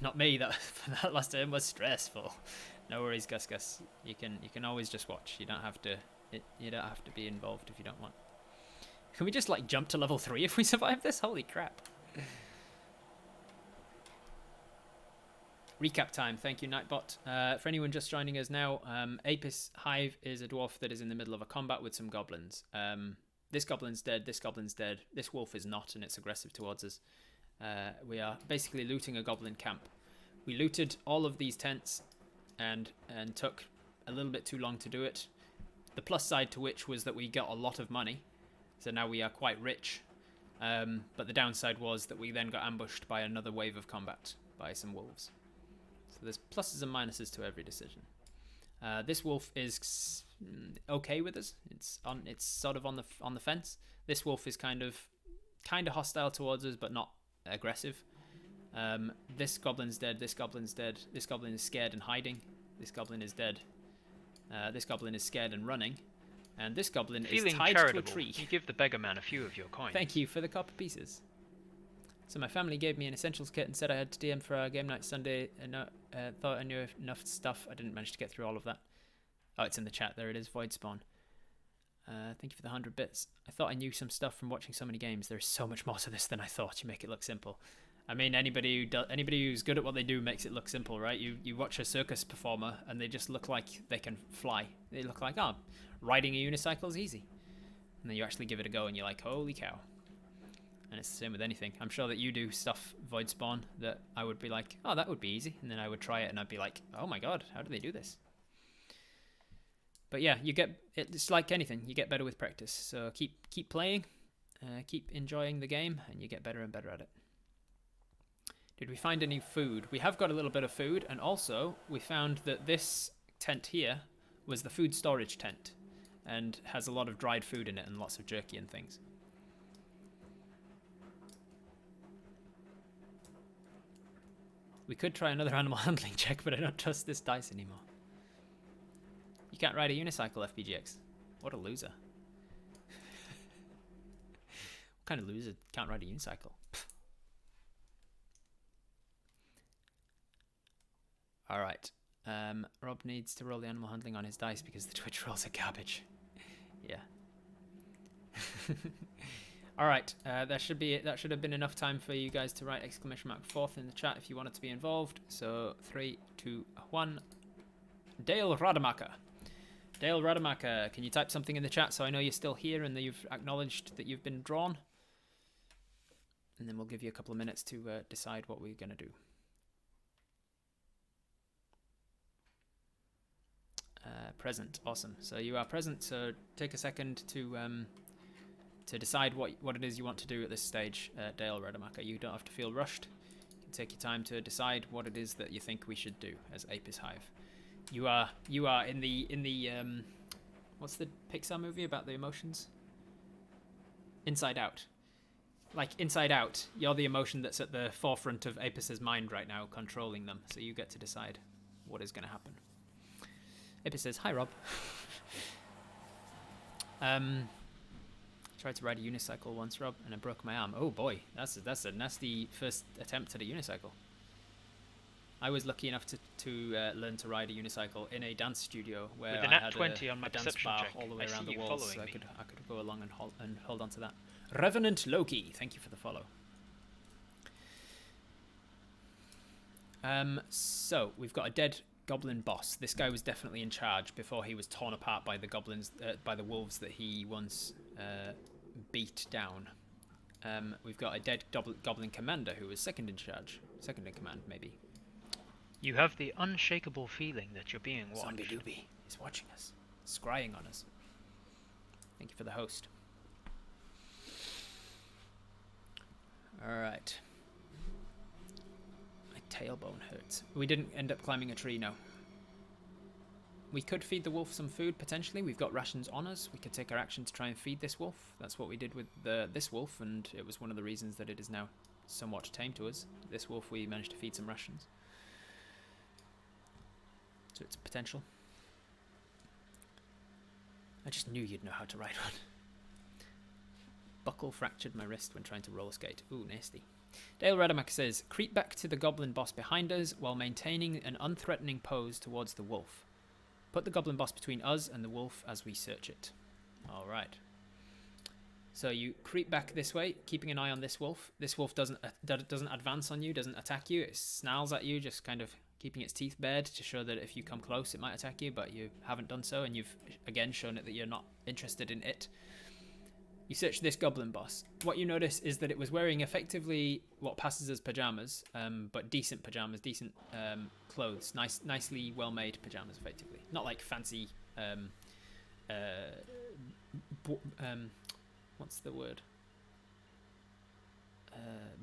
Not me. That last turn was stressful. No worries, Gus. You can always just watch. You don't have to. You don't have to be involved if you don't want. Can we just like jump to level 3 if we survive this? Holy crap! Recap time. Thank you, Nightbot. For anyone just joining us now, Apis Hive is a dwarf that is in the middle of a combat with some goblins. This goblin's dead. This goblin's dead. This wolf is not, and it's aggressive towards us. We are basically looting a goblin camp. We looted all of these tents and took a little bit too long to do it. The plus side to which was that we got a lot of money, so now we are quite rich. But the downside was that we then got ambushed by another wave of combat by some wolves. So there's pluses and minuses to every decision. This wolf is okay with us. It's sort of on the fence. This wolf is kind of hostile towards us, but not aggressive. This goblin's dead. This goblin's dead. This goblin is scared and hiding. This goblin is dead. This goblin is scared and running. And this goblin is tied to a tree. You give the beggar man a few of your coins. Thank you for the copper pieces. So my family gave me an essentials kit and said I had to DM for our game night Sunday, and thought I knew enough stuff. I didn't manage to get through all of that. Oh, it's in the chat. There it is. Void Spawn. Thank you for the 100 bits. I thought I knew some stuff from watching so many games. There's so much more to this than I thought. You make it look simple. I mean, anybody who's good at what they do makes it look simple, right? You watch a circus performer and they just look like they can fly. They look like, oh, riding a unicycle is easy. And then you actually give it a go and you're like, holy cow. And it's the same with anything. I'm sure that you do stuff, Void Spawn, that I would be like, oh, that would be easy. And then I would try it and I'd be like, oh my god, how do they do this? But yeah, it's like anything. You get better with practice. So keep playing, keep enjoying the game, and you get better and better at it. Did we find any food? We have got a little bit of food, and also we found that this tent here was the food storage tent, and has a lot of dried food in it and lots of jerky and things. We could try another animal handling check, but I don't trust this dice anymore. You can't ride a unicycle, FPGX. What a loser. What kind of loser can't ride a unicycle? Alright. Rob needs to roll the animal handling on his dice because the Twitch rolls are garbage. Yeah. Alright, that should have been enough time for you guys to write !4th in the chat if you wanted to be involved. So 3, 2, 1. Dale Rademacher. Dale Rademacher, can you type something in the chat so I know you're still here and that you've acknowledged that you've been drawn? And then we'll give you a couple of minutes to decide what we're going to do. Present, awesome. So you are present, so take a second to decide what it is you want to do at this stage, Dale Rademacher. You don't have to feel rushed. You can take your time to decide what it is that you think we should do as Apis Hive. You are in the what's the Pixar movie about the emotions? Inside Out. Like Inside Out, you're the emotion that's at the forefront of Apis's mind right now, controlling them. So you get to decide what is going to happen. Apis says, "Hi, Rob." Tried to ride a unicycle once, Rob, and I broke my arm. Oh boy, that's a nasty first attempt at a unicycle. I was lucky enough to learn to ride a unicycle in a dance studio where I had a dance bar all the way around the walls, so I could go along and hold on to that. Revenant Loki, thank you for the follow. So we've got a dead goblin boss. This guy was definitely in charge before he was torn apart by the goblins, by the wolves that he once beat down. We've got a dead goblin commander who was second in command, maybe. You have the unshakable feeling that you're being watched. Zombie Doobie is watching us, scrying on us. Thank you for the host. Alright. My tailbone hurts. We didn't end up climbing a tree, no. We could feed the wolf some food, potentially. We've got rations on us. We could take our action to try and feed this wolf. That's what we did with this wolf, and it was one of the reasons that it is now somewhat tame to us. This wolf, we managed to feed some rations. So it's potential. I just knew you'd know how to ride one. Buckle fractured my wrist when trying to roller skate. Ooh, nasty. Dale Radamack says, creep back to the goblin boss behind us while maintaining an unthreatening pose towards the wolf. Put the goblin boss between us and the wolf as we search it. Alright. So you creep back this way, keeping an eye on this wolf. This wolf doesn't advance on you, doesn't attack you. It snarls at you, just kind of keeping its teeth bared to show that if you come close it might attack you, but you haven't done so, and you've again shown it that you're not interested in it. You search this goblin boss. What you notice is that it was wearing effectively what passes as pajamas, but decent pajamas, decent clothes, nicely well-made pajamas, effectively. Not like fancy, what's the word?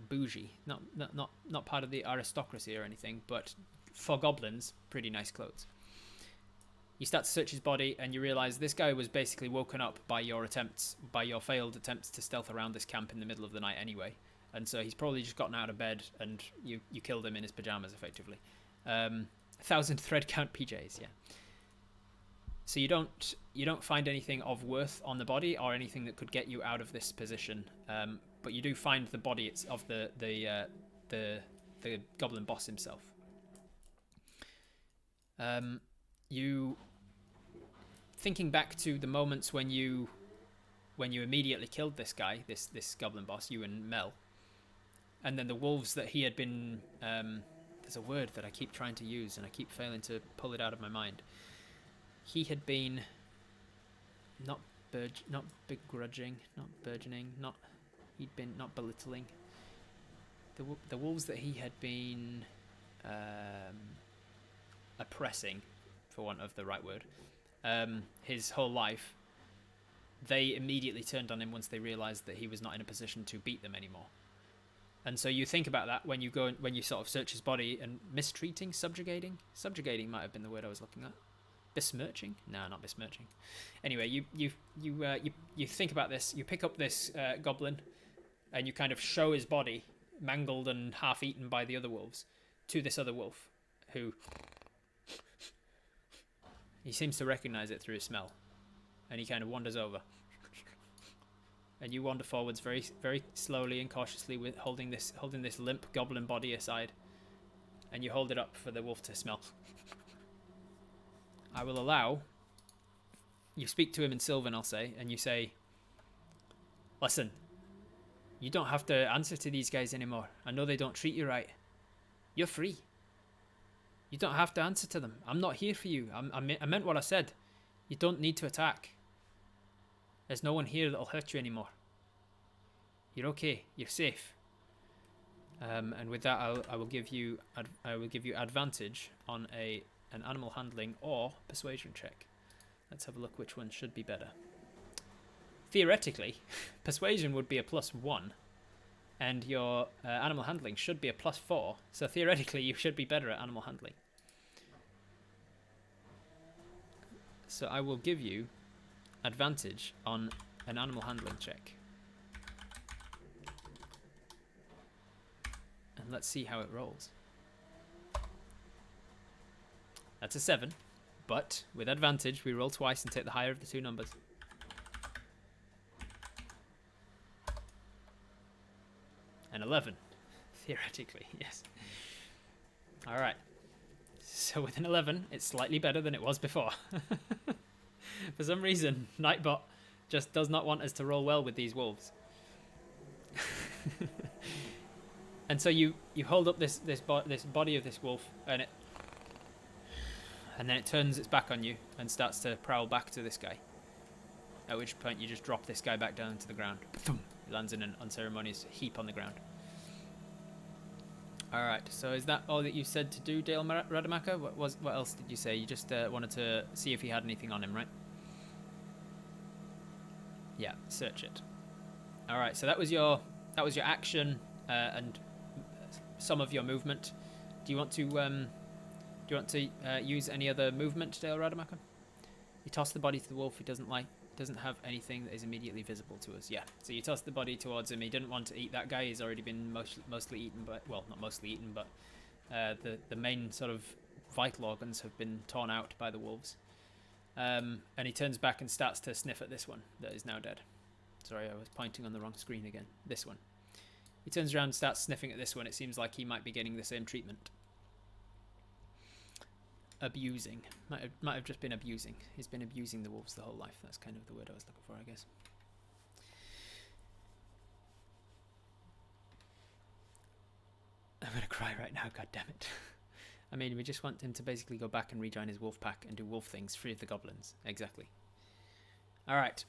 Bougie. Not part of the aristocracy or anything, but for goblins, pretty nice clothes. You start to search his body, and you realise this guy was basically woken up by your failed attempts to stealth around this camp in the middle of the night anyway. And so he's probably just gotten out of bed, and you killed him in his pyjamas, effectively. 1,000 thread count PJs, yeah. So you don't find anything of worth on the body or anything that could get you out of this position. But you do find the body of the goblin boss himself. You thinking back to the moments when you immediately killed this guy, this goblin boss, you and Mel, and then the wolves that he had been there's a word that I keep trying to use and I keep failing to pull it out of my mind. He had been not begrudging, not burgeoning, he'd been not belittling. The wolves that he had been oppressing, for want of the right word, his whole life, they immediately turned on him once they realized that he was not in a position to beat them anymore. And so you think about that when you sort of search his body, and subjugating might have been the word I was looking at. Besmirching? No, not besmirching. Anyway, you think about this. You pick up this goblin, and you kind of show his body, mangled and half-eaten by the other wolves, to this other wolf, who he seems to recognize it through his smell, and he kind of wanders over. And you wander forwards very, very slowly and cautiously, with holding this limp goblin body aside, and you hold it up for the wolf to smell. I will allow. You speak to him in Sylvan, I'll say, and you say, "Listen, you don't have to answer to these guys anymore. I know they don't treat you right. You're free. You don't have to answer to them. I'm not here for you. I meant what I said. You don't need to attack. There's no one here that'll hurt you anymore. You're okay. You're safe." And with that, I will give you advantage on an animal handling or persuasion check. Let's have a look which one should be better. Theoretically, persuasion would be a +1, and your animal handling should be a +4. So theoretically, you should be better at animal handling. So I will give you advantage on an animal handling check. And let's see how it rolls. That's a 7, but with advantage, we roll twice and take the higher of the two numbers. An 11, theoretically, yes. All right. So with an 11, it's slightly better than it was before. For some reason, Nightbot just does not want us to roll well with these wolves. And so you hold up this body of this wolf, and then it turns its back on you and starts to prowl back to this guy. At which point you just drop this guy back down to the ground. He lands in an unceremonious heap on the ground. Alright, so is that all that you said to do, Dale Rademacher? What else did you say? You just wanted to see if he had anything on him, right? Yeah, search it. Alright, so that was your action and some of your movement. Do you want to use any other movement, Dale Rademacher? You toss the body to the wolf. He doesn't have anything that is immediately visible to us. Yeah, so you toss the body towards him. He didn't want to eat that guy. He's already been mostly eaten, but well, not mostly eaten, but the main sort of vital organs have been torn out by the wolves. And he turns back and starts to sniff at this one that is now dead. Sorry, I was pointing on the wrong screen again. This one. He turns around and starts sniffing at this one. It seems like he might be getting the same treatment. Abusing. Might have just been abusing. He's been abusing the wolves the whole life. That's kind of the word I was looking for, I guess. I'm gonna cry right now, god damn it. I mean, we just want him to basically go back and rejoin his wolf pack and do wolf things, free of the goblins. Exactly. Alright.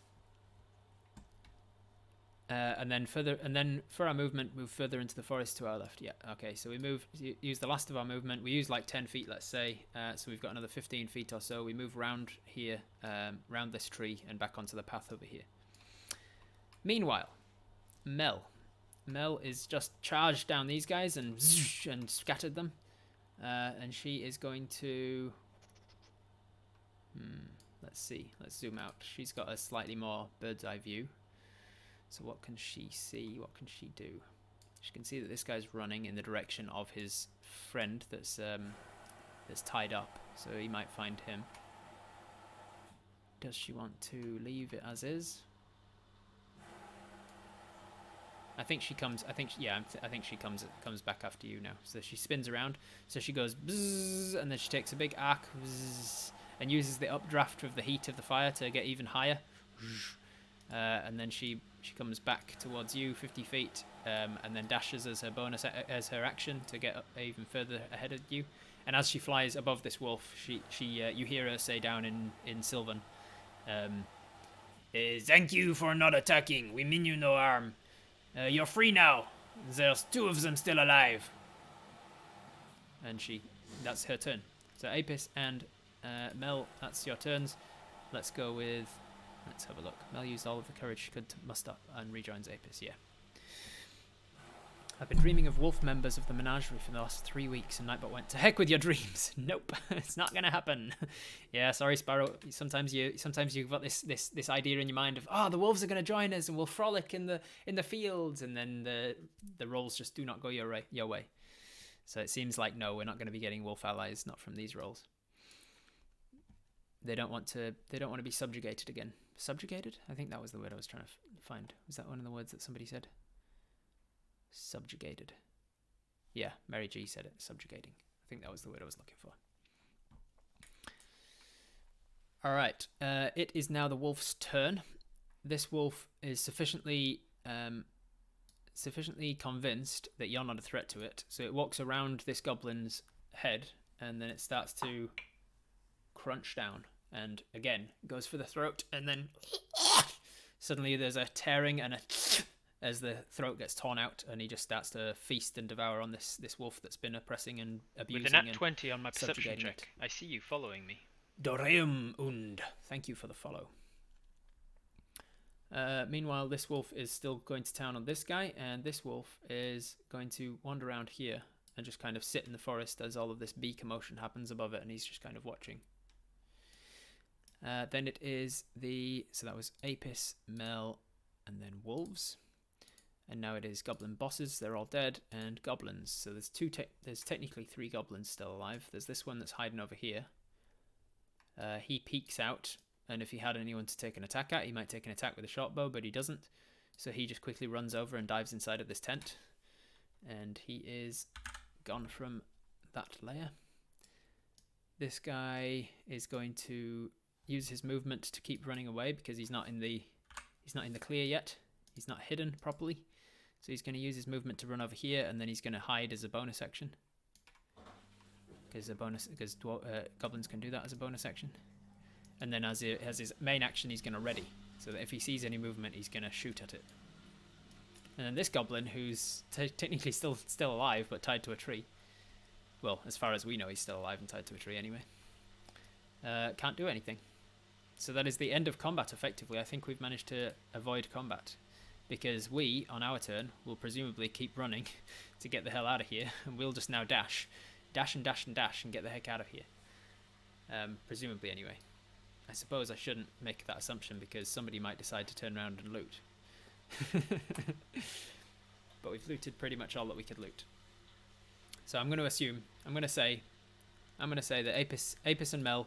And then for our movement, move further into the forest to our left. Yeah, okay, so we use the last of our movement. We use like 10 feet, let's say. So we've got another 15 feet or so. We move round here, round this tree, and back onto the path over here. Meanwhile, Mel is just charged down these guys and scattered them. And she is going to... let's see. Let's zoom out. She's got a slightly more bird's eye view. So what can she see? What can she do? She can see that this guy's running in the direction of his friend that's tied up. So he might find him. Does she want to leave it as is? I think she comes. I think she comes back after you now. So she spins around. So she goes bzzz, and then she takes a big arc bzzz, and uses the updraft of the heat of the fire to get even higher. And then she comes back towards you 50 feet and then dashes as her bonus as her action to get up even further ahead of you. And as she flies above this wolf, you hear her say down in Sylvan, "Thank you for not attacking. We mean you no harm. You're free now. There's 2 of them still alive." And that's her turn. So Apis and Mel, that's your turns. Let's go with... Let's have a look. Mel used all of the courage she could to muster and rejoins Apis, yeah. I've been dreaming of wolf members of the menagerie for the last 3 weeks, and Nightbot went, "To heck with your dreams." Nope, it's not gonna happen. Yeah, sorry, Sparrow. Sometimes you've got this idea in your mind of, the wolves are gonna join us and we'll frolic in the fields, and then the rolls just do not go your way. So it seems like no, we're not gonna be getting wolf allies, not from these rolls. They don't want to be subjugated again. Subjugated? I think that was the word I was trying to find. Was that one of the words that somebody said? Subjugated. Yeah, Mary G said it. Subjugating. I think that was the word I was looking for. All right. It is now the wolf's turn. This wolf is sufficiently convinced that you're not a threat to it, so it walks around this goblin's head, and then it starts to crunch down, and again goes for the throat, and then suddenly there's a tearing and as the throat gets torn out, and he just starts to feast and devour on this wolf that's been oppressing and abusing. With a nat 20 on my perception check, I see you following me. Doreum und. Thank you for the follow. Meanwhile, this wolf is still going to town on this guy, and this wolf is going to wander around here and just kind of sit in the forest as all of this bee commotion happens above it, and he's just kind of watching. Then it is so that was Apis, Mel, and then wolves. And now it is goblin bosses. They're all dead, and goblins. So there's technically 3 goblins still alive. There's this one that's hiding over here. He peeks out, and if he had anyone to take an attack at, he might take an attack with a short bow, but he doesn't. So he just quickly runs over and dives inside of this tent. And he is gone from that layer. This guy is going to use his movement to keep running away because he's not in the clear yet. He's not hidden properly. So he's going to use his movement to run over here, and then he's going to hide as a bonus action. Because goblins can do that as a bonus action. And then as his main action, he's going to ready. So that if he sees any movement, he's going to shoot at it. And then this goblin, who's technically still alive but tied to a tree. Well, as far as we know, he's still alive and tied to a tree anyway. Can't do anything. So that is the end of combat, effectively. I think we've managed to avoid combat. Because we, on our turn, will presumably keep running to get the hell out of here. And we'll just now dash. Dash and dash and dash and get the heck out of here. Presumably, anyway. I suppose I shouldn't make that assumption because somebody might decide to turn around and loot. But we've looted pretty much all that we could loot. So I'm going to say that Apis and Mel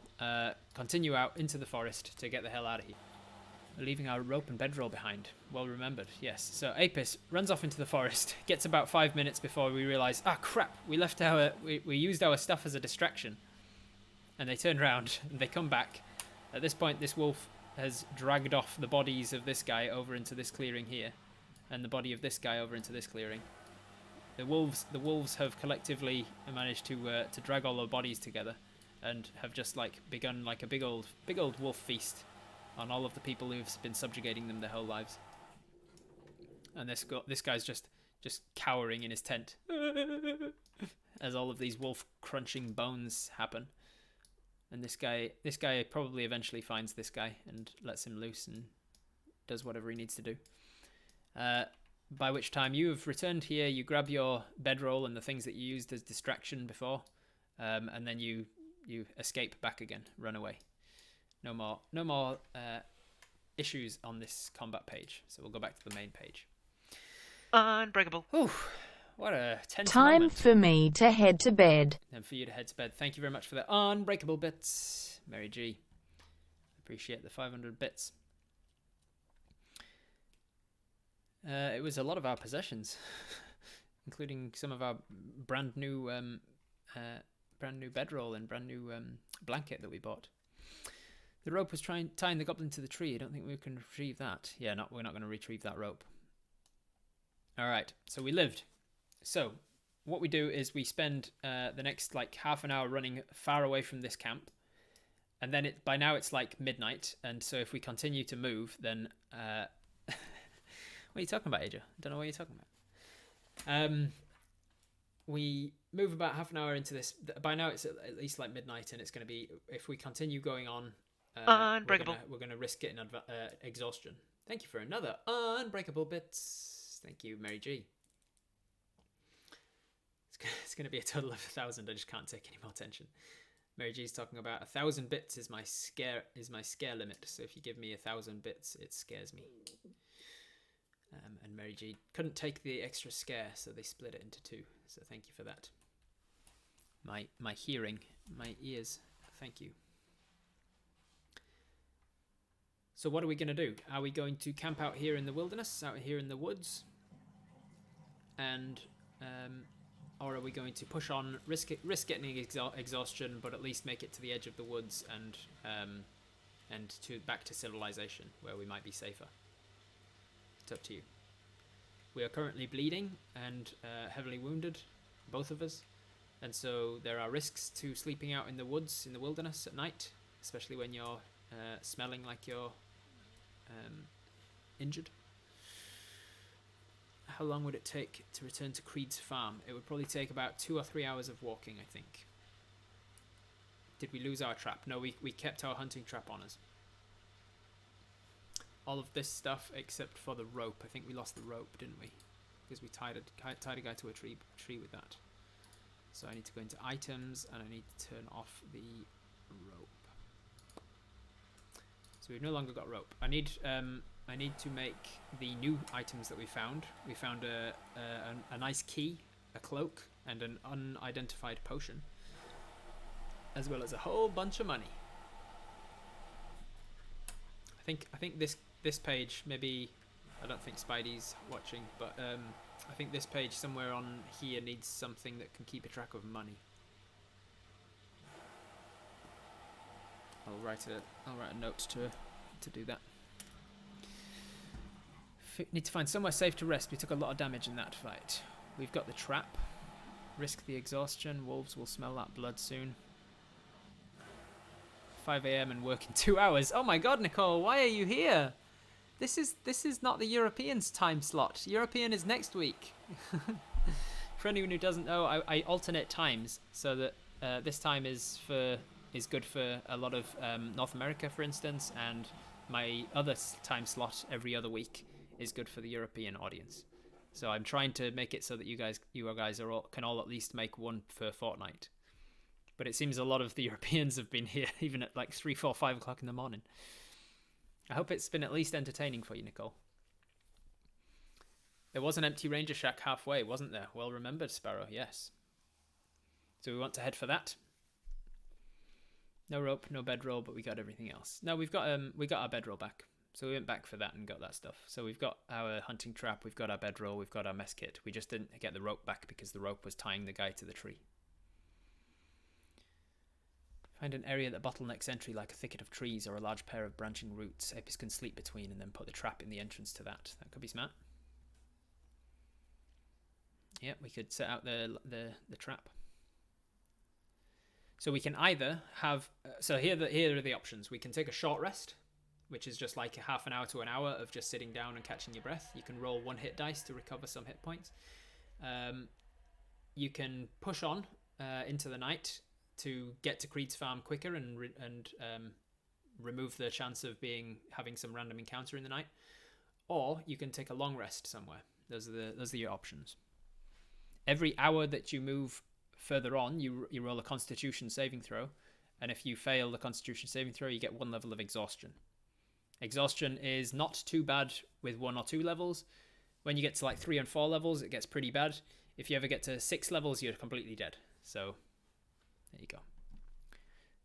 continue out into the forest to get the hell out of here. We're leaving our rope and bedroll behind. Well remembered, yes. So Apis runs off into the forest, gets about 5 minutes before we realise, ah crap, we used our stuff as a distraction. And they turn around and they come back. At this point, this wolf has dragged off the bodies of this guy over into this clearing here, and the body of this guy over into this clearing. The wolves have collectively managed to drag all their bodies together, and have just begun a big old wolf feast on all of the people who've been subjugating them their whole lives. And this guy's just cowering in his tent as all of these wolf crunching bones happen. And this guy probably eventually finds this guy and lets him loose and does whatever he needs to do. By which time you've returned here, you grab your bedroll and the things that you used as distraction before, and then you escape back again, run away. No more issues on this combat page. So we'll go back to the main page. Unbreakable. Whew, what a tense Time moment. for me to head to bed. And for you to head to bed. Thank you very much for the unbreakable bits, Mary G. Appreciate the 500 bits. It was a lot of our possessions, including some of our brand new bedroll and brand new blanket that we bought. The rope was tying the goblin to the tree. I don't think we can retrieve that. Yeah, we're not going to retrieve that rope. All right, so we lived. So what we do is we spend the next half an hour running far away from this camp, and then by now it's midnight, and so if we continue to move, then what are you talking about, AJ? I don't know what you're talking about. We move about half an hour into this. By now it's at least midnight, and it's going to be, if we continue going on, Unbreakable. We're going to risk getting exhaustion. Thank you for another unbreakable bits. Thank you, Mary G. It's going to be a total of 1,000. I just can't take any more tension. Mary G's talking about 1,000 bits is my scare limit. So if you give me 1,000 bits, it scares me. And Mary G couldn't take the extra scare, so they split it into two. So thank you for that. My hearing, my ears, thank you. So what are we going to do? Are we going to camp out here in the wilderness, out here in the woods? And or are we going to push on, risk getting exhaustion, but at least make it to the edge of the woods and back to civilization, where we might be safer? It's up to you. We are currently bleeding and heavily wounded, both of us, and so there are risks to sleeping out in the woods, in the wilderness at night, especially when you're smelling like you're injured. How long would it take to return to Creed's farm? It would probably take about 2 or 3 hours of walking, I think. Did we lose our trap? No, we kept our hunting trap on us. All of this stuff except for the rope. I think we lost the rope, didn't we? Because we tied a guy to a tree with that. So I need to go into items and I need to turn off the rope. So we've no longer got rope. I need to make the new items that we found. We found a nice key, a cloak, and an unidentified potion, as well as a whole bunch of money. I think this page, maybe, I don't think Spidey's watching, but I think this page somewhere on here needs something that can keep a track of money. I'll write a note to do that. Need to find somewhere safe to rest. We took a lot of damage in that fight. We've got the trap. Risk the exhaustion. Wolves will smell that blood soon. 5 a.m. and work in 2 hours. Oh my god, Nicole, why are you here? This is not the Europeans' time slot. European is next week. For anyone who doesn't know, I alternate times so that this time is good for a lot of North America, for instance, and my other time slot every other week is good for the European audience. So I'm trying to make it so that you guys can all at least make one per fortnight. But it seems a lot of the Europeans have been here even at like 3, 4, 5 o'clock in the morning. I hope it's been at least entertaining for you, Nicole. There was an empty ranger shack halfway, wasn't there? Well remembered, Sparrow, yes. So we want to head for that. No rope, no bedroll, but we got everything else. No, we got our bedroll back. So we went back for that and got that stuff. So we've got our hunting trap, we've got our bedroll, we've got our mess kit. We just didn't get the rope back because the rope was tying the guy to the tree. Find an area that bottlenecks entry like a thicket of trees or a large pair of branching roots. Apis can sleep between and then put the trap in the entrance to that. That could be smart. Yeah, we could set out the trap. So we can either have... so here are the options. We can take a short rest, which is just like a half an hour to an hour of just sitting down and catching your breath. You can roll 1 hit dice to recover some hit points. You can push on into the night to get to Creed's farm quicker and remove the chance of having some random encounter in the night, or you can take a long rest somewhere. Those are your options. Every hour that you move further on, you roll a Constitution saving throw, and if you fail the Constitution saving throw, you get 1 level of exhaustion. Exhaustion is not too bad with 1 or 2 levels. When you get to like 3 and 4 levels, it gets pretty bad. If you ever get to 6 levels, you're completely dead. So there you go.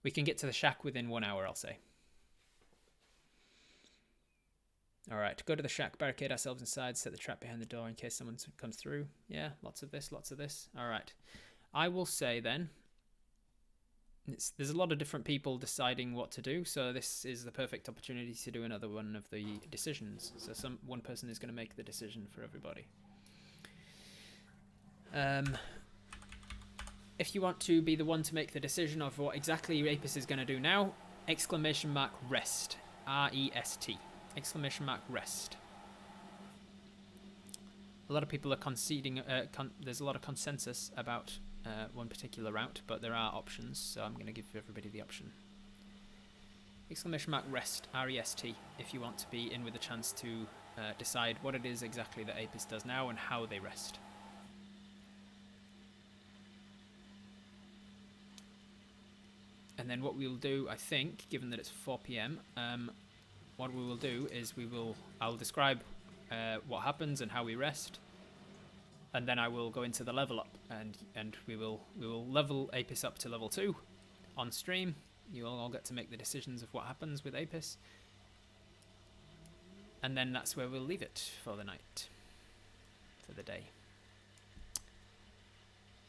We can get to the shack within 1 hour, I'll say. Alright, go to the shack, barricade ourselves inside, set the trap behind the door in case someone comes through. Yeah, lots of this. Alright. I will say then, there's a lot of different people deciding what to do, so this is the perfect opportunity to do another one of the decisions. So one person is going to make the decision for everybody. If you want to be the one to make the decision of what exactly Apis is going to do now, !rest. R-E-S-T. !rest. A lot of people are conceding, there's a lot of consensus about one particular route, but there are options, so I'm going to give everybody the option. !rest, R-E-S-T, if you want to be in with a chance to decide what it is exactly that Apis does now and how they rest. And then what we will do, I think, given that it's 4 PM, what we will do is I'll describe what happens and how we rest, and then I will go into the level up, and we will level Apis up to level 2 on stream. You will all get to make the decisions of what happens with Apis, and then that's where we'll leave it for the night, for the day.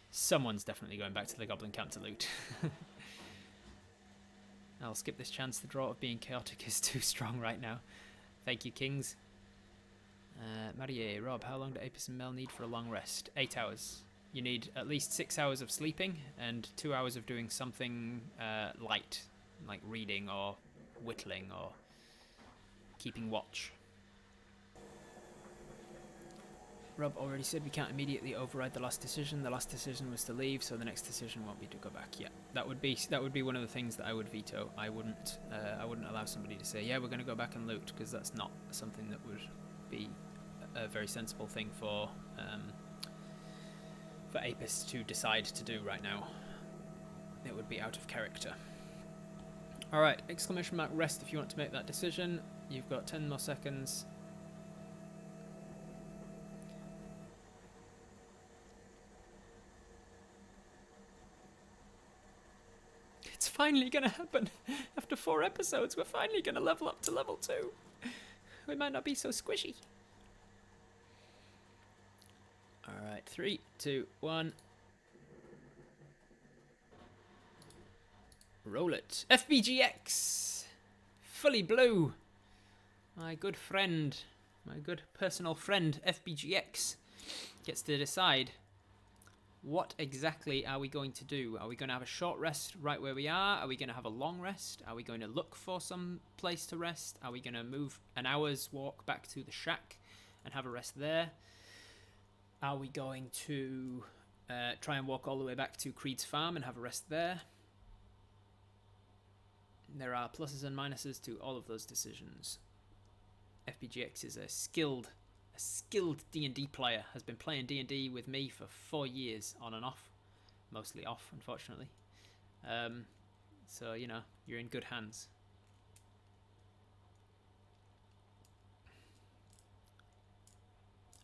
Someone's definitely going back to the goblin camp to loot. I'll skip this chance. The draw of being chaotic is too strong right now. Thank you, Kings. Marie, Rob, how long do Apis and Mel need for a long rest? 8 hours. You need at least 6 hours of sleeping and 2 hours of doing something light, like reading or whittling or keeping watch. Rob already said we can't immediately override the last decision. The last decision was to leave, so the next decision won't be to go back. Yeah, that would be one of the things that I would veto. I wouldn't allow somebody to say, yeah, we're going to go back and loot, because that's not something that would be a very sensible thing for Apis to decide to do right now. It would be out of character. All right, !rest if you want to make that decision. You've got 10 more seconds. It's finally going to happen. After 4 episodes, we're finally going to level up to level 2. We might not be so squishy. Alright, 3, 2, 1. Roll it. FBGX! Fully blue. My good friend, my good personal friend, FBGX, gets to decide what exactly are we going to do? Are we going to have a short rest right where we are? Are we going to have a long rest? Are we going to look for some place to rest? Are we going to move an hour's walk back to the shack and have a rest there? Are we going to try and walk all the way back to Creed's farm and have a rest there? There are pluses and minuses to all of those decisions. FPGX is a skilled D&D player, has been playing D&D with me for 4 years, on and off. Mostly off, unfortunately. So, you know, you're in good hands.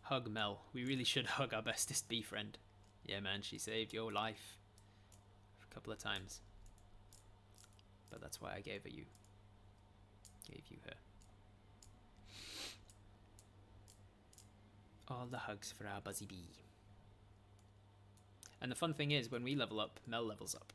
Hug Mel. We really should hug our bestest bee friend. Yeah, man, she saved your life a couple of times. But that's why I gave you her. All the hugs for our Buzzy Bee. And the fun thing is, when we level up, Mel levels up.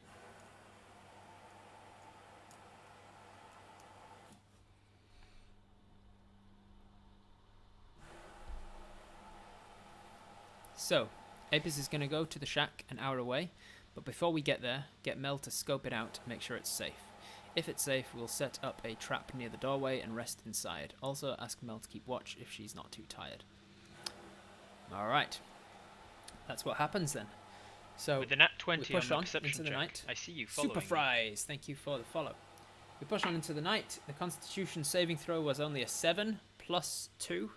So, Apis is going to go to the shack an hour away, but before we get there, get Mel to scope it out, make sure it's safe. If it's safe, we'll set up a trap near the doorway and rest inside. Also, ask Mel to keep watch if she's not too tired. Alright. That's what happens then. So, with the nat 20 we push on perception into the check, night. I see you following. Super Fries, thank you for the follow. We push on into the night. The Constitution saving throw was only a 7 plus 2,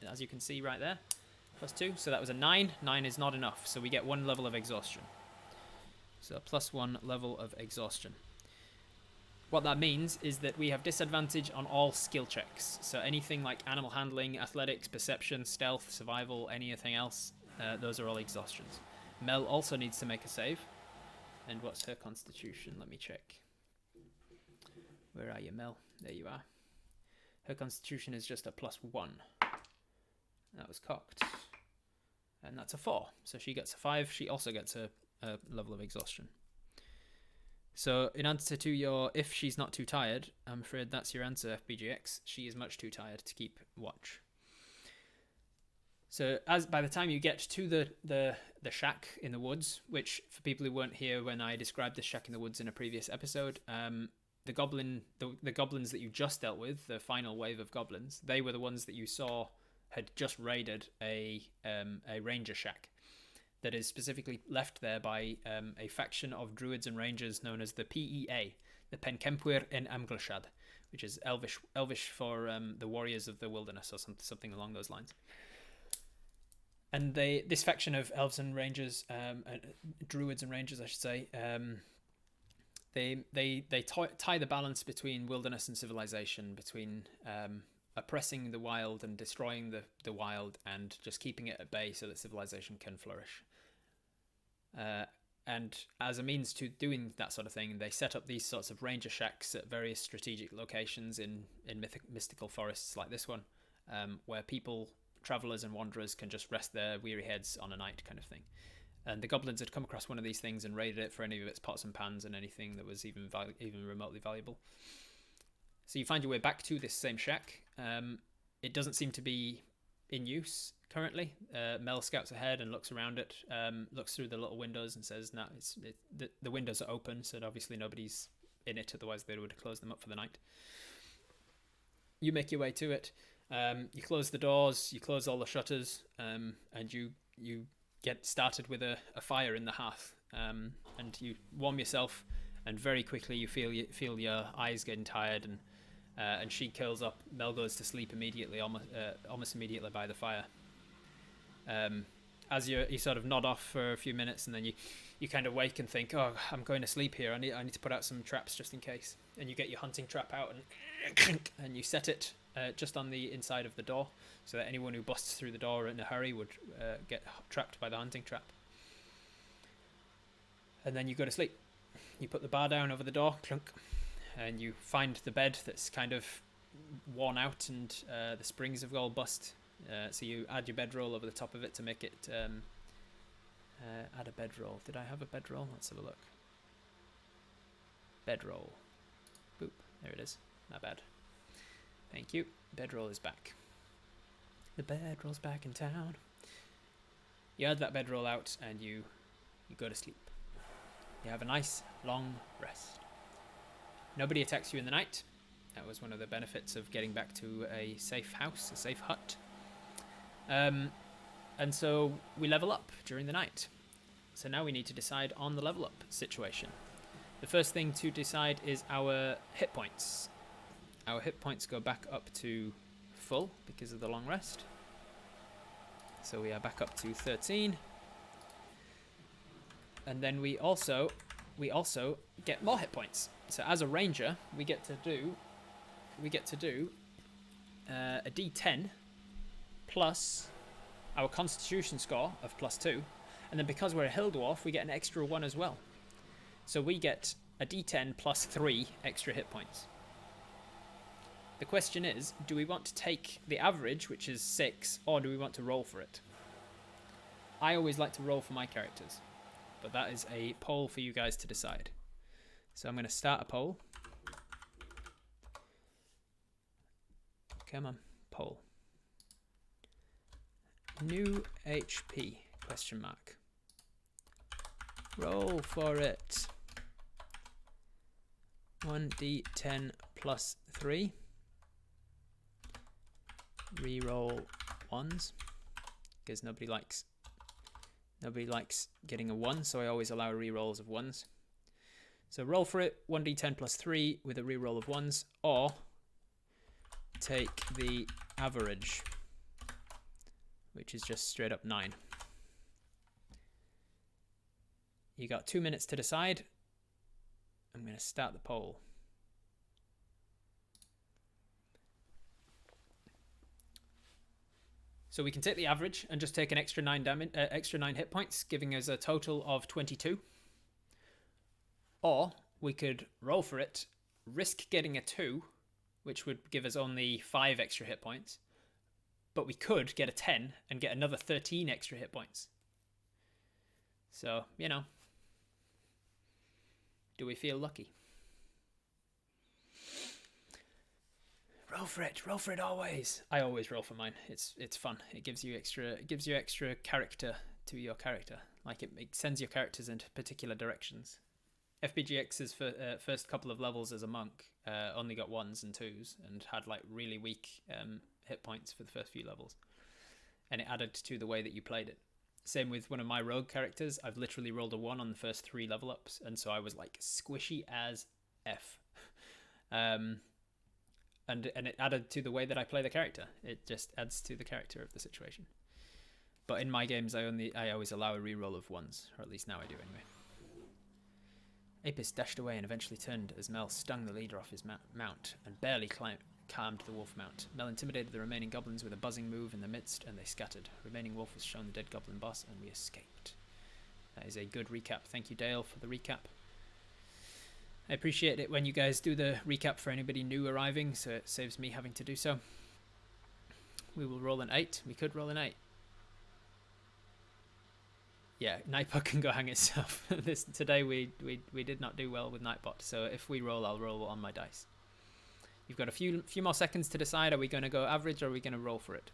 as you can see right there. Plus 2, so that was a 9. 9 is not enough, so we get 1 level of exhaustion. So plus 1 level of exhaustion. What that means is that we have disadvantage on all skill checks. So anything like animal handling, athletics, perception, stealth, survival, anything else, those are all exhaustions. Mel also needs to make a save. And what's her constitution? Let me check. Where are you, Mel? There you are. Her constitution is just a plus 1. That was cocked. And that's a 4. So she gets a 5. She also gets a level of exhaustion. So in answer to your, if she's not too tired, I'm afraid that's your answer, FBGX. She is much too tired to keep watch. So as by the time you get to the shack in the woods, which for people who weren't here when I described the shack in the woods in a previous episode, the goblins that you just dealt with, the final wave of goblins, they were the ones that you saw had just raided a ranger shack that is specifically left there by a faction of druids and rangers known as the PEA, the Penkempwyr en Amglashad, which is Elvish for the warriors of the wilderness, or something along those lines. And this faction of elves and rangers, druids and rangers, I should say, they tie the balance between wilderness and civilization, between oppressing the wild and destroying the wild, and just keeping it at bay so that civilization can flourish. And as a means to doing that sort of thing, they set up these sorts of ranger shacks at various strategic locations in mystical forests like this one, where people, travelers and wanderers, can just rest their weary heads on a night kind of thing. And the goblins had come across one of these things and raided it for any of its pots and pans and anything that was even remotely valuable. So you find your way back to this same shack. It doesn't seem to be in use currently. Mel scouts ahead and looks around it, looks through the little windows and says, "No, the windows are open, so obviously nobody's in it, otherwise they would have closed them up for the night." You make your way to it. You close the doors, you close all the shutters, and you get started with a fire in the hearth, and you warm yourself, and very quickly you feel your eyes getting tired, and she curls up. Mel goes to sleep immediately, almost immediately by the fire. As you sort of nod off for a few minutes, and then you kind of wake and think, "Oh, I'm going to sleep here. I need to put out some traps just in case." And you get your hunting trap out and you set it just on the inside of the door, so that anyone who busts through the door in a hurry would get trapped by the hunting trap. And then you go to sleep. You put the bar down over the door, clunk, and you find the bed that's kind of worn out, and the springs have all bust. So you add your bedroll over the top of it to make it add a bedroll. Did I have a bedroll? Let's have a look. Bedroll. Boop. There it is. Not bad. Thank you. Bedroll is back. The bedroll's back in town. You add that bedroll out, and you you go to sleep. You have a nice long rest. Nobody attacks you in the night. That was one of the benefits of getting back to a safe house, a safe hut. And so we level up during the night. So now we need to decide on the level up situation. The first thing to decide is our hit points. Our hit points go back up to full because of the long rest. So we are back up to 13. And then we also get more hit points. So as a ranger, we get to do a D10 plus our constitution score of +2, and then because we're a hill dwarf, we get an extra 1 as well. So we get a D10 plus 3 extra hit points. The question is, do we want to take the average, which is 6, or do we want to roll for it? I always like to roll for my characters, but that is a poll for you guys to decide. So I'm going to start a poll. Come on, poll. New HP, question mark. Roll for it. 1d10 plus 3. Reroll 1s. Because nobody likes getting a 1, so I always allow rerolls of 1s. So roll for it, 1d10 plus 3 with a reroll of 1s, or take the average, which is just straight up 9. You got 2 minutes to decide. I'm going to start the poll. So we can take the average and just take an extra 9 damage, extra 9 hit points, giving us a total of 22. Or we could roll for it, risk getting a 2, which would give us only 5 extra hit points. But we could get a 10 and get another 13 extra hit points. So, you know, do we feel lucky? Roll for it always. I always roll for mine. It's fun. It gives you extra character to your character. Like it sends your characters into particular directions. FBGX's first couple of levels as a monk only got 1s and 2s and had like really weak hit points for the first few levels, and it added to the way that you played it. Same with one of my rogue characters. I've literally rolled a 1 on the first 3 level ups, and so I was like squishy as F. And it added to the way that I play the character. It just adds to the character of the situation. But in my games, I always allow a reroll of 1s, or at least now I do anyway. Apis dashed away and eventually turned as Mel stung the leader off his mount and barely calmed the wolf mount. Mel intimidated the remaining goblins with a buzzing move in the midst, and they scattered. Remaining wolf was shown the dead goblin boss, and we escaped. That is a good recap. Thank you, Dale, for the recap. I appreciate it when you guys do the recap for anybody new arriving, so it saves me having to do so. We will roll an 8. We could roll an 8. Yeah, Nightbot can go hang itself. Today we did not do well with Nightbot, so if we roll, I'll roll on my dice. You've got a few more seconds to decide. Are we going to go average or are we going to roll for it?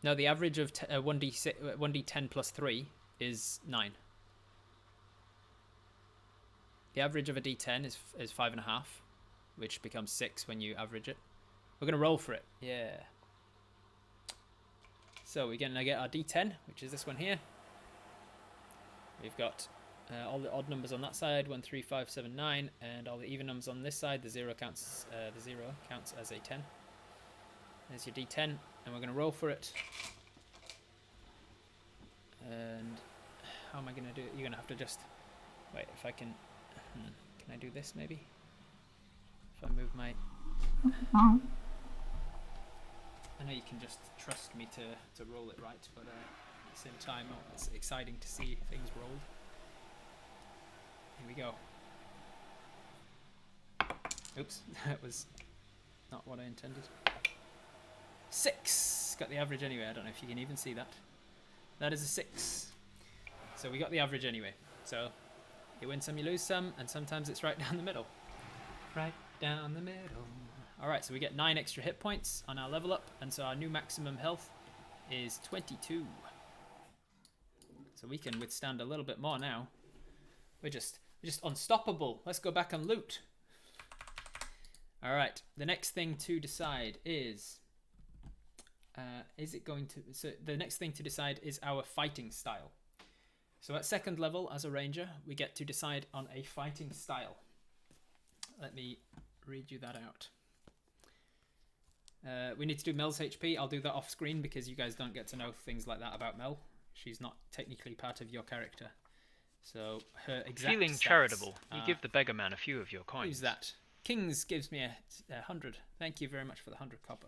No, the average of 1d10 plus 3 is 9. The average of a d10 is 5.5, which becomes 6 when you average it. We're going to roll for it. Yeah. So we're going to get our d10, which is this one here. We've got all the odd numbers on that side, 1, 3, 5, 7, 9, and all the even numbers on this side. The zero counts as a 10. There's your d10, and we're going to roll for it. And how am I going to do it? You're going to have to just wait. If I can I do this maybe? If I move my... I know you can just trust me to roll it right, but at the same time, it's exciting to see things rolled. Here we go. Oops, that was not what I intended. 6! Got the average anyway. I don't know if you can even see that. That is a 6. So we got the average anyway. So you win some, you lose some, and sometimes it's right down the middle. Right down the middle. Alright, so we get 9 extra hit points on our level up, and so our new maximum health is 22. so we can withstand a little bit more now. We're just unstoppable. Let's go back and loot. All right. The next thing to decide is it going to? So the next thing to decide is our fighting style. So at second level as a ranger, we get to decide on a fighting style. Let me read you that out. We need to do Mel's HP. I'll do that off screen because you guys don't get to know things like that about Mel. She's not technically part of your character. So her exact Feeling stats charitable, you are, give the beggar man a few of your coins. Who's that? Kings gives me 100. Thank you very much for the 100 copper.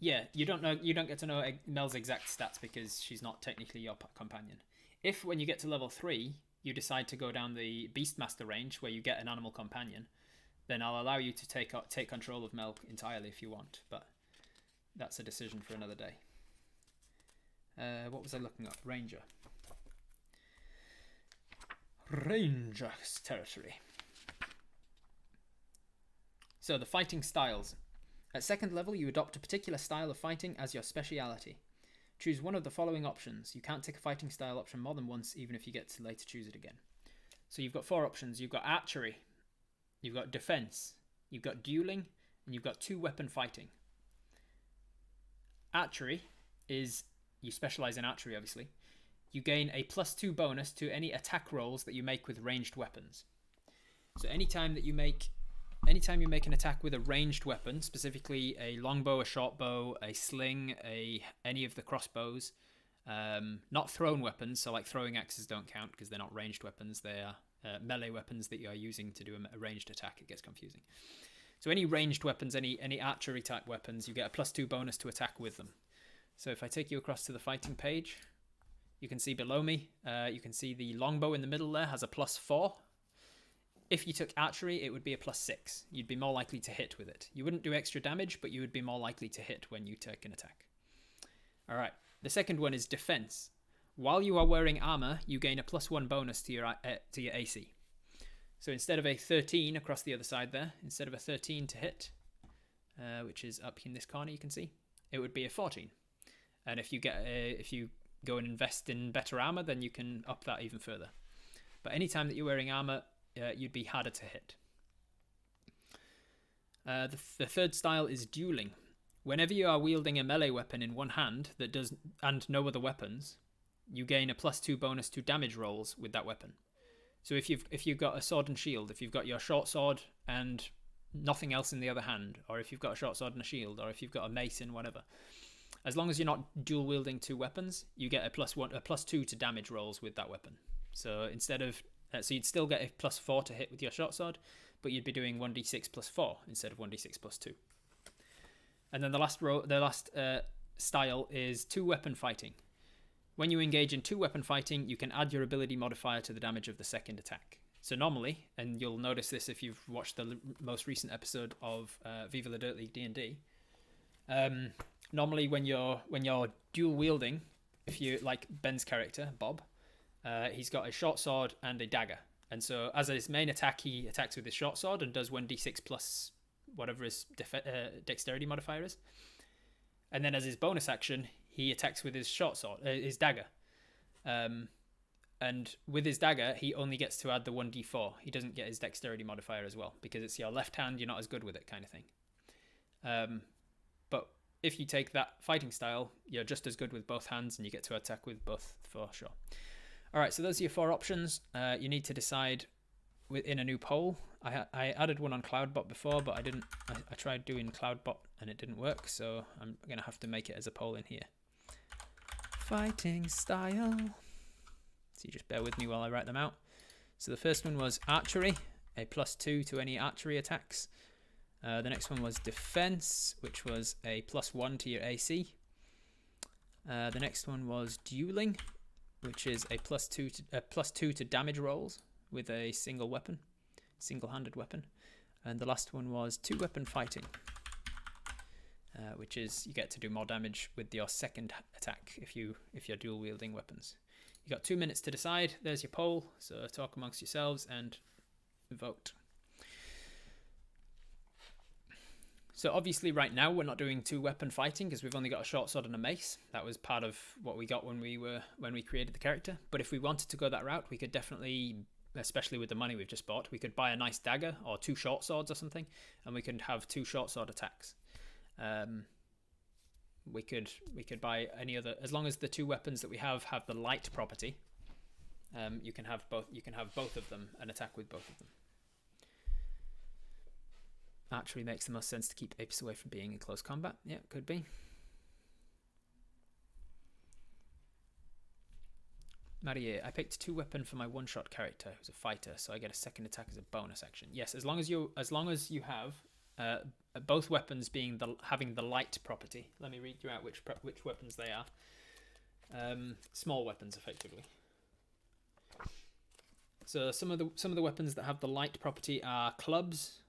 Yeah, you don't get to know Mel's exact stats because she's not technically your companion. If when you get to level 3, you decide to go down the Beastmaster range where you get an animal companion, then I'll allow you to take control of Mel entirely if you want, but that's a decision for another day. What was I looking up? Ranger. Ranger's territory. So the fighting styles. At second level, you adopt a particular style of fighting as your speciality. Choose one of the following options. You can't take a fighting style option more than once, even if you get to later choose it again. So you've got 4 options. You've got archery, you've got defense, you've got dueling, and you've got 2-weapon fighting. Archery is, you specialize in archery obviously. You gain a +2 bonus to any attack rolls that you make with ranged weapons. So anytime you make an attack with a ranged weapon, specifically a longbow, a shortbow, a sling, any of the crossbows, not thrown weapons, so like throwing axes don't count because they're not ranged weapons, they are melee weapons that you are using to do a ranged attack. It gets confusing. So any ranged weapons, any archery type weapons, you get a +2 bonus to attack with them. So if I take you across to the fighting page, you can see below me, you can see the longbow in the middle there has a +4. If you took archery, it would be a +6. You'd be more likely to hit with it. You wouldn't do extra damage, but you would be more likely to hit when you take an attack. All right. The second one is defense. While you are wearing armor, you gain a +1 bonus to your AC. So instead of a 13 across the other side there, instead of a 13 to hit, which is up in this corner, you can see, it would be a 14. And if you go and invest in better armor, then you can up that even further. But anytime that you're wearing armor, you'd be harder to hit. The third style is dueling. Whenever you are wielding a melee weapon in one hand that does and no other weapons, you gain a +2 bonus to damage rolls with that weapon. So if you've got a sword and shield, if you've got your short sword and nothing else in the other hand, or if you've got a short sword and a shield, or if you've got a mace and whatever, as long as you're not dual wielding 2 weapons, you get a +2 to damage rolls with that weapon. So instead of so you'd still get a +4 to hit with your short sword, but you'd be doing 1d6 +4 instead of 1d6 +2. And then the last style is 2-weapon fighting. When you engage in 2-weapon fighting, you can add your ability modifier to the damage of the second attack. So normally, and you'll notice this if you've watched the most recent episode of Viva La Dirt League D&D, normally when you're dual wielding, if you like Ben's character Bob, he's got a short sword and a dagger, and so as his main attack, he attacks with his short sword and does 1d6 plus whatever his dexterity modifier is, and then as his bonus action, he attacks with his short sword, his dagger, and with his dagger, he only gets to add the 1d4. He doesn't get his dexterity modifier as well because it's your left hand. You're not as good with it, kind of thing. But if you take that fighting style, you're just as good with both hands, and you get to attack with both for sure. All right, so those are your 4 options. You need to decide within a new poll. I added one on Cloudbot before, but I tried doing Cloudbot and it didn't work, so I'm gonna have to make it as a poll in here. Fighting style. So you just bear with me while I write them out. So the first one was archery, a +2 to any archery attacks. The next one was defense, which was a +1 to your AC. The next one was dueling, which is a +2 to damage rolls with a single-handed weapon. And the last one was 2-weapon fighting, which is you get to do more damage with your second attack if you're dual wielding weapons. You got 2 minutes to decide. There's your poll. So talk amongst yourselves and vote. So obviously right now we're not doing 2-weapon fighting because we've only got a short sword and a mace. That was part of what we got when we created the character. But if we wanted to go that route, we could definitely, especially with the money we've just bought, we could buy a nice dagger or 2 short swords or something, and we could have 2 short sword attacks. We could buy any other, as long as the 2 weapons that we have the light property. You can have both of them and attack with both of them. Actually makes the most sense to keep apes away from being in close combat. Yeah, could be. Marie, I picked 2-weapon for my one-shot character who's a fighter, so I get a second attack as a bonus action. Yes, as long as you have both weapons having the light property. Let me read you out which weapons they are. Small weapons, effectively. So some of the weapons that have the light property are clubs,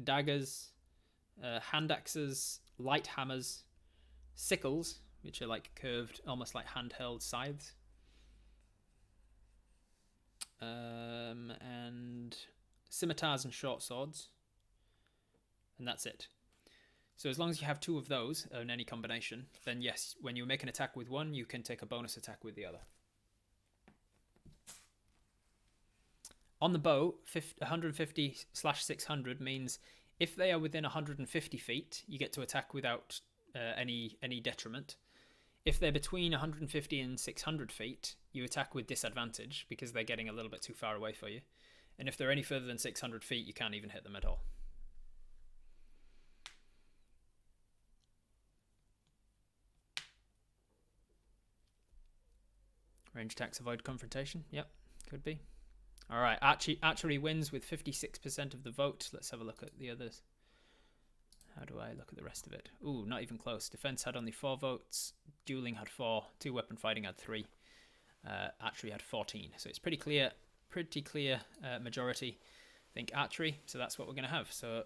daggers, hand axes, light hammers, sickles, which are like curved, almost like handheld scythes, and scimitars and short swords, and that's it. So as long as you have 2 of those in any combination, then yes, when you make an attack with one, you can take a bonus attack with the other. On the bow, 150/600 means if they are within 150 feet, you get to attack without any detriment. If they're between 150 and 600 feet, you attack with disadvantage because they're getting a little bit too far away for you. And if they're any further than 600 feet, you can't even hit them at all. Range attacks avoid confrontation. Yep, could be. All right, archery wins with 56% of the vote. Let's have a look at the others. How do I look at the rest of it? Ooh, not even close. Defense had only 4 votes. Dueling had 4. 2-weapon fighting had 3. Archery had 14. So it's pretty clear majority think archery. So that's what we're going to have. So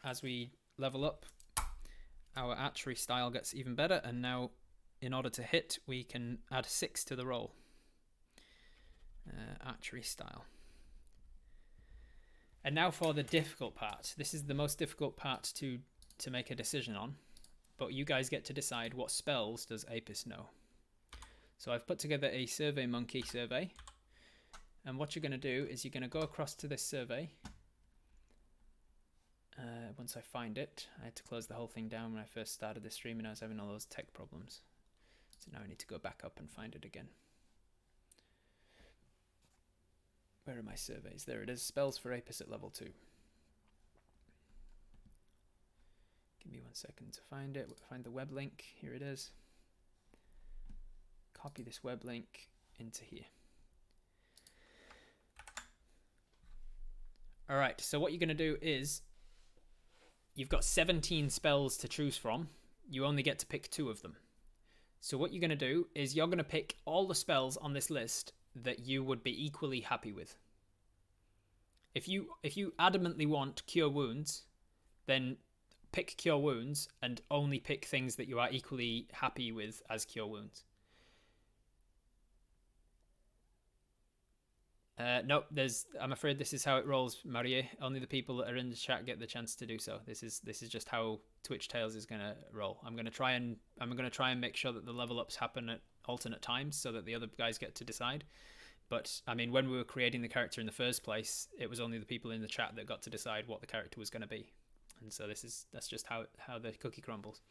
as we level up, our archery style gets even better. And now, in order to hit, we can add 6 to the roll. Archery style. And now for the difficult part. This is the most difficult part to make a decision on, but you guys get to decide what spells does Apis know. So I've put together a survey monkey survey, and what you're going to do is you're going to go across to this survey. Once I find it, I had to close the whole thing down when I first started the stream and I was having all those tech problems. So now I need to go back up and find it again. Where are my surveys? There it is. Spells for Apis at level 2. Give me 1 second to find it. Find the web link. Here it is. Copy this web link into here. All right. So what you're going to do is you've got 17 spells to choose from. You only get to pick 2 of them. So what you're going to do is you're going to pick all the spells on this list that you would be equally happy with. If you adamantly want Cure Wounds, then pick Cure Wounds and only pick things that you are equally happy with as Cure Wounds. Nope, I'm afraid this is how it rolls, Marie. Only the people that are in the chat get the chance to do so. This is just how Twitch Tales is gonna roll. I'm gonna try and make sure that the level ups happen at alternate times so that the other guys get to decide. But I mean, when we were creating the character in the first place, it was only the people in the chat that got to decide what the character was going to be, and so that's just how the cookie crumbles.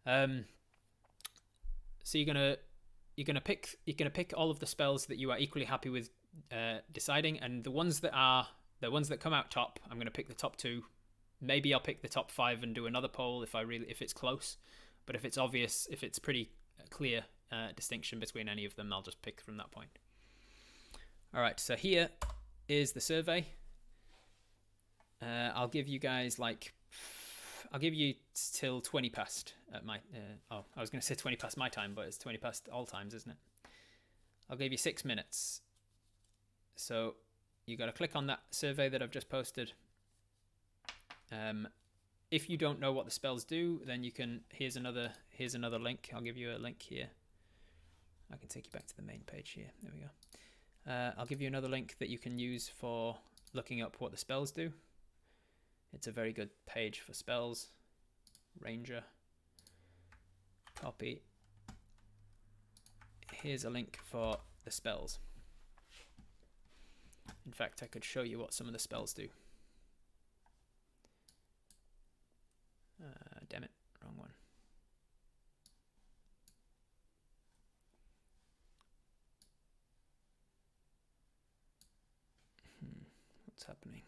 So you're gonna pick all of the spells that you are equally happy with deciding, and the ones that come out top, I'm gonna pick the top 2. Maybe I'll pick the top 5 and do another poll if it's close. But if it's obvious, if it's pretty clear distinction between any of them, I'll just pick from that point. All right, so here is the survey. I'll give you guys I'll give you till 20 past at my, I was going to say 20 past my time, but it's 20 past all times, isn't it? I'll give you 6 minutes. So you got to click on that survey that I've just posted. If you don't know what the spells do, then you can, here's another link. I'll give you a link here. I can take you back to the main page here. There we go. I'll give you another link that you can use for looking up what the spells do. It's a very good page for spells. Ranger. Copy. Here's a link for the spells. In fact, I could show you what some of the spells do. Damn it, wrong one. What's happening?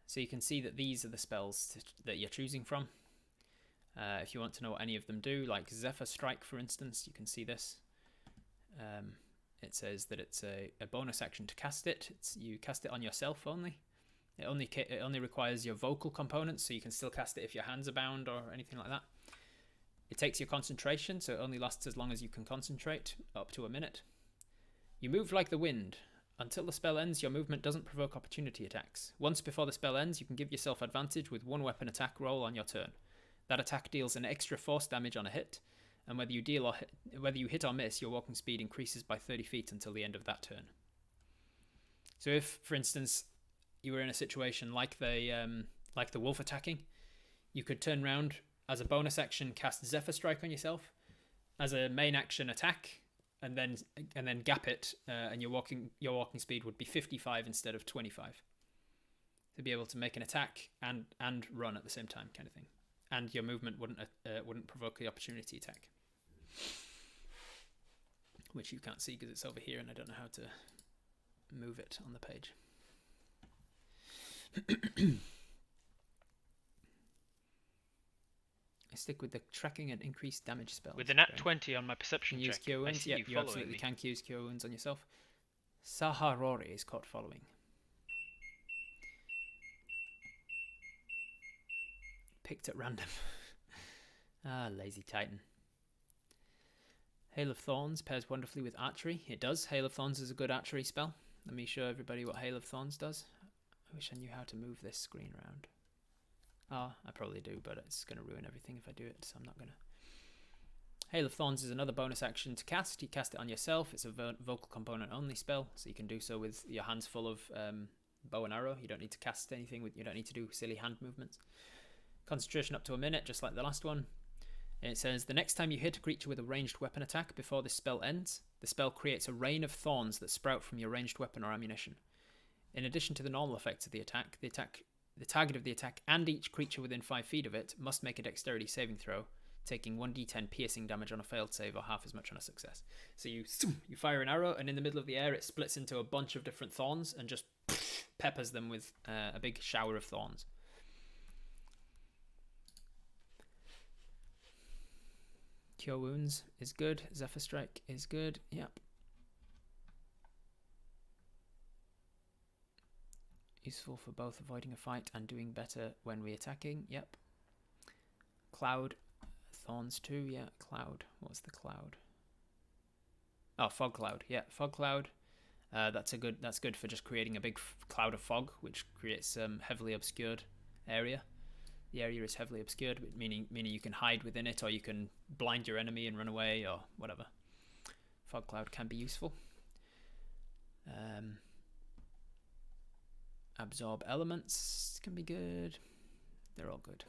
So you can see that these are the spells that you're choosing from. If you want to know what any of them do, like Zephyr Strike, for instance, you can see this. It says that it's a bonus action to cast it. You cast it on yourself only. It only requires your vocal components, so you can still cast it if your hands are bound or anything like that. It takes your concentration, so it only lasts as long as you can concentrate, up to a minute. You move like the wind. Until the spell ends, your movement doesn't provoke opportunity attacks. Once before the spell ends, you can give yourself advantage with one weapon attack roll on your turn. That attack deals an extra force damage on a hit, and whether you hit or miss, your walking speed increases by 30 feet until the end of that turn. So if, for instance, you were in a situation like the wolf attacking, you could turn around as a bonus action, cast Zephyr Strike on yourself, as a main action attack, and then gap it, and your walking speed would be 55 instead of 25. To be able to make an attack and run at the same time, kind of thing. And your movement wouldn't provoke the opportunity attack, which you can't see because it's over here and I don't know how to move it on the page. I stick with the tracking and increased damage spells. With the nat 20 on my perception check, use Cure Wounds. I see Yep, you you absolutely can use Cure Wounds on yourself. Saharori is caught following. Picked at random. Lazy Titan. Hail of Thorns pairs wonderfully with archery. It does. Hail of Thorns is a good archery spell. Let me show everybody what Hail of Thorns does. I wish I knew how to move this screen around. Oh, I probably do, but it's going to ruin everything if I do it, so I'm not going to. Hail of Thorns is another bonus action to cast. You cast it on yourself. It's a vocal component only spell, so you can do so with your hands full of bow and arrow. You don't need to cast anything. You don't need to do silly hand movements. Concentration up to a minute, just like the last one. And it says, the next time you hit a creature with a ranged weapon attack before this spell ends, the spell creates a rain of thorns that sprout from your ranged weapon or ammunition. In addition to the normal effects of the target of the attack and each creature within 5 feet of it must make a dexterity saving throw, taking 1d10 piercing damage on a failed save or half as much on a success. So you fire an arrow, and in the middle of the air it splits into a bunch of different thorns and just peppers them with a big shower of thorns. Cure Wounds is good. Zephyr Strike is good. Yep. Useful for both avoiding a fight and doing better when re-attacking. Yep. Cloud. Thorns too. Yeah. Cloud. What's the cloud? Oh, Fog Cloud. Yeah. Fog Cloud. That's good for just creating a big cloud of fog, which creates heavily obscured area. The area is heavily obscured, meaning you can hide within it, or you can blind your enemy and run away, or whatever. Fog Cloud can be useful. Absorb Elements can be good. They're all good.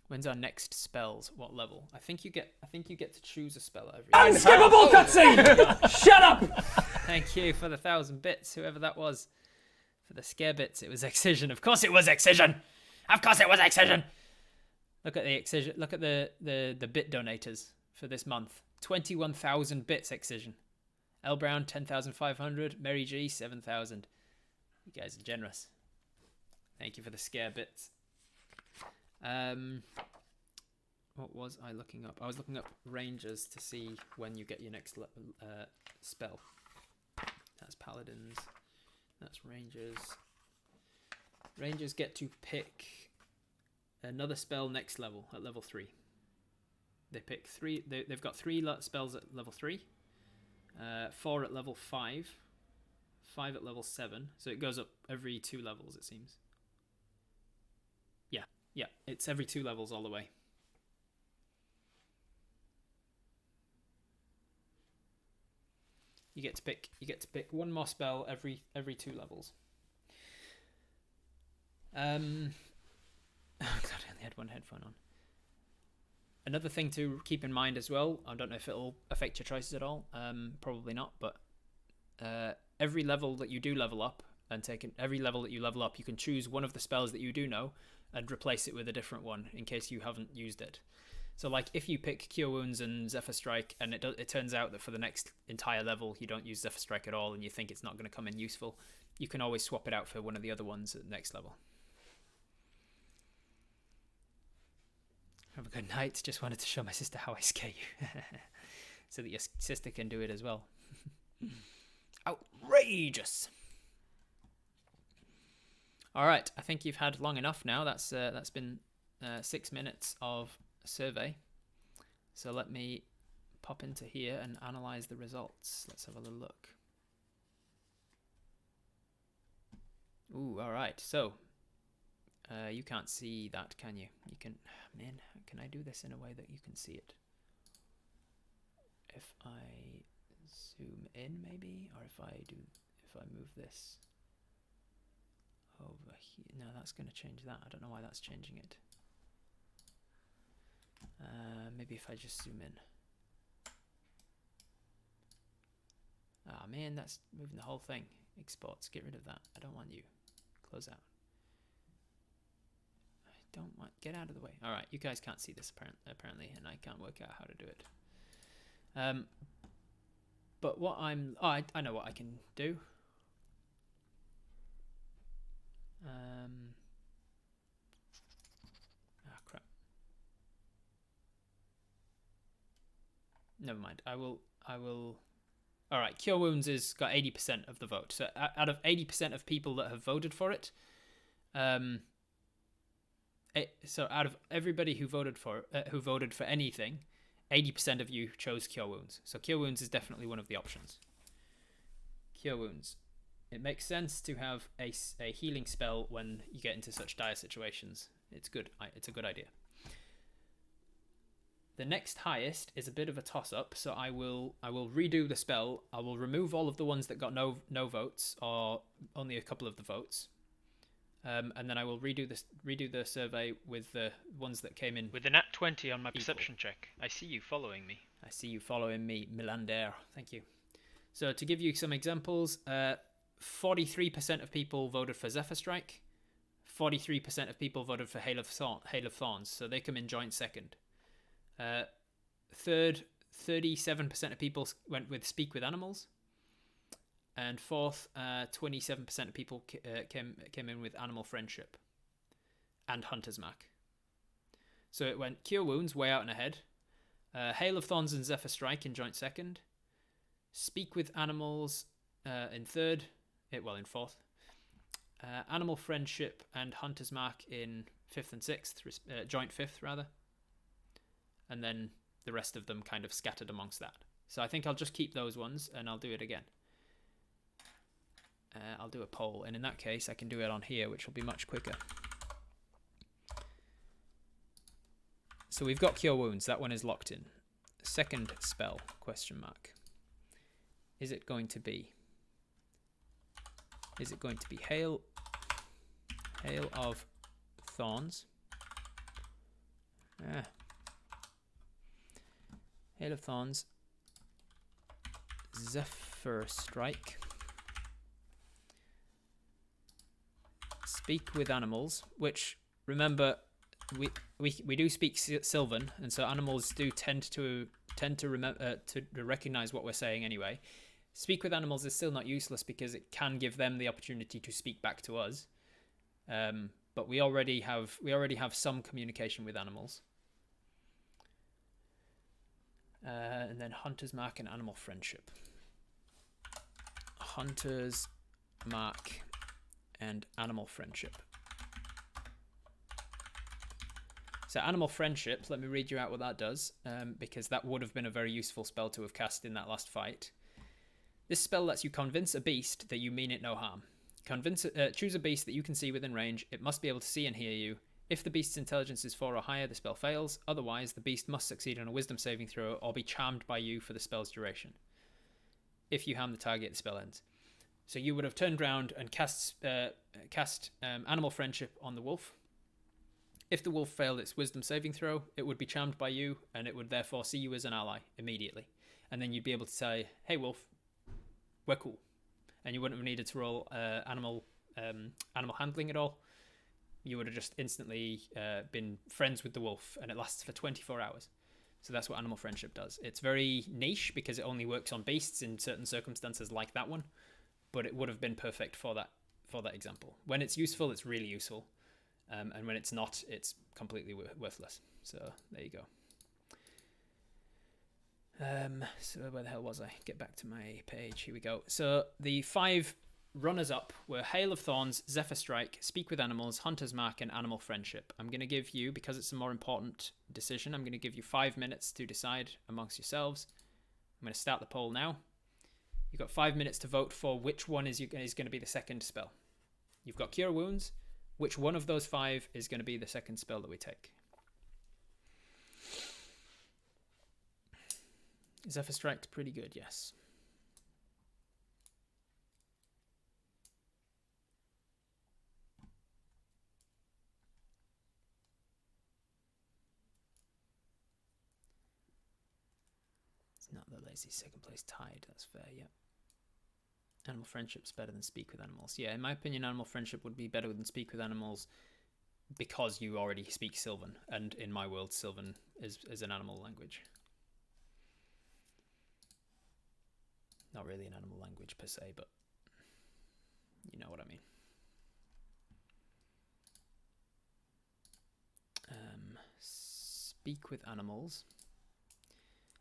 When's our next spells? What level? I think you get to choose a spell every. Unskippable cutscene! Shut up! Thank you for the 1,000 bits, whoever that was. For the scare bits, it was Excision. Of course it was Excision! Of course it was Excision! Look at the Excision. Look at the bit donators for this month. 21,000 bits Excision. L Brown 10,500. Mary G 7,000. You guys are generous. Thank you for the scare bits. What was I looking up? I was looking up Rangers to see when you get your next spell. That's Paladins. That's Rangers. Rangers get to pick another spell next level, at level 3. They pick 3. They've got 3 spells at level 3. 4 at level 5. 5 at level 7. So it goes up every 2 levels, it seems. Yeah, it's every 2 levels all the way. You get to pick one more spell every 2 levels. Oh God, I only had one headphone on. Another thing to keep in mind as well, I don't know if it'll affect your choices at all, probably not, but every level that you do level up, every level that you level up, you can choose one of the spells that you do know and replace it with a different one in case you haven't used it. So like if you pick Cure Wounds and Zephyr Strike and it turns out that for the next entire level you don't use Zephyr Strike at all and you think it's not going to come in useful, you can always swap it out for one of the other ones at the next level. Have a good night. Just wanted to show my sister how I scare you. So that your sister can do it as well. Outrageous. Alright, I think you've had long enough now. That's been 6 minutes of survey. So let me pop into here and analyze the results. Let's have a little look. Ooh, alright. So you can't see that, can you? You can, man, can I do this in a way that you can see it? If I zoom in maybe, or if I move this over here. No, that's going to change that. I don't know why that's changing it. Maybe if I just zoom in. Ah, man, that's moving the whole thing. Exports, get rid of that. I don't want you. Close out. Don't want, get out of the way. All right, you guys can't see this apparently, and I can't work out how to do it. But what I know what I can do. Crap. Never mind. I will. All right, Cure Wounds has got 80% of the vote. So out of 80% of people that have voted for it, so out of everybody who voted for anything, 80% of you chose Cure Wounds. So Cure Wounds is definitely one of the options. Cure Wounds. It makes sense to have a healing spell when you get into such dire situations. It's good. It's a good idea. The next highest is a bit of a toss-up, so I will redo the spell. I will remove all of the ones that got no votes or only a couple of the votes. And then I will redo the survey with the ones that came in. With a nat 20 on my perception check, I see you following me. I see you following me, Milander. Thank you. So to give you some examples, 43% of people voted for Zephyr Strike. 43% of people voted for Hail of Thorns, so they come in joint second. Third, 37% of people went with Speak with Animals. And fourth, 27% of people came in with Animal Friendship and Hunter's Mark. So it went Cure Wounds way out and ahead. Hail of Thorns and Zephyr Strike in joint second. Speak with Animals in third. In fourth. Animal Friendship and Hunter's Mark in fifth and sixth, joint fifth rather. And then the rest of them kind of scattered amongst that. So I think I'll just keep those ones and I'll do it again. I'll do a poll, and in that case I can do it on here, which will be much quicker. So we've got Cure Wounds. That one is locked in. Second spell, question mark. Is it going to be Hail of Thorns? Hail of Thorns, Zephyr Strike, Speak with Animals, which, remember, we do speak Sylvan, and so animals do tend to remember to recognize what we're saying anyway. Speak with Animals is still not useless because it can give them the opportunity to speak back to us. But we already have some communication with animals. And then Hunter's Mark and Animal Friendship. Hunter's Mark and Animal Friendship. So Animal Friendship, let me read you out what that does, because that would have been a very useful spell to have cast in that last fight. This spell lets you convince a beast that you mean it no harm. Choose a beast that you can see within range. It must be able to see and hear you. If the beast's intelligence is 4 or higher, the spell fails. Otherwise, the beast must succeed on a wisdom saving throw or be charmed by you for the spell's duration. If you harm the target, the spell ends. So you would have turned around and cast Animal Friendship on the wolf. If the wolf failed its wisdom saving throw, it would be charmed by you, and it would therefore see you as an ally immediately. And then you'd be able to say, hey wolf, we're cool. And you wouldn't have needed to roll animal handling at all. You would have just instantly been friends with the wolf, and it lasts for 24 hours. So that's what Animal Friendship does. It's very niche because it only works on beasts in certain circumstances like that one, but it would have been perfect for that example. When it's useful, it's really useful. And when it's not, it's completely worthless. So there you go. So where the hell was I? Get back to my page. Here we go. So the 5 runners-up were Hail of Thorns, Zephyr Strike, Speak with Animals, Hunter's Mark, and Animal Friendship. I'm going to give you, because it's a more important decision, I'm going to give you 5 minutes to decide amongst yourselves. I'm going to start the poll now. You've got 5 minutes to vote for which one is going to be the second spell. You've got Cure Wounds. Which one of those 5 is going to be the second spell that we take? Zephyr Strike's pretty good, yes. It's not the lazy second place tied, that's fair, yeah. Animal Friendship's better than Speak with Animals. Yeah, in my opinion, Animal Friendship would be better than Speak with Animals because you already speak Sylvan, and in my world, Sylvan is an animal language. Not really an animal language per se, but you know what I mean. Speak with Animals,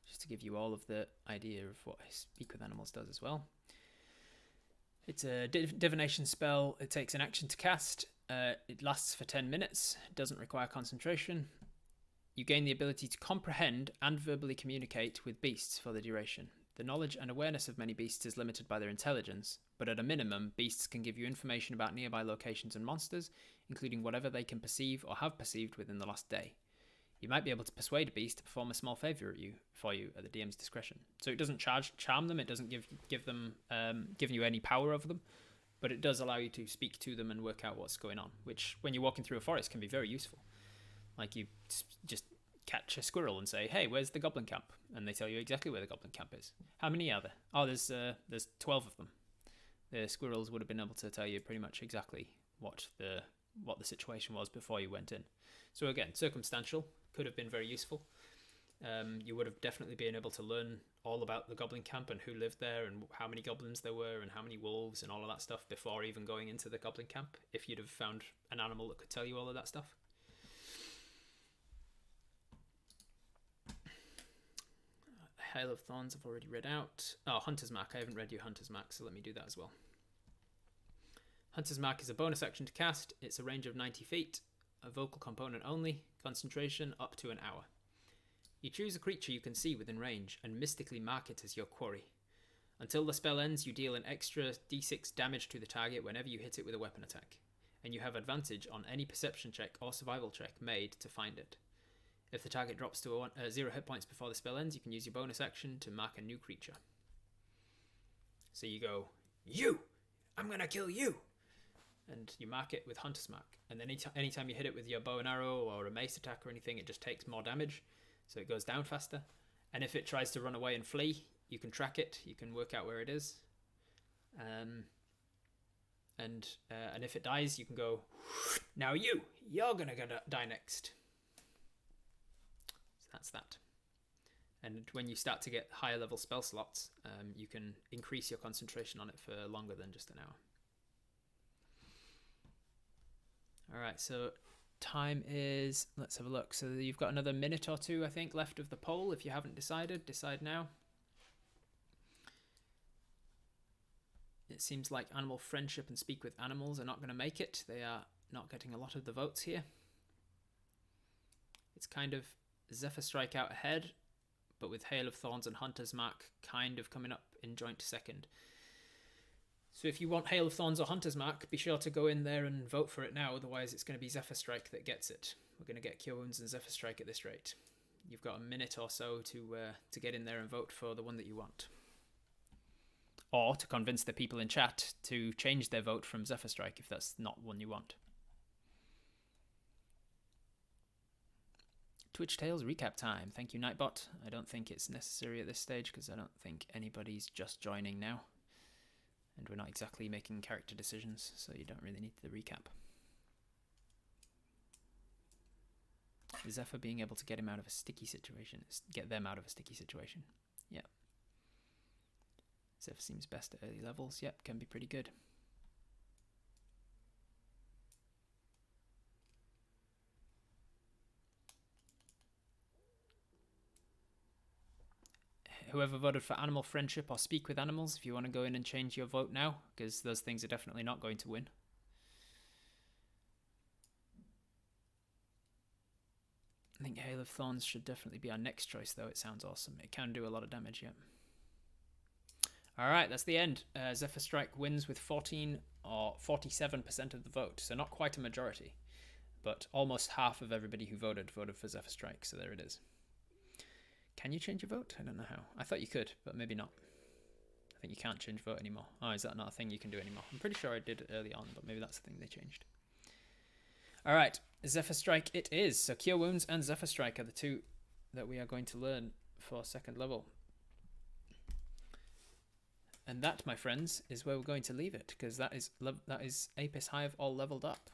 just to give you all of the idea of what Speak with Animals does as well. It's a divination spell. It takes an action to cast. It lasts for 10 minutes. It doesn't require concentration. You gain the ability to comprehend and verbally communicate with beasts for the duration. The knowledge and awareness of many beasts is limited by their intelligence, but at a minimum, beasts can give you information about nearby locations and monsters, including whatever they can perceive or have perceived within the last day. You might be able to persuade a beast to perform a small favour for you at the DM's discretion. So it doesn't charm them, it doesn't give you any power over them, but it does allow you to speak to them and work out what's going on, which when you're walking through a forest can be very useful. Like you just catch a squirrel and say, hey, where's the goblin camp? And they tell you exactly where the goblin camp is. How many are there? Oh, there's 12 of them. The squirrels would have been able to tell you pretty much exactly what the situation was before you went in. So again, circumstantial, could have been very useful. You would have definitely been able to learn all about the goblin camp and who lived there and how many goblins there were and how many wolves and all of that stuff before even going into the goblin camp, if you'd have found an animal that could tell you all of that stuff. Hail of Thorns I've already read out. Oh, Hunter's Mark. I haven't read your Hunter's Mark, so let me do that as well. Hunter's Mark is a bonus action to cast. It's a range of 90 feet, a vocal component only, concentration up to an hour. You choose a creature you can see within range and mystically mark it as your quarry. Until the spell ends, you deal an extra d6 damage to the target whenever you hit it with a weapon attack, and you have advantage on any perception check or survival check made to find it. If the target drops to 0 hit points before the spell ends, you can use your bonus action to mark a new creature. So you go, you! I'm gonna kill you! And you mark it with Hunter's Mark. And then anytime you hit it with your bow and arrow or a mace attack or anything, it just takes more damage, so it goes down faster. And if it tries to run away and flee, you can track it, you can work out where it is. And if it dies, you can go, now you're gonna die next. So that's that. And when you start to get higher level spell slots, you can increase your concentration on it for longer than just an hour. Alright, so time is, let's have a look. So you've got another minute or two, I think, left of the poll. If you haven't decided, decide now. It seems like Animal Friendship and Speak with Animals are not going to make it. They are not getting a lot of the votes here. It's kind of Zephyr Strike out ahead, but with Hail of Thorns and Hunter's Mark kind of coming up in joint second. So if you want Hail of Thorns or Hunter's Mark, be sure to go in there and vote for it now, otherwise it's going to be Zephyr Strike that gets it. We're going to get Cure Wounds and Zephyr Strike at this rate. You've got a minute or so to get in there and vote for the one that you want. or to convince the people in chat to change their vote from Zephyr Strike if that's not one you want. Twitch Tales recap time. Thank you, Nightbot. I don't think it's necessary at this stage because I don't think anybody's just joining now. And we're not exactly making character decisions, so you don't really need the recap. Zephyr being able to get him out of a sticky situation. Get them out of a sticky situation. Yeah. Zephyr seems best at early levels. Yep, can be pretty good. Whoever voted for animal friendship or speak with animals, if you want to go in and change your vote now, because those things are definitely not going to win. I think Hail of Thorns should definitely be our next choice, though. It sounds awesome. It can do a lot of damage, yeah. Alright, that's the end. Zephyr Strike wins with 14 or 47% of the vote, so not quite a majority, but almost half of everybody who voted for Zephyr Strike, so there it is. Can you change your vote? I don't know how. I thought you could, but maybe not. I think you can't change vote anymore. Oh, is that not a thing you can do anymore? I'm pretty sure I did it early on, but maybe that's the thing they changed. Alright, Zephyr Strike it is. So Cure Wounds and Zephyr Strike are the two that we are going to learn for second level. And that, my friends, is where we're going to leave it, because that is Apis Hive all leveled up.